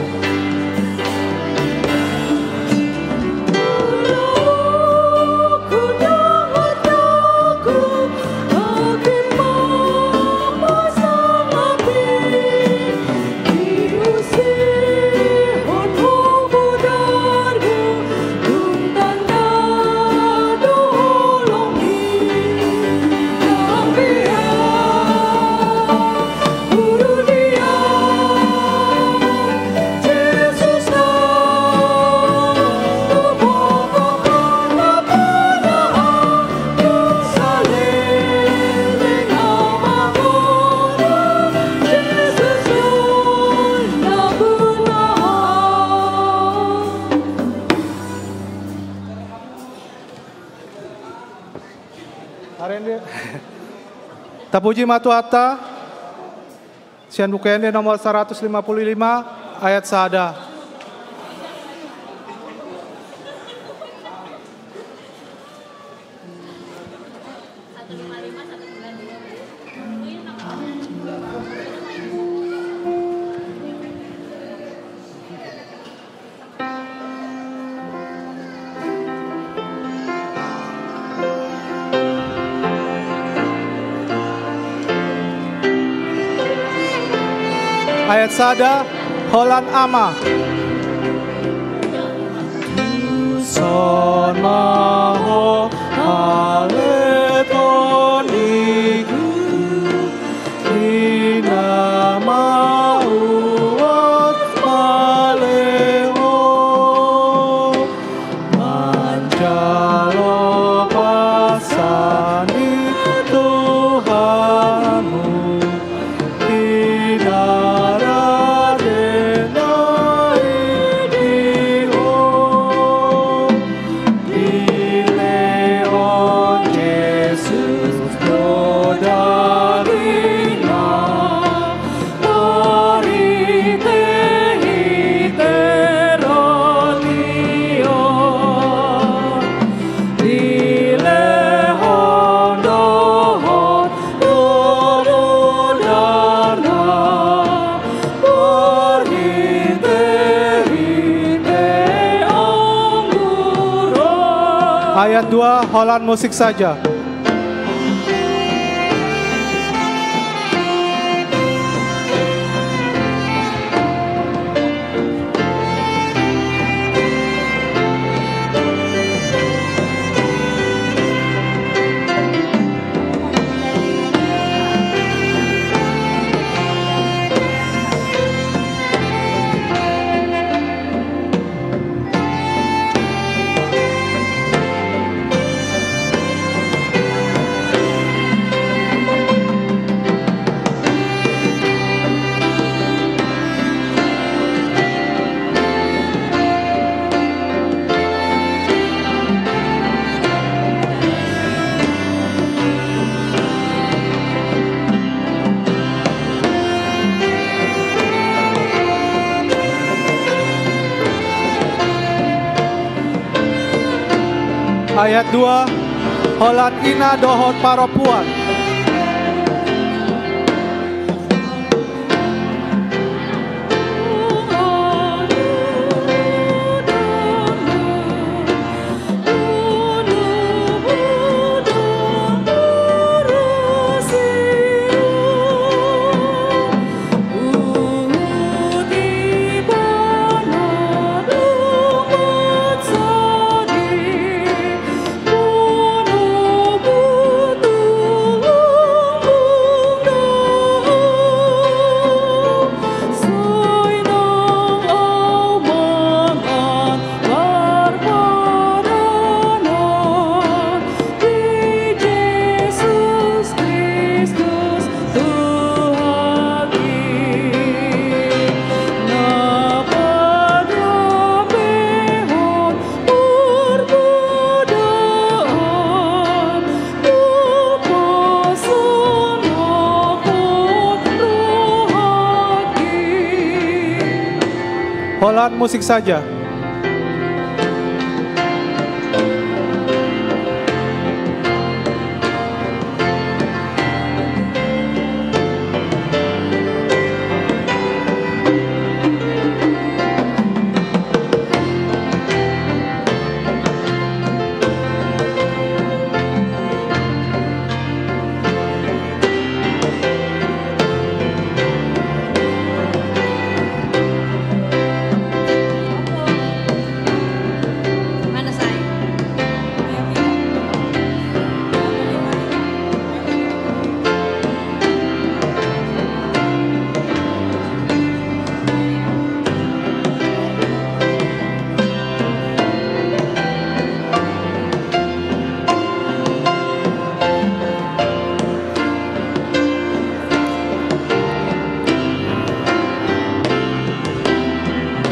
Tapuji matuata, sian bukende nomor 155 ayat sada. Ayat sada, holan ama. Son maho aletoniku ina mauat maleho manjalo pasani Tuhanmu Ayat 2, holan musik saja. Ayat 2, holan ina dohot paropuan. Holan musik saja.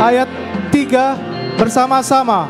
ayat 3 bersama-sama.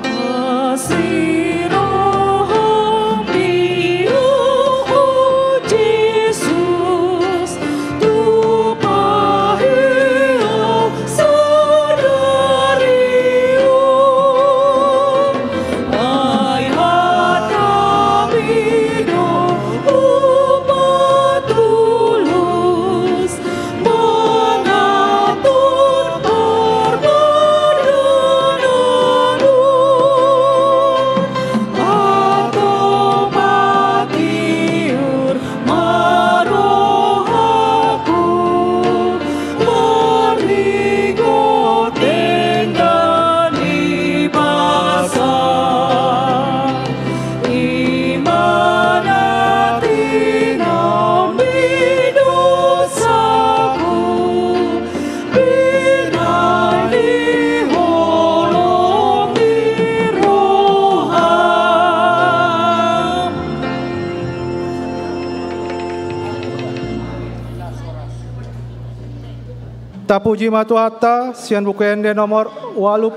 Tapuji matuata sian buku ende nomor 86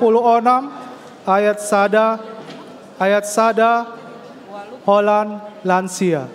ayat sada Holland lansia.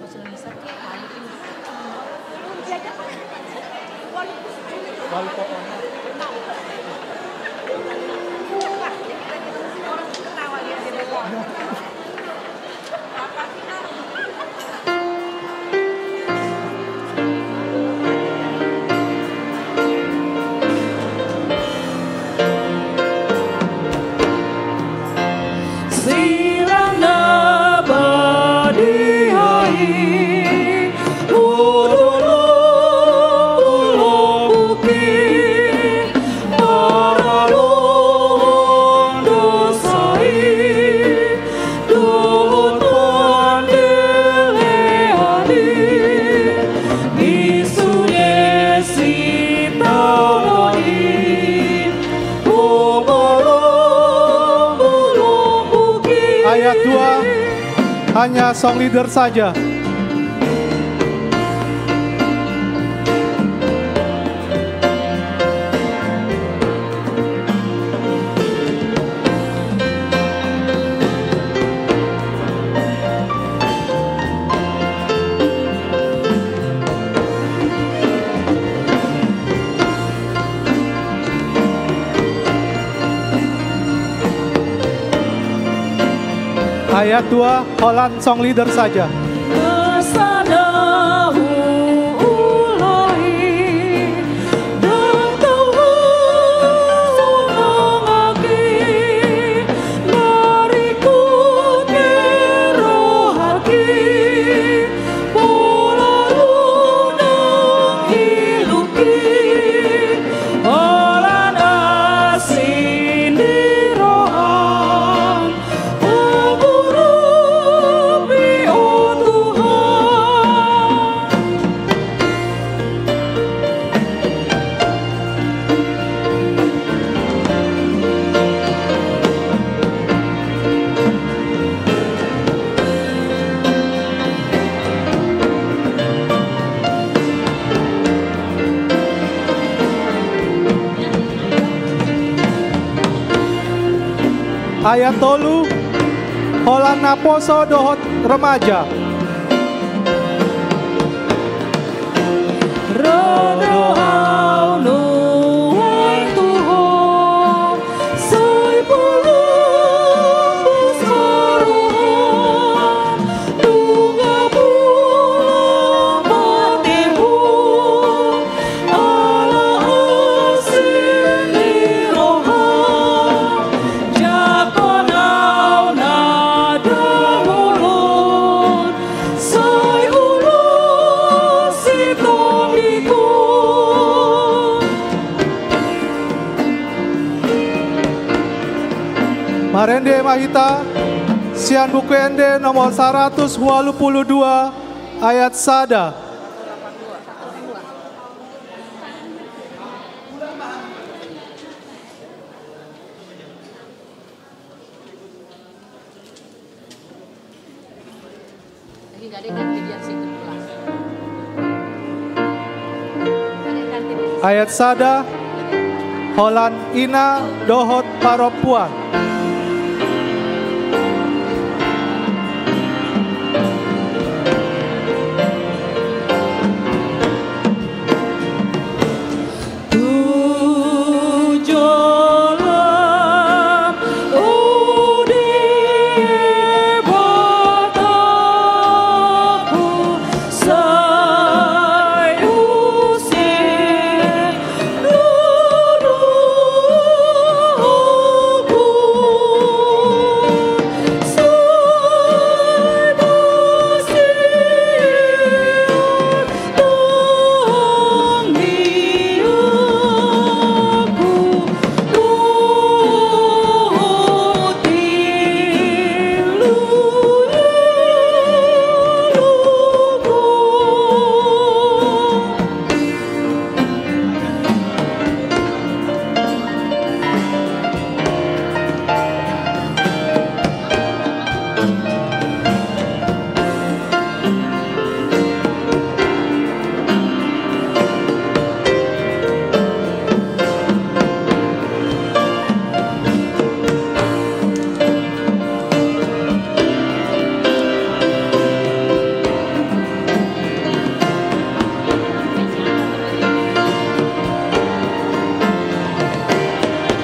Ayat 2 hanya song leader saja. Ayat 2 Holland song leader saja. Ayat tolu Holland naposo dohot remaja. Marende Mahita sian buku ende nomor 182 ayat sada. Ayat sada Holan ina dohot paropuan.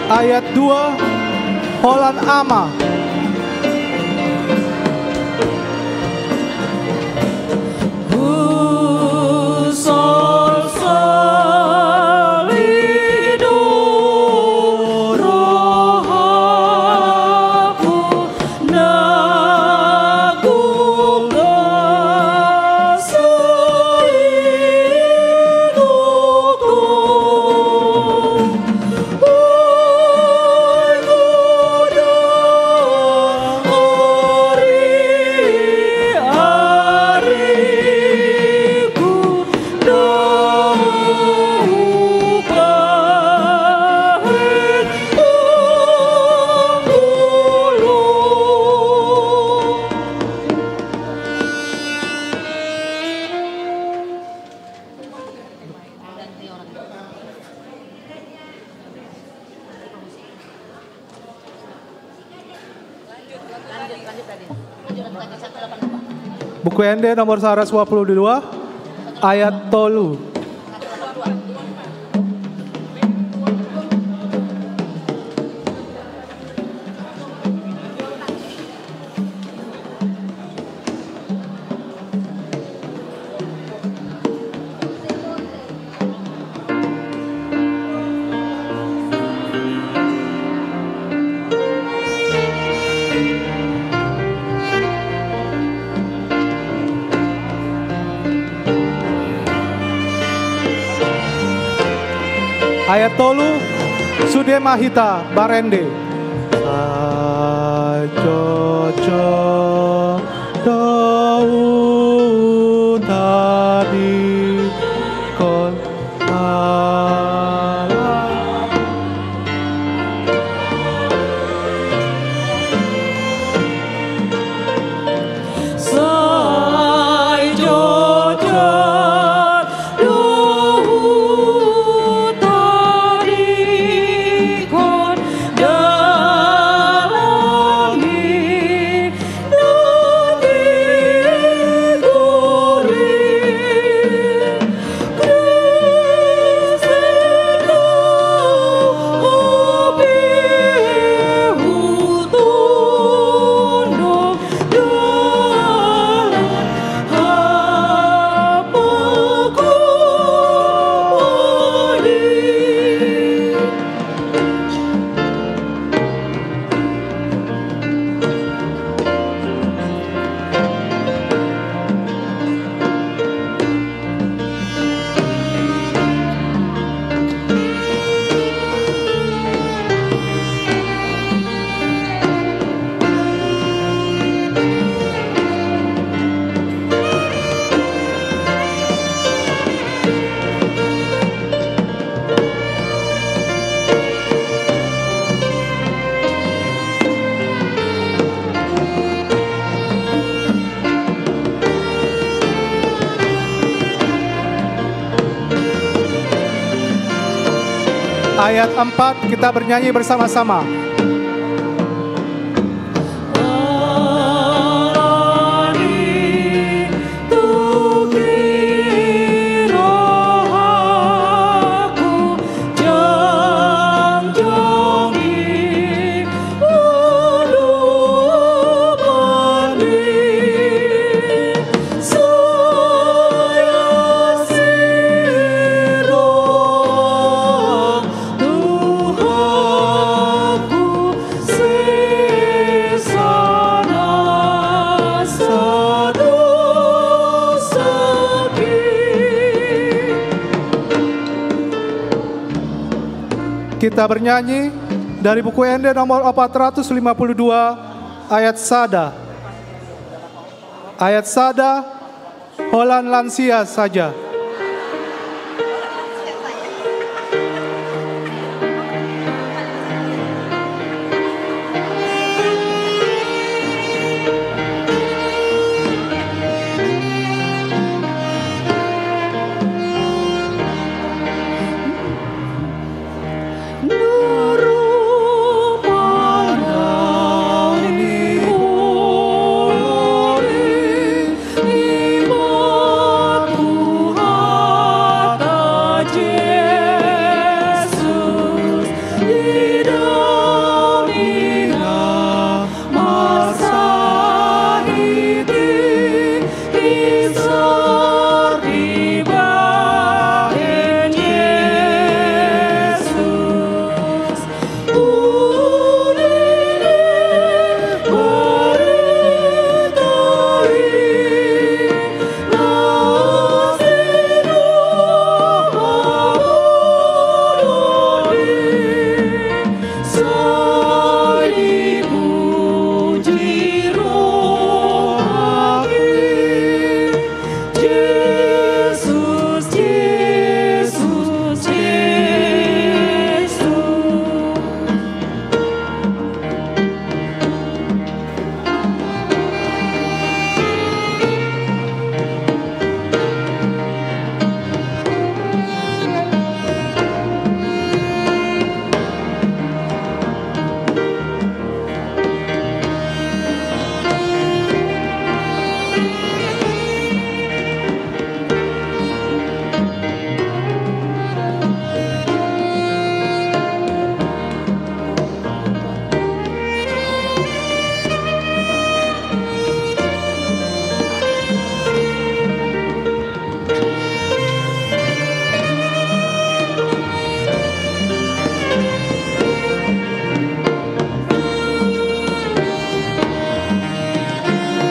Ayat 2, Holan ama. Buku ND nomor 122 ayat tolu. Ayat tolu Sude Mahita Barende. Sajojo dau tadi kon No Ayat 4 kita bernyanyi bersama-sama. Kita bernyanyi dari buku ND nomor 452 ayat sada. Ayat sada, holan lansia saja.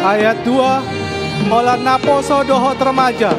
Ayat 2, holan naposo dohot remaja.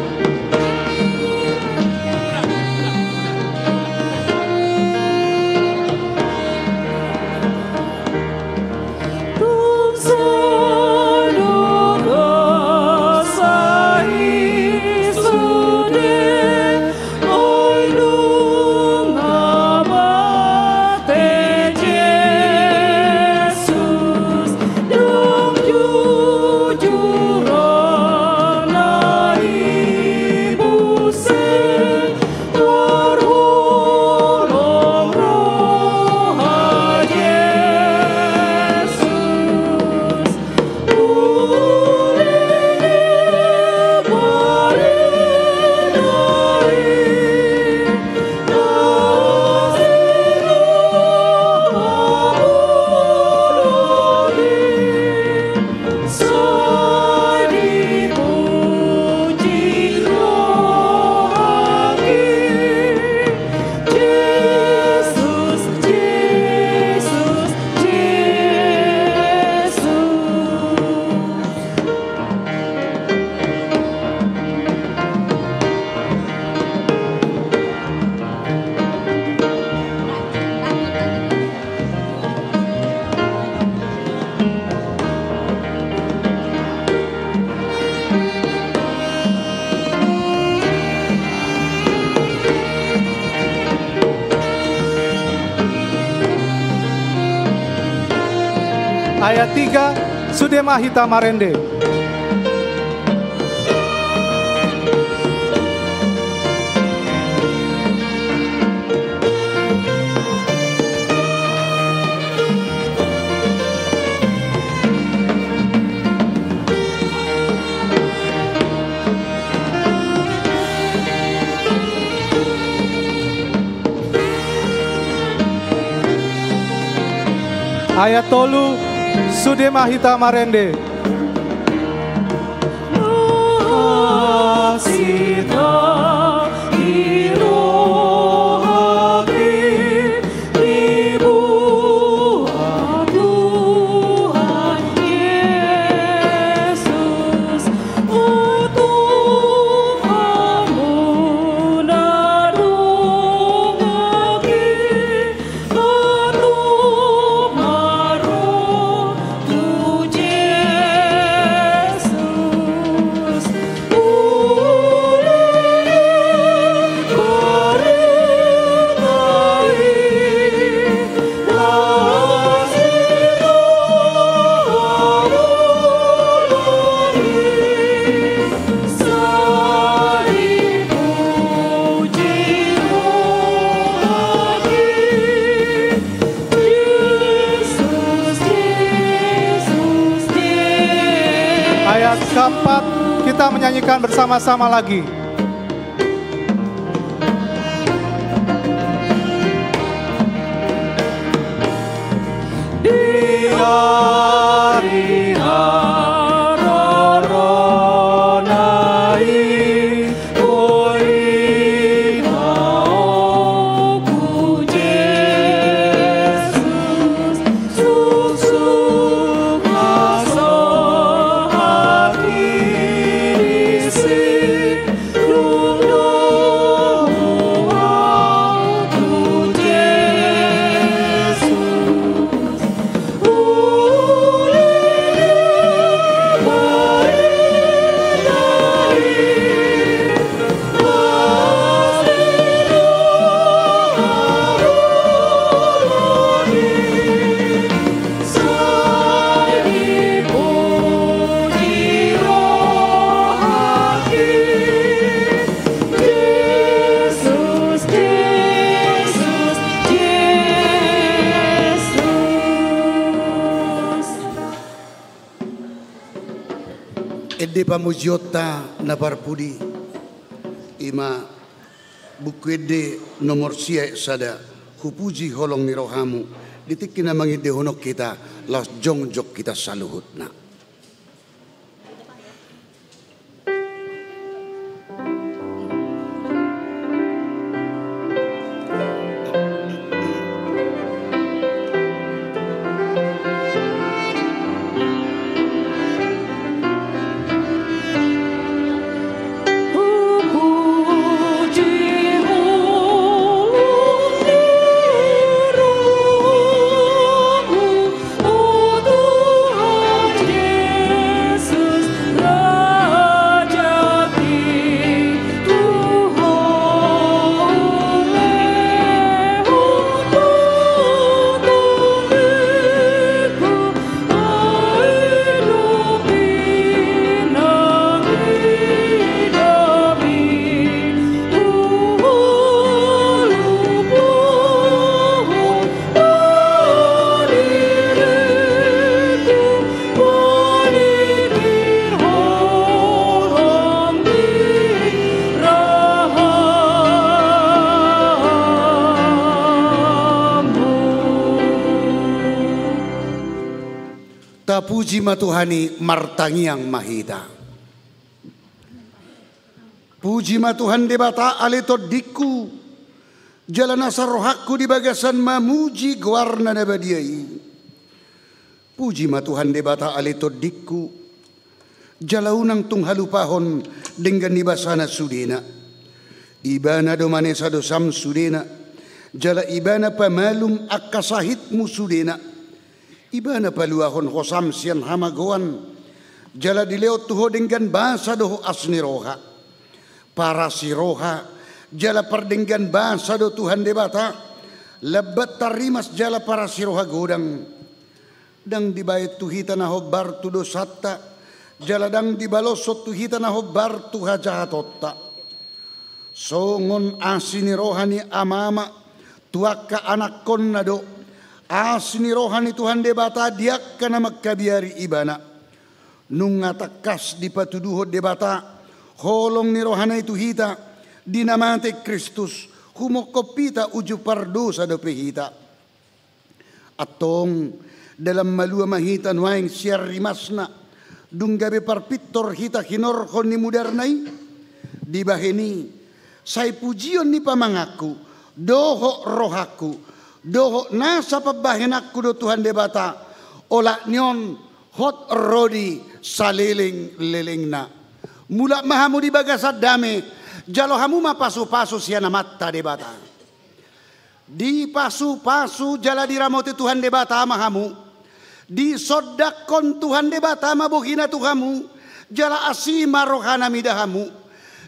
Ayat 3, Sudemahita Marende. Ayat tolu Sude Mahita Marende. Ayat keempat kita menyanyikan bersama-sama lagi. Ede pamujiota na parpudi ima buku ede nomor sia sada hupuji holong ni rohamu ditik na mangide honok kita las jongjok kita saluhutna. Puji matuhani martangiang mahita. Puji matuhan debata aleto diku. Jalan asar rohakku di bagasan mamuji gwarna nabadiai. Puji matuhan debata aleto diku. Jalaunang tung halupahon dengan nibasana sudena. Ibana domane sadosam sudena. Jala ibana pamalum akasahitmu sudena. Ibana paluahon hosam sian hamagoan jala dileo tuho dengan bahasa doho asni roha para si roha jala perdenggan bahasa do Tuhan debata lebat tarimas jala para si roha godang dang dibayat tuhita na hobar tu dosata jala dang dibalosot tuhita na hobar tu hajatotta songon asini rohani amama tuaka anak kon nado asni rohani Tuhan debata diak kana magkabiari ibana nung ngatakas di patuduho debata holong ni rohana itu hita dinamate Kristus humokopita uju pardosa do pehita atong dalam malua mahitan waing siar rimasna dunggabe parpitor hita hinor koni mudarnai di baheni sai pujion ni pamangaku doho rohaku doho nasa pabahenakku do Tuhan debata ola nyon hot rodi saliling lelingna mula mahamu di bagasat dame jalo hamu ma pasu-pasu siana matta debata di pasu-pasu jala diramoti Tuhan debata mahamu di sodakon Tuhan debata mabohina Tuhamu jala asima rohana midahamu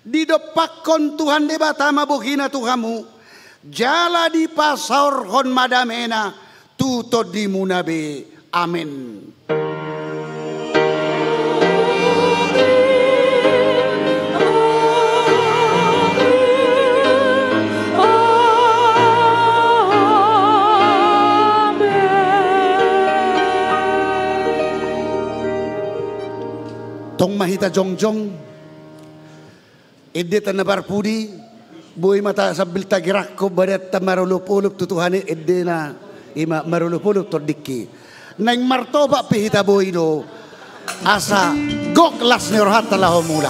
di dopakon Tuhan debata mabohina Tuhamu jala di pasor hon madamena tuto di munabe amin. Tong mahita jongjong edde tanabar pudi boy mata sabil tagirak ko badat tamarulup-ulup tutuhani edde na ima marulup-ulup tordiki nang martoba pihita boy do asa goklas ni rohat talaho mula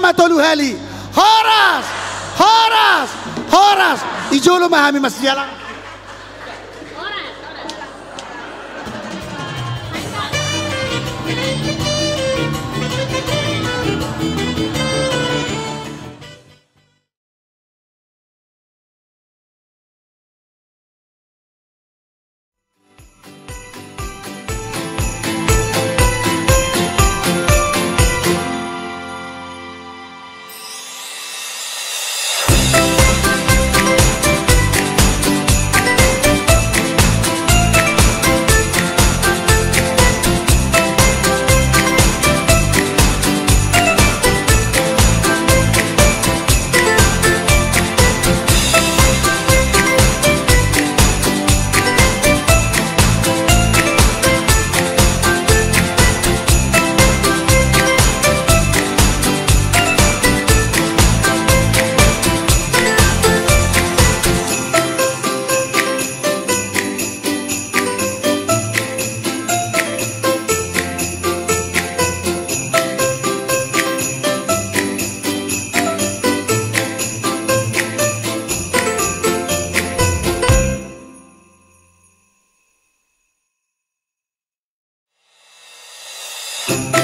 Matoluhali horas horas horas ijolo mahami mas jalan Thank you.